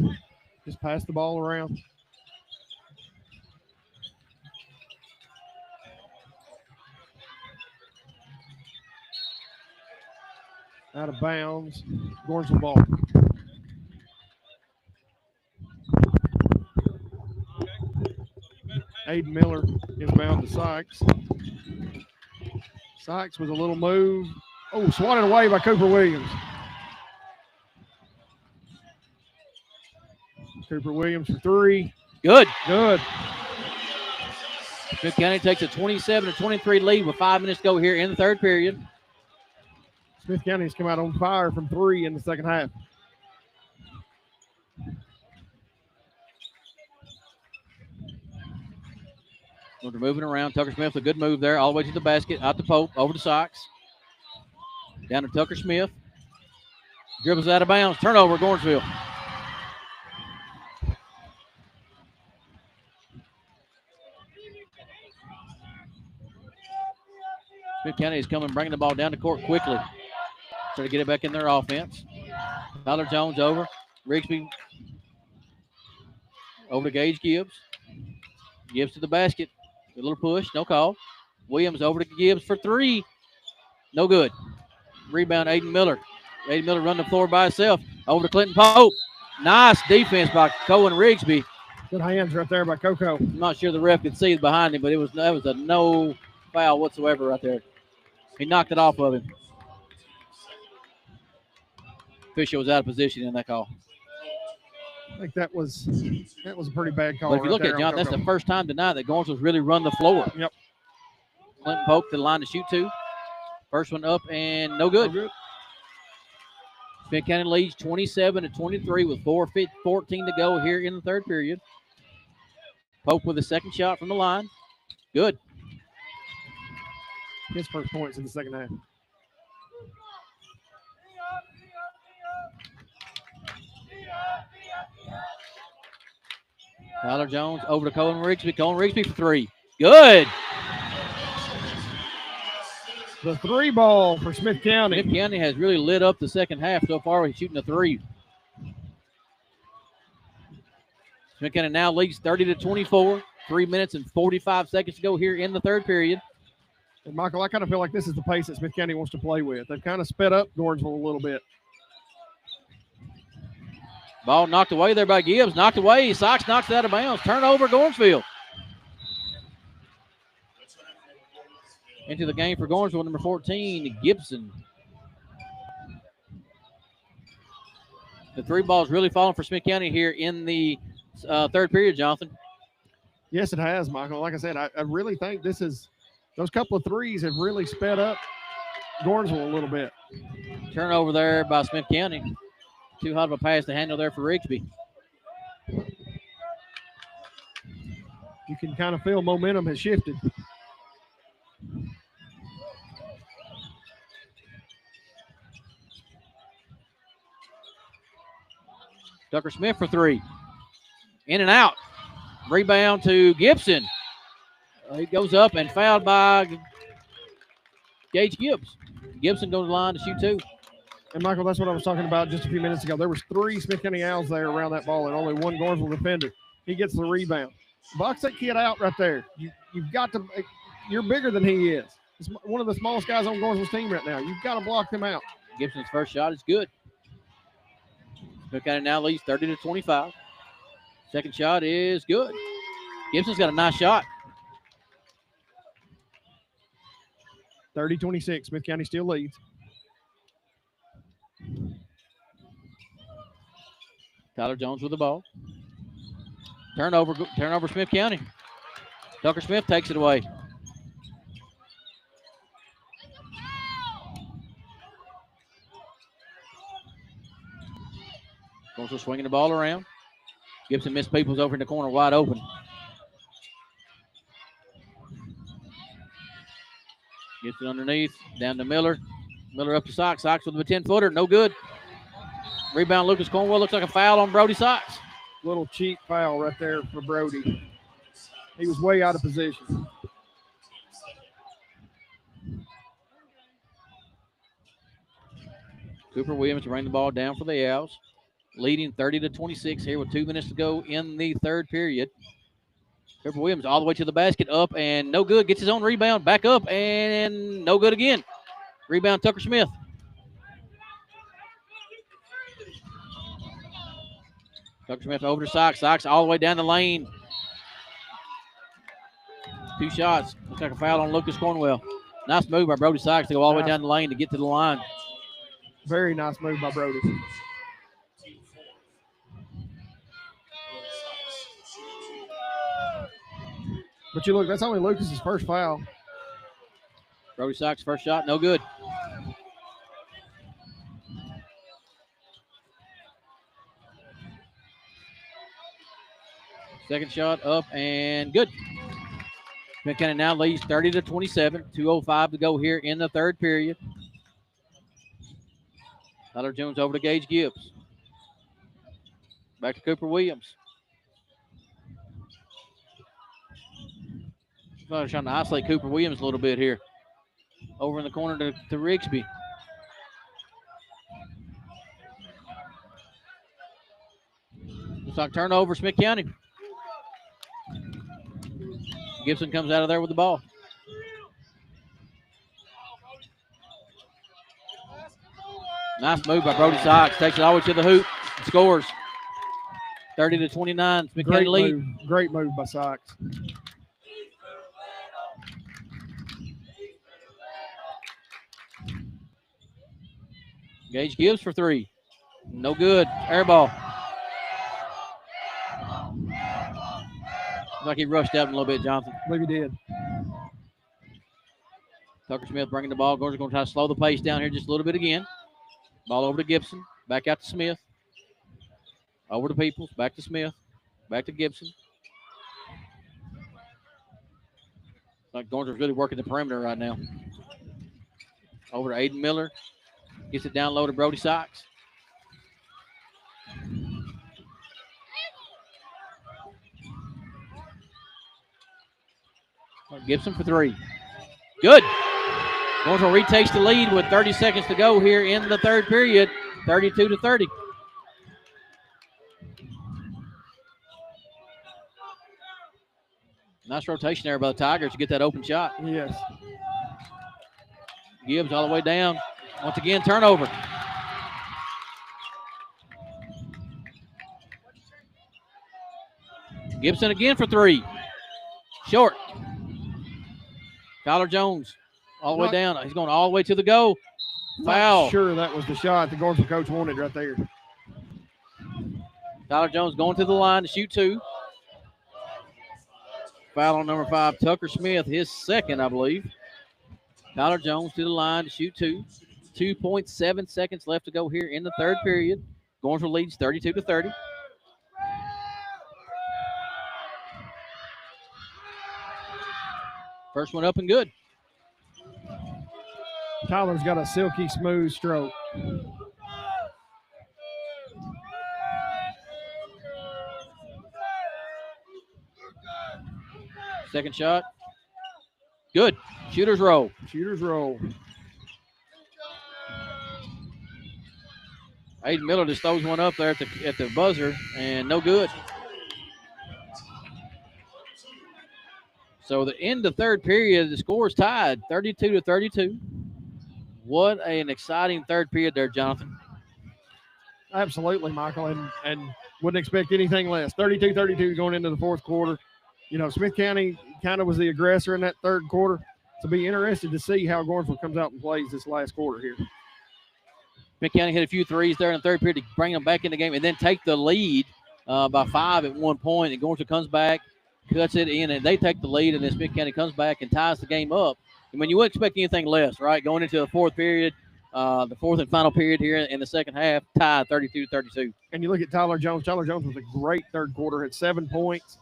S2: just pass the ball around. Out of bounds, Gornsville ball. Aiden Miller inbound to Sykes. Sykes with a little move. Oh, swatted away by Cooper Williams. Cooper Williams for three.
S1: Good.
S2: Good.
S1: Smith County takes a 27-23 lead with 5 minutes to go here in the third period.
S2: Smith County has come out on fire from three in the second half.
S1: They're moving around. Tucker Smith, a good move there, all the way to the basket, out to Pope, over to Sykes. Down to Tucker Smith. Dribbles out of bounds. Turnover, Gornsville. Smith County is coming, bringing the ball down the court quickly. Try to get it back in their offense. Tyler Jones over. Rigsby over to Gage Gibbs. Gibbs to the basket. A little push, no call. Williams over to Gibbs for three. No good. Rebound, Aiden Miller. Aiden Miller run the floor by himself. Over to Clinton Pope. Nice defense by Cohen Rigsby.
S2: Good hands right there by Coco.
S1: I'm not sure the ref could see it behind him, but that was a no foul whatsoever right there. He knocked it off of him. Fisher was out of position in that call.
S2: I think that was a pretty bad call.
S1: But if you look at John, that's the first time tonight that Gornsville's really run the floor.
S2: Yep.
S1: Clinton Pope to the line to shoot two. First one up and no good. Smith County leads 27-23 with 4:14 to go here in the third period. Pope with a second shot from the line. Good.
S2: His first points in the second half.
S1: Tyler Jones over to Colin Rigsby. Colin Rigsby for three. Good.
S2: The three ball for Smith County.
S1: Smith County has really lit up the second half so far. He's shooting a three. Smith County now leads 30-24. 3 minutes and 45 seconds to go here in the third period.
S2: And Michael, I kind of feel like this is the pace that Smith County wants to play with. They've kind of sped up Gornsville a little bit.
S1: Ball knocked away there by Gibbs. Knocked away. Sox knocks it out of bounds. Turnover, Gornsville. Into the game for Gornsville, number 14, Gibson. The three ball's really falling for Smith County here in the third period, Jonathan.
S2: Yes, it has, Michael. Like I said, I really think those couple of threes have really sped up Gornsville a little bit.
S1: Turnover there by Smith County. Too hot of a pass to handle there for Rigsby.
S2: You can kind of feel momentum has shifted.
S1: Tucker Smith for three. In and out. Rebound to Gibson. He goes up and fouled by Gage Gibbs. Gibson goes to the line to shoot two.
S2: And, Michael, that's what I was talking about just a few minutes ago. There was three Smith County Owls there around that ball and only one Gornsville defender. He gets the rebound. Box that kid out right there. You've got to – you're bigger than he is. He's one of the smallest guys on Gornsville's team right now. You've got to block him out.
S1: Gibson's first shot is good. Smith County now leads 30-25. Second shot is good. Gibson's got a nice shot.
S2: 30-26. Smith County still leads.
S1: Tyler Jones with the ball. Turnover Smith County. Tucker Smith takes it away. Also swinging the ball around. Gibson missed Peoples over in the corner wide open. Gibson underneath, down to Miller. Miller up to Sox. Sox with a 10-footer, no good. Rebound Lucas Cornwell. Looks like a foul on Brody Sox.
S2: Little cheap foul right there for Brody. He was way out of position.
S1: Cooper Williams to bring the ball down for the Owls. Leading 30-26 here with 2 minutes to go in the third period. Cooper Williams all the way to the basket, up and no good. Gets his own rebound, back up and no good again. Rebound Tucker Smith. Tucker Smith over to Sox. Sox all the way down the lane. 2 shots. Looks like a foul on Lucas Cornwell. Nice move by Brody Sox to go all the way down the lane to get to the line.
S2: Very nice move by Brody. But you look, that's only Lucas's first foul.
S1: Brody Sox first shot, no good. Second shot up and good. Smith County now leads 30-27. 2:05 to go here in the third period. Tyler Jones over to Gage Gibbs. Back to Cooper Williams. Trying to isolate Cooper Williams a little bit here. Over in the corner to Rigsby. Looks like turnover, Smith County. Gibson comes out of there with the ball. Nice move by Brody Sykes. Takes it all the way to the hoop. Scores. 30-29. Smith County lead.
S2: Great move by Sykes.
S1: Gage Gibbs for three. No good. Air ball. Looks like he rushed out a little bit, Jonathan.
S2: I believe he did.
S1: Tucker Smith bringing the ball. Gordon's going to try to slow the pace down here just a little bit again. Ball over to Gibson. Back out to Smith. Over to Peoples. Back to Smith. Back to Gibson. Like Gordon's really working the perimeter right now. Over to Aiden Miller. Gets it down low to Brody Sykes. Gibson for three. Good. Gordon retakes the lead with 30 seconds to go here in the third period. 32-30. Nice rotation there by the Tigers to get that open shot.
S2: Yes.
S1: Gibbs all the way down. Once again, turnover. Gibson again for three. Short. Tyler Jones all the way down. He's going all the way to the goal. Foul.
S2: Sure, that was the shot the Gordonsville coach wanted right there.
S1: Tyler Jones going to the line to shoot two. Foul on number 5, Tucker Smith, his second, I believe. Tyler Jones to the line to shoot two. 2.7 seconds left to go here in the third period. Gordonsville leads 32-30. First one up and good.
S2: Tyler's got a silky smooth stroke.
S1: Second shot. Good. Shooter's roll.
S2: Shooter's roll.
S1: Aiden Miller just throws one up there at the buzzer, and no good. So the end of third period, the score is tied, 32-32. What an exciting third period there, Jonathan.
S2: Absolutely, Michael, and wouldn't expect anything less. 32-32 going into the fourth quarter. You know, Smith County kind of was the aggressor in that third quarter. So be interested to see how Gordonsville comes out and plays this last quarter here.
S1: Smith County hit a few threes there in the third period to bring them back in the game and then take the lead by 5 at one point. And Gordonsville comes back, cuts it in, and they take the lead, and then Smith County comes back and ties the game up. I mean, you wouldn't expect anything less, right? Going into the fourth period, the fourth and final period here in the second half, tied 32-32.
S2: And you look at Tyler Jones. Tyler Jones was a great third quarter, had 7 points,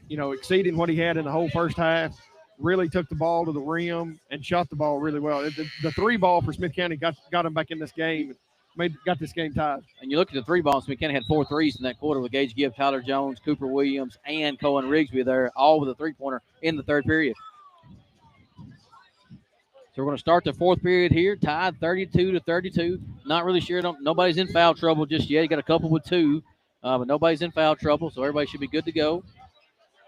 S2: exceeding what he had in the whole first half. Really took the ball to the rim and shot the ball really well. The three ball for Smith County got him back in this game and got this game tied.
S1: And you look at the three balls, Smith County had 4 threes in that quarter with Gage Gibbs, Tyler Jones, Cooper Williams, and Cohen Rigsby there, all with a three-pointer in the third period. So we're going to start the fourth period here, tied 32-32. Not really sure. Nobody's in foul trouble just yet. You got a couple with 2, but nobody's in foul trouble, so everybody should be good to go.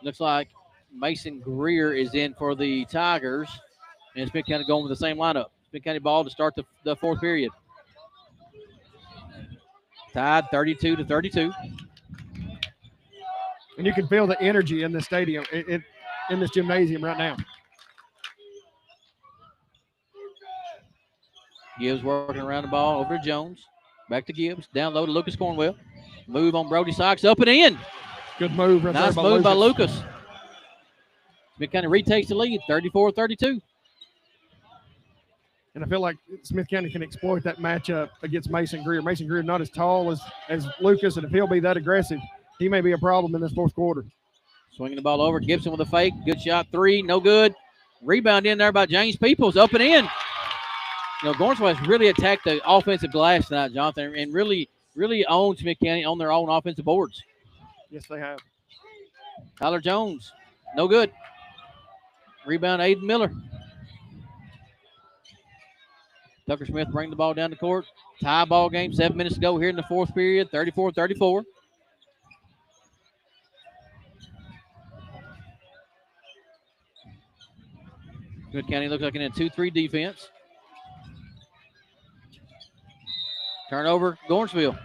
S1: Looks like Mason Greer is in for the Tigers, and Smith County going with the same lineup. Smith County ball to start the fourth period. Tied 32-32.
S2: And you can feel the energy in the stadium, in this gymnasium right now.
S1: Gibbs working around the ball over to Jones. Back to Gibbs. Down low to Lucas Cornwell. Move on Brody Sykes. Up and in.
S2: Good move. Right
S1: nice
S2: there
S1: move by Lucas. Smith County retakes the lead, 34-32.
S2: And I feel like Smith County can exploit that matchup against Mason Greer. Mason Greer not as tall as Lucas, and if he'll be that aggressive, he may be a problem in this fourth quarter.
S1: Swinging the ball over. Gibson with a fake. Good shot. 3. No good. Rebound in there by James Peoples. Up and in. Gornsville has really attacked the offensive glass tonight, Jonathan, and really owned Smith County on their own offensive boards.
S2: Yes, they have.
S1: Tyler Jones. No good. Rebound, Aiden Miller. Tucker Smith bring the ball down the court. Tie ball game. 7 minutes to go here in the fourth period. 34-34. Smith County looks like in a 2-3 defense. Turnover, Gornsville.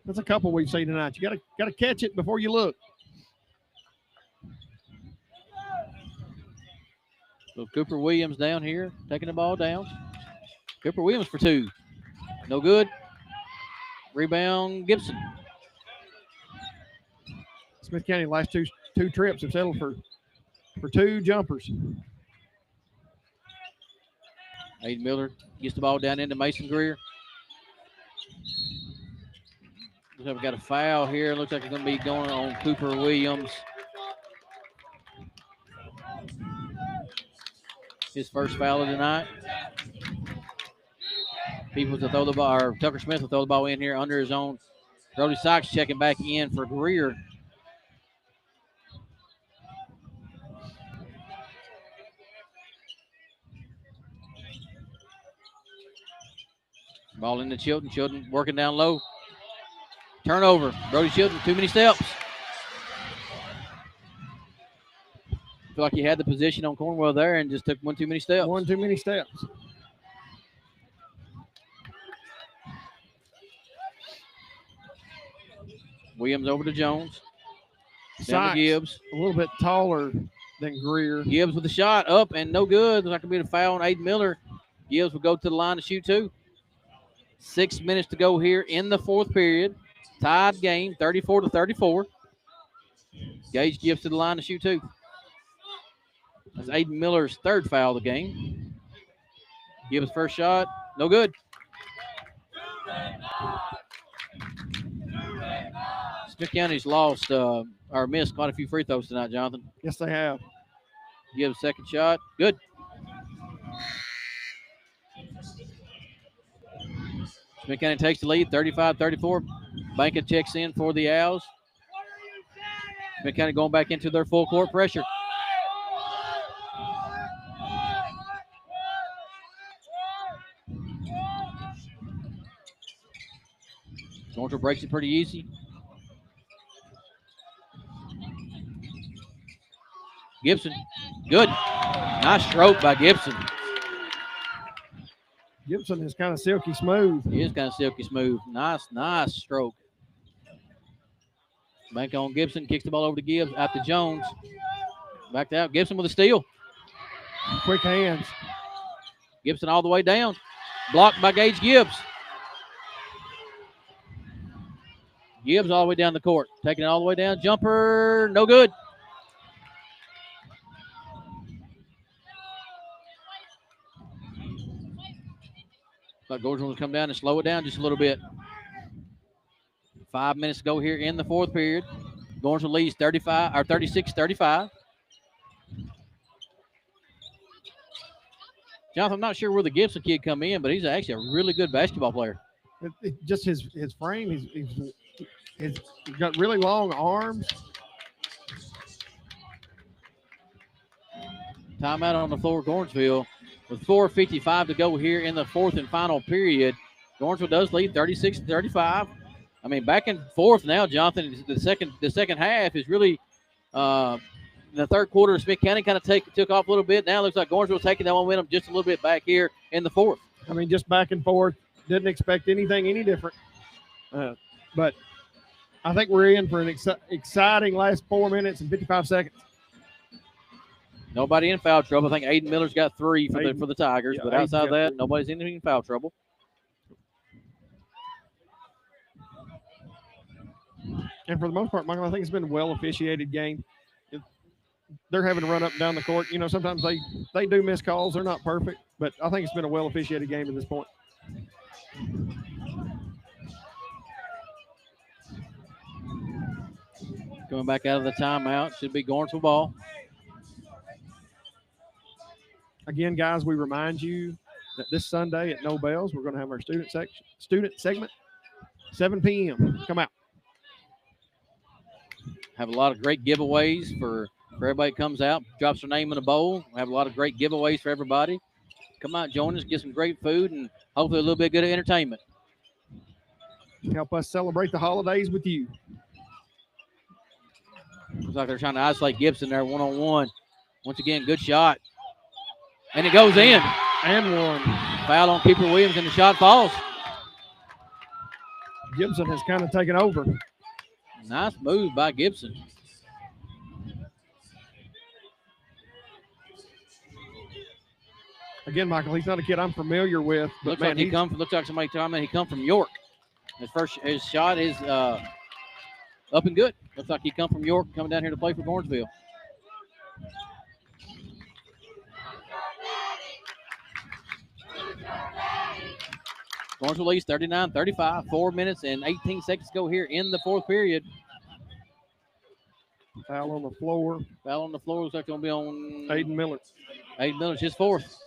S2: That's a couple we've seen tonight. You gotta catch it before you look.
S1: So Cooper Williams down here, taking the ball down. Cooper Williams for 2. No good. Rebound, Gibson.
S2: Smith County last two trips have settled for 2 jumpers.
S1: Aiden Miller gets the ball down into Mason Greer. Looks like we got a foul here. Looks like it's going to be going on Cooper Williams. His first foul of the night. People to throw the ball, or Tucker Smith will throw the ball in here under his own. Brody Sykes checking back in for Greer. Ball into Chilton. Chilton working down low. Turnover. Brody Chilton, too many steps. Feel like he had the position on Cornwell there and just took one too many steps.
S2: One too many steps.
S1: Williams over to Jones. Down
S2: Sykes,
S1: to Gibbs.
S2: a little bit taller than Greer.
S1: Gibbs with the shot up and no good. There's not going to be a foul on Aiden Miller. Gibbs will go to the line to shoot 2. 6 minutes to go here in the fourth period. Tied game, 34-34. Gage Gibbs to the line to shoot 2. That's Aiden Miller's 3rd foul of the game. Gibbs' first shot, no good. Smith County's lost or missed quite a few free throws tonight, Jonathan.
S2: Yes, they have.
S1: Gibbs' second shot, good. Smith County takes the lead, 35-34. Banka checks in for the Owls. Smith County going back into their full court pressure. Northwood breaks it pretty easy. Gibson, good. Nice stroke by Gibson.
S2: Gibson is kind of silky smooth.
S1: He is kind of silky smooth. Nice stroke. Bank on Gibson, kicks the ball over to Gibbs, out to Jones. Back out. Gibson with a steal.
S2: Quick hands.
S1: Gibson all the way down. Blocked by Gage Gibbs. Gibbs all the way down the court. Taking it all the way down. Jumper, no good. Thought Gordon would come down and slow it down just a little bit. 5 minutes to go here in the fourth period. Gordon leads 36-35. Jonathan, I'm not sure where the Gibson kid come in, but he's actually a really good basketball player.
S2: Just his frame, he's got really long arms.
S1: Timeout on the floor, Gornsville. With 4:55 to go here in the fourth and final period, Gornsville does lead 36-35. I mean, back and forth now, Jonathan. The second half is really in the third quarter. Smith County kind of took off a little bit. Now it looks like Gornsville taking that momentum just a little bit back here in the fourth.
S2: I mean, just back and forth. Didn't expect anything any different. But I think we're in for an exciting last 4 minutes and 55 seconds.
S1: Nobody in foul trouble. I think Aiden Miller's got 3 for the Tigers, but outside of that,
S2: 3.
S1: nobody's in foul trouble.
S2: And for the most part, Michael, I think it's been a well-officiated game. They're having to run up and down the court. You know, sometimes they do miss calls. They're not perfect, but I think it's been a well-officiated game at this point.
S1: Coming back out of the timeout. Should be going for ball.
S2: Again, guys, we remind you that this Sunday at No Bells, we're going to have our student segment, 7 p.m. Come out.
S1: Have a lot of great giveaways for everybody that comes out, drops their name in a bowl. We have a lot of great giveaways for everybody. Come out, join us, get some great food, and hopefully a little bit of good entertainment.
S2: Help us celebrate the holidays with you.
S1: Looks like they're trying to isolate Gibson there one-on-one. Once again, good shot. And it goes in.
S2: And one.
S1: Foul on Cooper Williams, and the shot falls.
S2: Gibson has kind of taken over.
S1: Nice move by Gibson.
S2: Again, Michael, he's not a kid I'm familiar with. But
S1: Looks like somebody told me he come from York. His shot is up and good. Looks like he come from York, coming down here to play for Gornsville. Gornsville leads 39-35. 4 minutes and 18 seconds to go here in the fourth period.
S2: Foul on the floor.
S1: Foul on the floor. Looks like it's going to be on
S2: Aiden Miller.
S1: Aiden Miller's his fourth.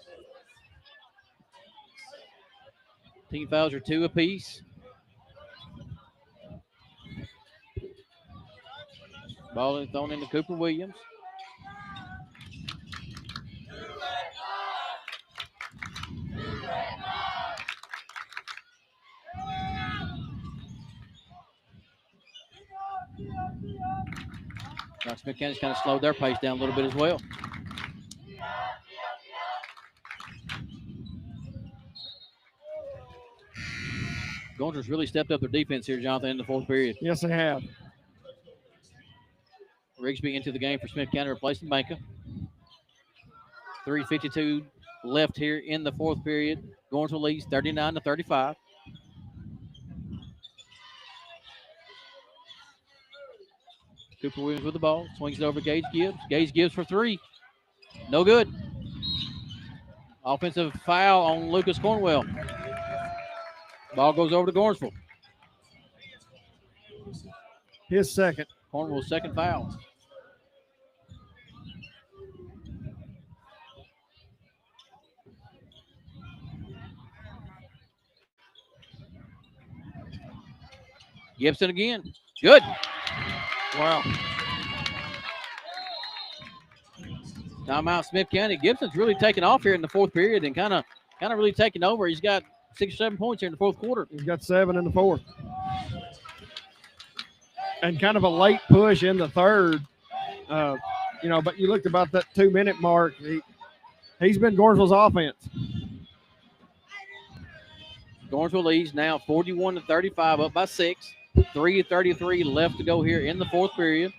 S1: Team fouls are 2 apiece. Ball is thrown into Cooper Williams. Smith County's kind of slowed their pace down a little bit as well. Gornsville's really stepped up their defense here, Jonathan, in the fourth period.
S2: Yes, they have.
S1: Rigsby into the game for Smith County, replacing Banka. 3:52 left here in the fourth period. Gornsville leads 39-35. Cooper Williams with the ball. Swings it over to Gage Gibbs. Gage Gibbs for 3. No good. Offensive foul on Lucas Cornwell. Ball goes over to Gornsville.
S2: His second.
S1: Cornwell's second foul. Gibson again. Good.
S2: Wow.
S1: Timeout, Smith County. Gibson's really taken off here in the fourth period and kind of really taking over. He's got 6 or 7 points here in the fourth quarter.
S2: He's got 7 in the fourth. And kind of a late push in the third. But you looked about that 2-minute mark. He's been Gornsville's offense.
S1: Gornsville leads now 41-35, up by 6. 3:33 left to go here in the fourth period.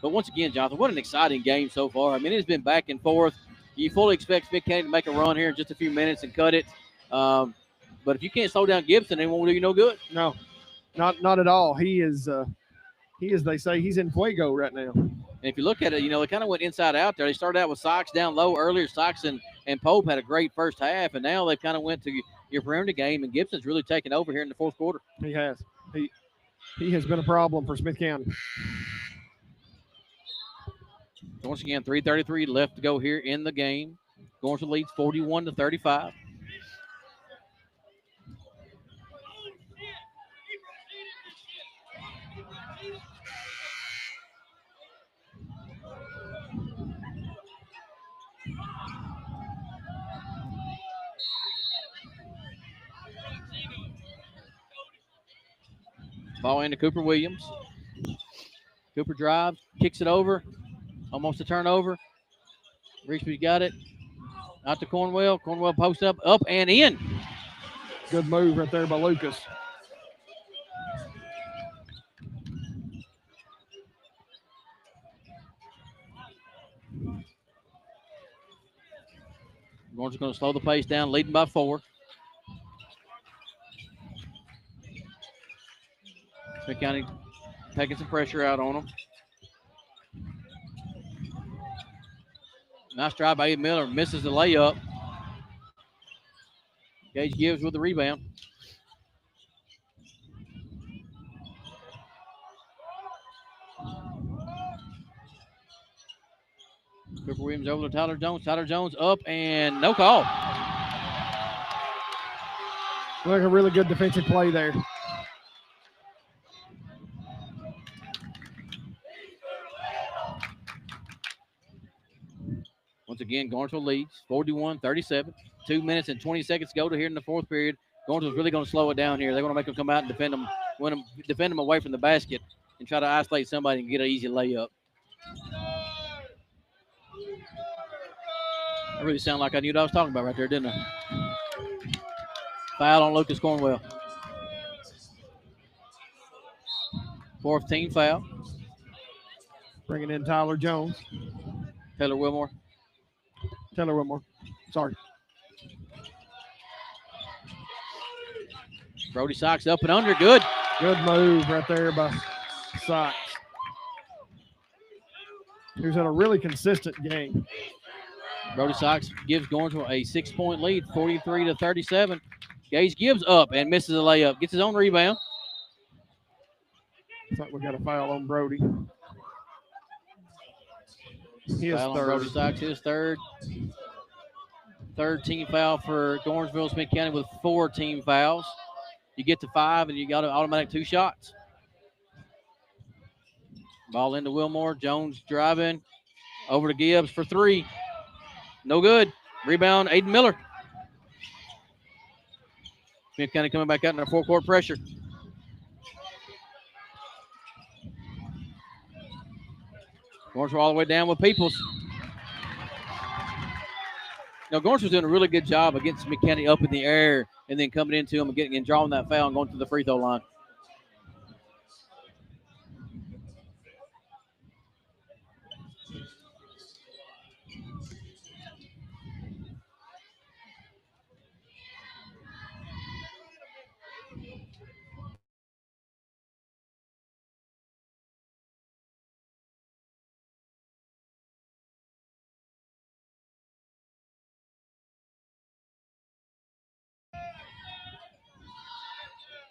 S1: But once again, Jonathan, what an exciting game so far. I mean, it's been back and forth. You fully expect Smith County to make a run here in just a few minutes and cut it. But if you can't slow down Gibson, it won't do you no good.
S2: No, not at all. He is, they say, he's in fuego right now.
S1: And if you look at it, they kind of went inside out there. They started out with Sox down low earlier. Sox and Pope had a great first half, and now they've kind of went to your perimeter game, and Gibson's really taken over here in the fourth quarter.
S2: He has. He has been a problem for Smith County.
S1: Once again, 3:33 left to go here in the game. Gornsville leads 41-35. Ball into Cooper Williams. Cooper drives, kicks it over. Almost a turnover. Rigsby's got it. Out to Cornwell. Cornwell posts up and in.
S2: Good move right there by Lucas.
S1: Gornsville's going to slow the pace down, leading by 4. Smith County taking some pressure out on them. Nice drive by Aiden Miller. Misses the layup. Gage Gibbs with the rebound. Cooper Williams over to Tyler Jones. Tyler Jones up and no call.
S2: Like a really good defensive play there.
S1: Once again, Garnsville leads 41-37. 2 minutes and 20 seconds to go to here in the fourth period. Garnsville's really going to slow it down here. They're going to make them come out and defend them away from the basket and try to isolate somebody and get an easy layup. I really sound like I knew what I was talking about right there, didn't I? Foul on Lucas Cornwell. Fourth team foul.
S2: Bringing in Tyler Jones.
S1: Taylor Wilmore.
S2: Sorry.
S1: Brody Sykes up and under. Good.
S2: Good move right there by Sykes, who's had a really consistent game.
S1: Brody Sykes gives Gornsville a 6-point lead, 43-37. Gage Gibbs up and misses a layup. Gets his own rebound.
S2: Looks like we got a foul on Brody. His
S1: Foul on
S2: third.
S1: Brody Sykes, his third. Third team foul for Gornsville Smith County with 4 team fouls. You get to 5 and you got an automatic 2 shots. Ball into Wilmore. Jones driving over to Gibbs for 3. No good. Rebound, Aiden Miller. Smith County coming back out in their full court pressure. Gornsville all the way down with Peoples. Now, Gornsville's doing a really good job against Smith County up in the air and then coming into them and drawing that foul and going to the free throw line.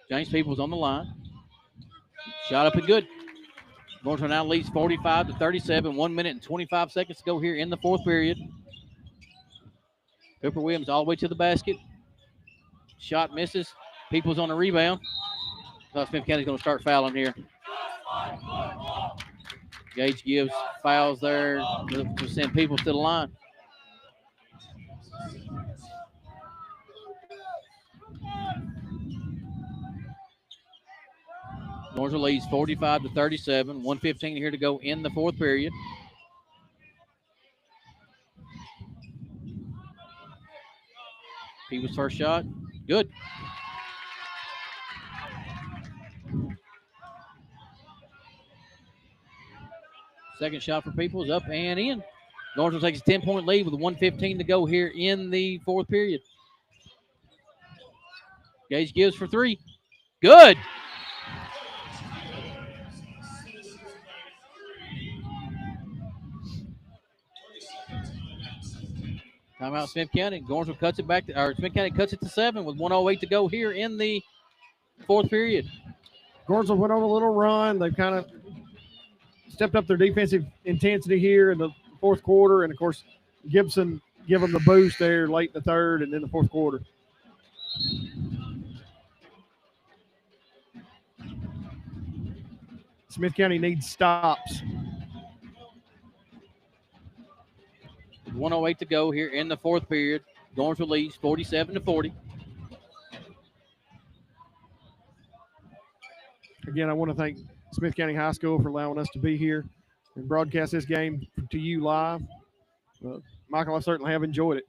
S1: James Peoples on the line. Shot up and good. Gornsville now leads 45-37. 1 minute and 25 seconds to go here in the fourth period. Cooper Williams all the way to the basket. Shot misses. Peoples on the rebound. Smith County's going to start fouling here. Gage Gibbs fouls there to send Peoples to the line. Gornsville leads 45-37. 1:15 here to go in the fourth period. Peoples' first shot. Good. Second shot for Peoples, up and in. Gornsville takes a 10-point lead with 1:15 to go here in the fourth period. Gage Gibbs for 3. Good. Timeout Smith County. Gornsville cuts it back, Smith County cuts it to 7 with 1:08 to go here in the fourth period.
S2: Gornsville went on a little run. They've kind of stepped up their defensive intensity here in the fourth quarter. And, of course, Gibson give them the boost there late in the third and then the fourth quarter. Smith County needs stops.
S1: 1:08 to go here in the fourth period. Gornsville leads 47-40.
S2: Again, I want to thank Smith County High School for allowing us to be here and broadcast this game to you live. Michael, I certainly have enjoyed it.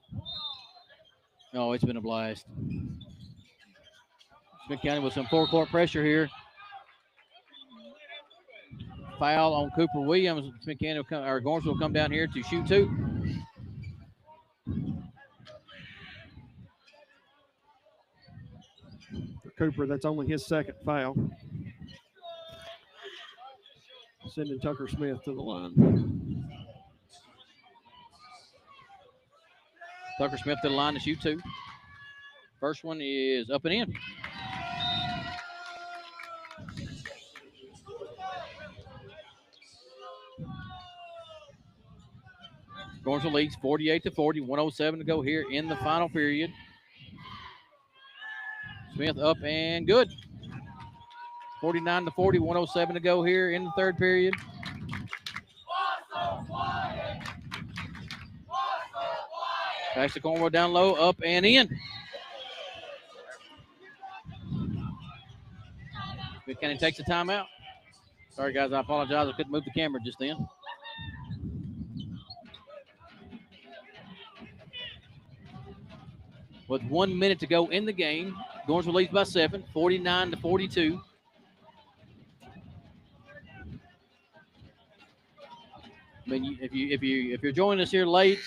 S1: Oh, it's been a blast. Smith County with some four-court pressure here. Foul on Cooper Williams. Smith County Gornsville will come down here to shoot 2.
S2: For Cooper, that's only his second foul. Sending Tucker Smith to the line.
S1: Tucker Smith to the line to shoot 2. First one is up and in. Gornsville leads 48-40, 107 to go here in the final period. Smith up and good. 49-40, 107 to go here in the third period. Pass to Cornwell down low, up and in. Smith County takes a timeout. Sorry, guys, I apologize. I couldn't move the camera just then. With 1 minute to go in the game, Gornsville leads by 7, 49-42. I mean, if you're joining us here late,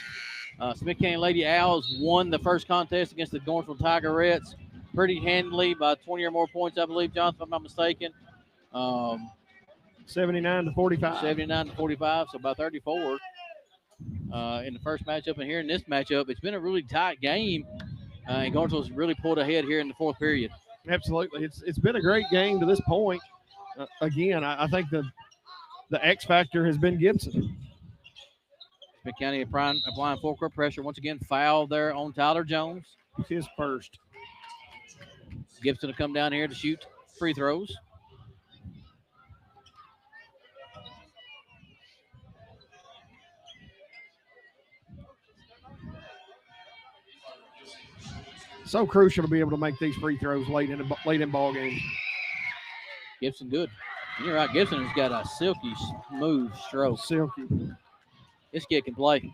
S1: Smith County Lady Owls won the first contest against the Gornsville Tigerettes pretty handily by 20 or more points, I believe, Jonathan, if I'm not mistaken.
S2: 79-45.
S1: 79-45, so by 34 in the first matchup. And here in this matchup, it's been a really tight game, and Gornsville's really pulled ahead here in the fourth period.
S2: Absolutely. It's been a great game to this point. Again, I think the X factor has been Gibson.
S1: Smith County applying full court pressure. Once again, foul there on Tyler Jones.
S2: His first.
S1: Gibson to come down here to shoot free throws.
S2: So crucial to be able to make these free throws late in ball games.
S1: Gibson good. And you're right. Gibson has got a silky, smooth stroke.
S2: Silky.
S1: This kid can play.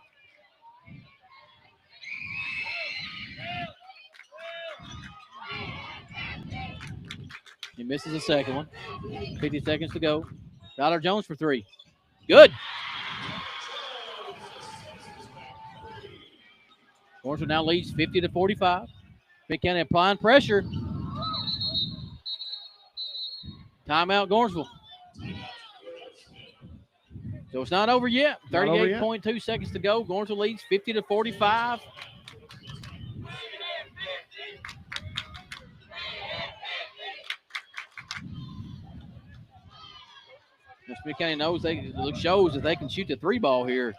S1: He misses the second one. 50 seconds to go. Tyler Jones for three. Good. Gornsville now leads 50-45. Smith County applying pressure. Timeout, Gornsville. So it's not over yet. 38.2 seconds to go. Gornsville leads 50-45. Smith County shows that they can shoot the three ball here.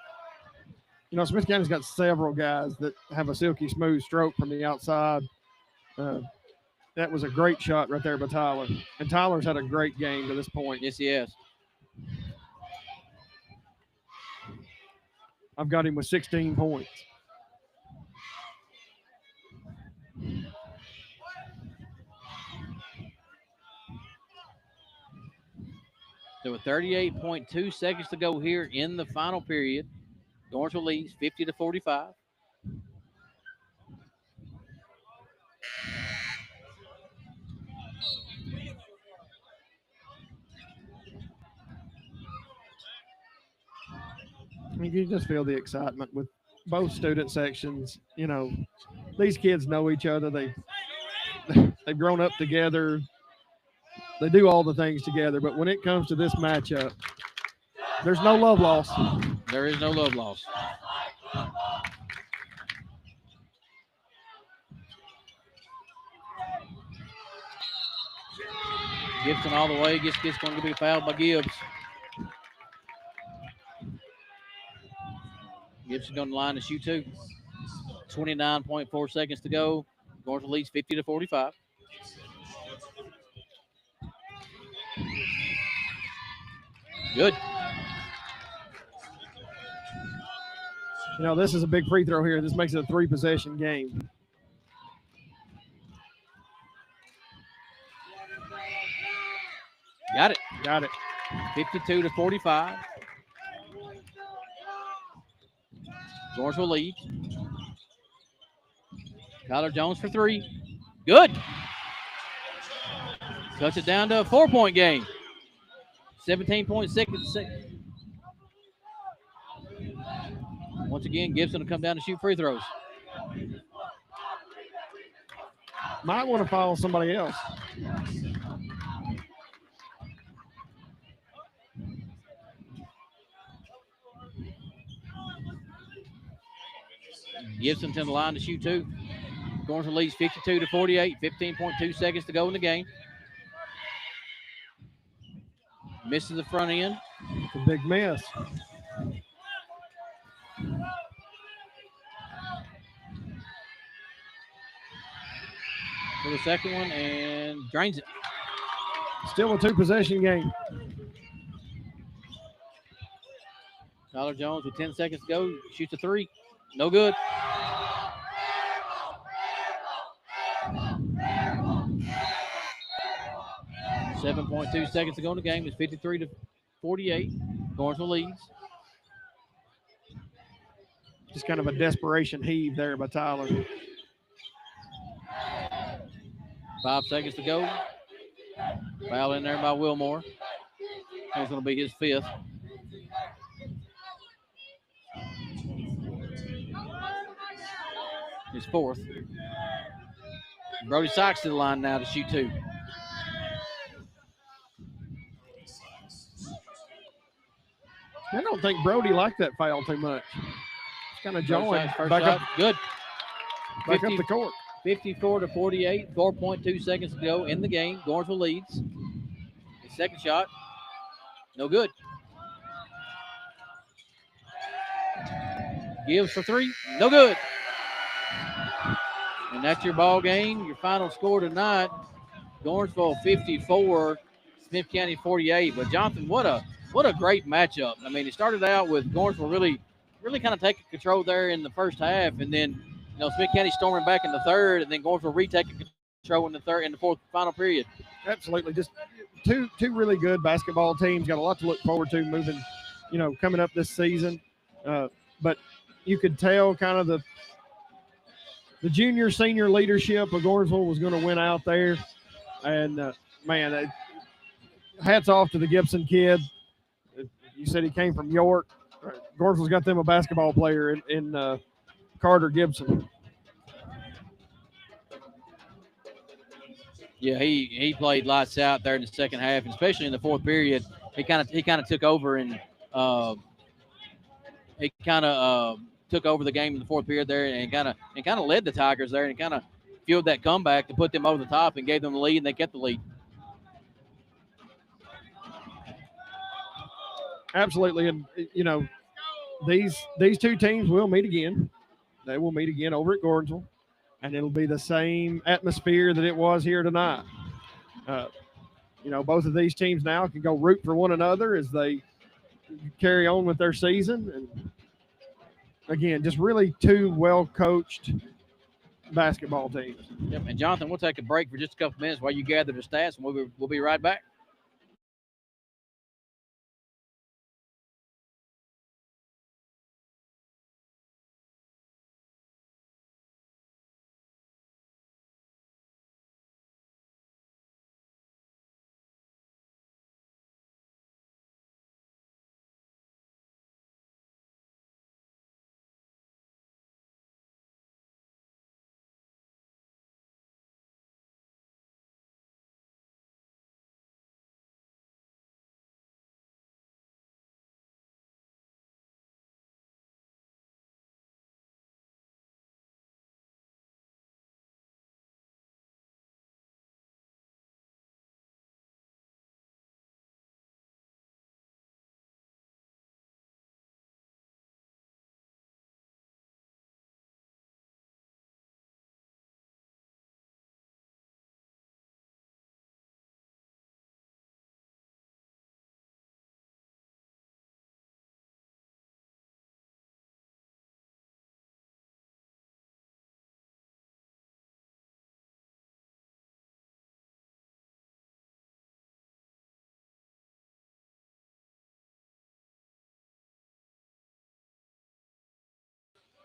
S2: You know, Smith County's got several guys that have a silky smooth stroke from the outside. That was a great shot right there by Tyler. And Tyler's had a great game to this point.
S1: Yes, he has.
S2: I've got him with 16 points.
S1: So with 38.2 seconds to go here in the final period, Gornsville leads 50-45.
S2: I mean, you just feel the excitement with both student sections. You know, these kids know each other. They've grown up together. They do all the things together. But when it comes to this matchup, there's no love lost.
S1: There is no love lost. Gibson all the way. Gets going to be fouled by Gibbs. Gibson going to line to shoot two. 29.4 seconds to go. Gornsville leads 50-45. Good.
S2: You know, this is a big free throw here. This makes it a 3-possession game.
S1: Got it.
S2: Got it.
S1: 52-45. Gornsville lead. Tyler Jones for three. Good. Cuts it down to a 4-point game. 17.6. Once again, Gibson will come down to shoot free throws.
S2: Might want to follow somebody else.
S1: Gibson to the line to shoot two. Gornsville leads 52-48. 15.2 seconds to go in the game. Misses the front end.
S2: It's a big miss.
S1: for the second one and drains it.
S2: Still a 2-possession game.
S1: Tyler Jones with 10 seconds to go shoots a three. No good. .2 seconds to go in the game. It's 53-48. Gornsville leads.
S2: Just kind of a desperation heave there by Tyler.
S1: 5 seconds to go. Foul in there by Wilmore. That's going to be his fifth. His fourth. Brody Sykes to the line now to shoot two.
S2: I don't think Brody liked that foul too much. It's kind of jawing.
S1: First shot. Good.
S2: Back up the court.
S1: 54-48. 4.2 seconds to go in the game. Gornsville leads. His second shot. No good. Gives for three. No good. And that's your ball game. Your final score tonight. Gornsville 54, Smith County 48. But Jonathan, what a great matchup. I mean, it started out with Gornsville really kind of taking control there in the first half, and then Smith County storming back in the third, and then Gornsville retaking control in the fourth final period.
S2: Absolutely, just two really good basketball teams. Got a lot to look forward to moving, coming up this season. But you could tell kind of the junior senior leadership of Gornsville was going to win out there, and man, hats off to the Gibson kid. You said he came from York. Gornsville's got them a basketball player in Carter Gibson.
S1: Yeah, he played lights out there in the second half, and especially in the fourth period. He kind of took over and took over the game in the fourth period there, and kind of led the Tigers there, and kind of fueled that comeback to put them over the top and gave them the lead, and they kept the lead.
S2: Absolutely, and these two teams will meet again. They will meet again over at Gornsville, and it'll be the same atmosphere that it was here tonight. Both of these teams now can go root for one another as they carry on with their season. And again, just really two well-coached basketball teams.
S1: Yep. And Jonathan, we'll take a break for just a couple minutes while you gather the stats, and we'll be right back.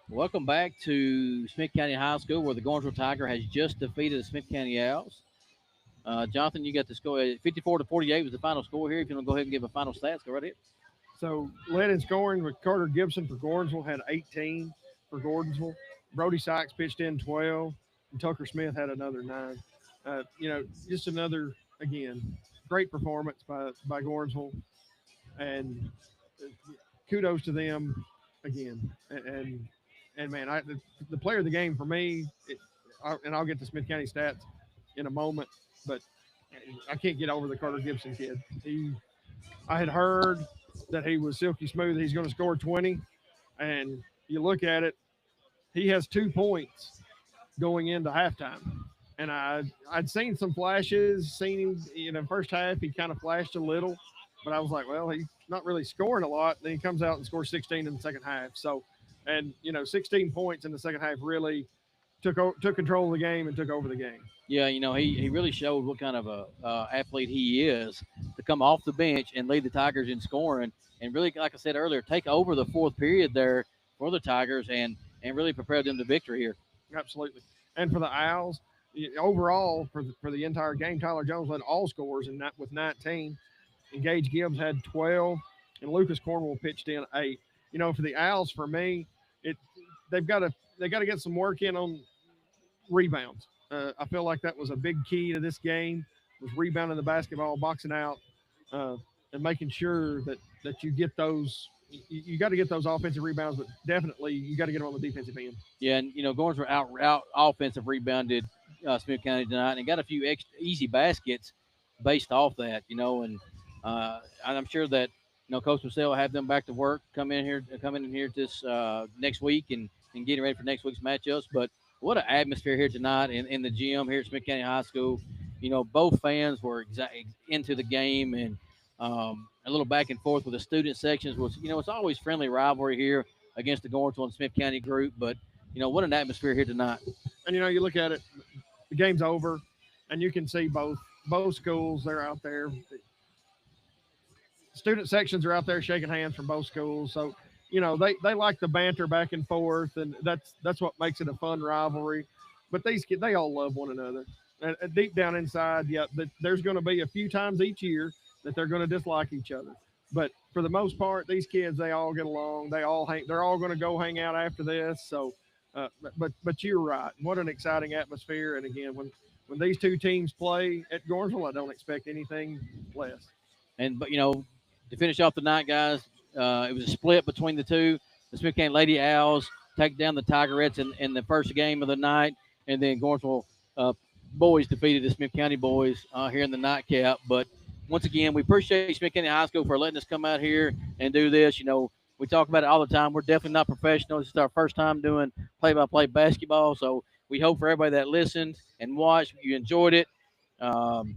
S1: Welcome back to Smith County High School, where the Gornsville Tiger has just defeated the Smith County Owls. Jonathan, you got the score. 54-48 was the final score here. If you want to go ahead and give a final stats, go right ahead.
S2: So led in scoring with Carter Gibson for Gornsville, had 18 for Gordonsville. Brody Sykes pitched in 12, and Tucker Smith had another 9. Just another, again, great performance by Gornsville, and kudos to them again. And man, the player of the game for me, and I'll get to Smith County stats in a moment, but I can't get over the Carter Gibson kid. I had heard that he was silky smooth, he's going to score 20, and you look at it, he has 2 points going into halftime. and I'd seen some flashes, seen him in the first half. He kind of flashed a little, but I was like, well, he's not really scoring a lot. Then he comes out and scores 16 in the second half. So, and 16 points in the second half really took control of the game and took over the game.
S1: Yeah, he really showed what kind of a athlete he is to come off the bench and lead the Tigers in scoring, and really, like I said earlier, take over the fourth period there for the Tigers and really prepare them to victory here.
S2: Absolutely. And for the Owls, overall for the entire game, Tyler Jones led all scores and with 19. And Gage Gibbs had 12, and Lucas Cornwell pitched in 8. For the Owls, for me, it they've got to get some work in on rebounds. I feel like that was a big key to this game was rebounding the basketball, boxing out, uh, and making sure that you get those. You got to get those offensive rebounds, but definitely you got to get them on the defensive end.
S1: Yeah, and going for out offensive rebounded Smith County tonight, and got a few easy baskets based off that. And I'm sure that Coach Marcel will have them back to work, come in here this next week, and getting ready for next week's matchups. But what an atmosphere here tonight in the gym here at Smith County High School. Both fans were into the game, and a little back and forth with the student sections was, it's always friendly rivalry here against the Gorntville and Smith County group. But what an atmosphere here tonight.
S2: And you look at it, the game's over, and you can see both schools. They're out there. Student sections are out there shaking hands from both schools. So they like the banter back and forth, and that's what makes it a fun rivalry. But these kids, they all love one another. And deep down inside, yeah, there's going to be a few times each year that they're going to dislike each other. But for the most part, these kids, they all get along. They're all going to go hang out after this. So, but you're right. What an exciting atmosphere! And again, when these two teams play at Gornsville, I don't expect anything less.
S1: But to finish off the night, guys, it was a split between the two. The Smith County Lady Owls take down the Tigerettes in the first game of the night, and then Gornsville boys defeated the Smith County boys here in the nightcap. But once again, we appreciate Smith County High School for letting us come out here and do this. We talk about it all the time. We're definitely not professionals. This is our first time doing play-by-play basketball, so we hope for everybody that listened and watched, you enjoyed it. Um,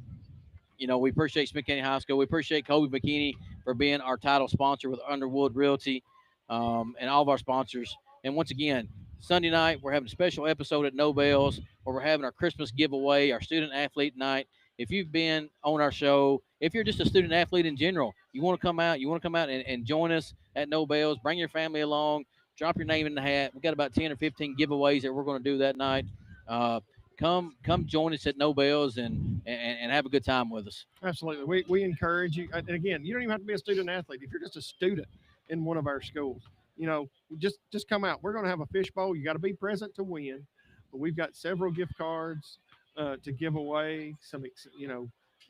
S1: we appreciate Smith County High School. We appreciate Kobe McKinney for being our title sponsor with Underwood Realty, and all of our sponsors. And once again, Sunday night, we're having a special episode at Nobel's where we're having our Christmas giveaway, our student athlete night. If you've been on our show, if you're just a student athlete in general, you want to come out, and join us at Nobel's, bring your family along, drop your name in the hat. We've got about 10 or 15 giveaways that we're going to do that night. Come join us at Nobel's and have a good time with us.
S2: Absolutely. We encourage you. And again, you don't even have to be a student athlete. If you're just a student in one of our schools, just come out. We're going to have a fishbowl. You got to be present to win. But we've got several gift cards to give away.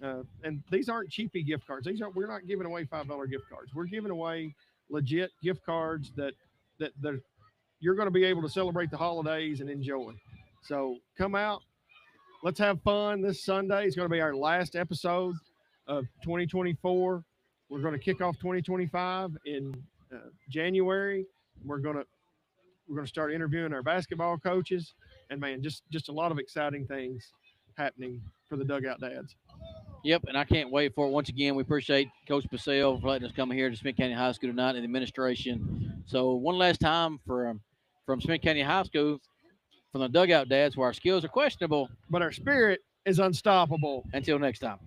S2: And these aren't cheapy gift cards. We're not giving away $5 gift cards. We're giving away legit gift cards that you're going to be able to celebrate the holidays and enjoy. So come out. Let's have fun this Sunday. It's going to be our last episode of 2024. We're going to kick off 2025 in January. We're going to start interviewing our basketball coaches, and man, just a lot of exciting things happening for the Dugout Dads.
S1: Yep, and I can't wait for it. Once again, we appreciate Coach Basile for letting us come here to Smith County High School tonight and the administration. So one last time from Smith County High School, from the Dugout Dads, where our skills are questionable,
S2: but our spirit is unstoppable.
S1: Until next time.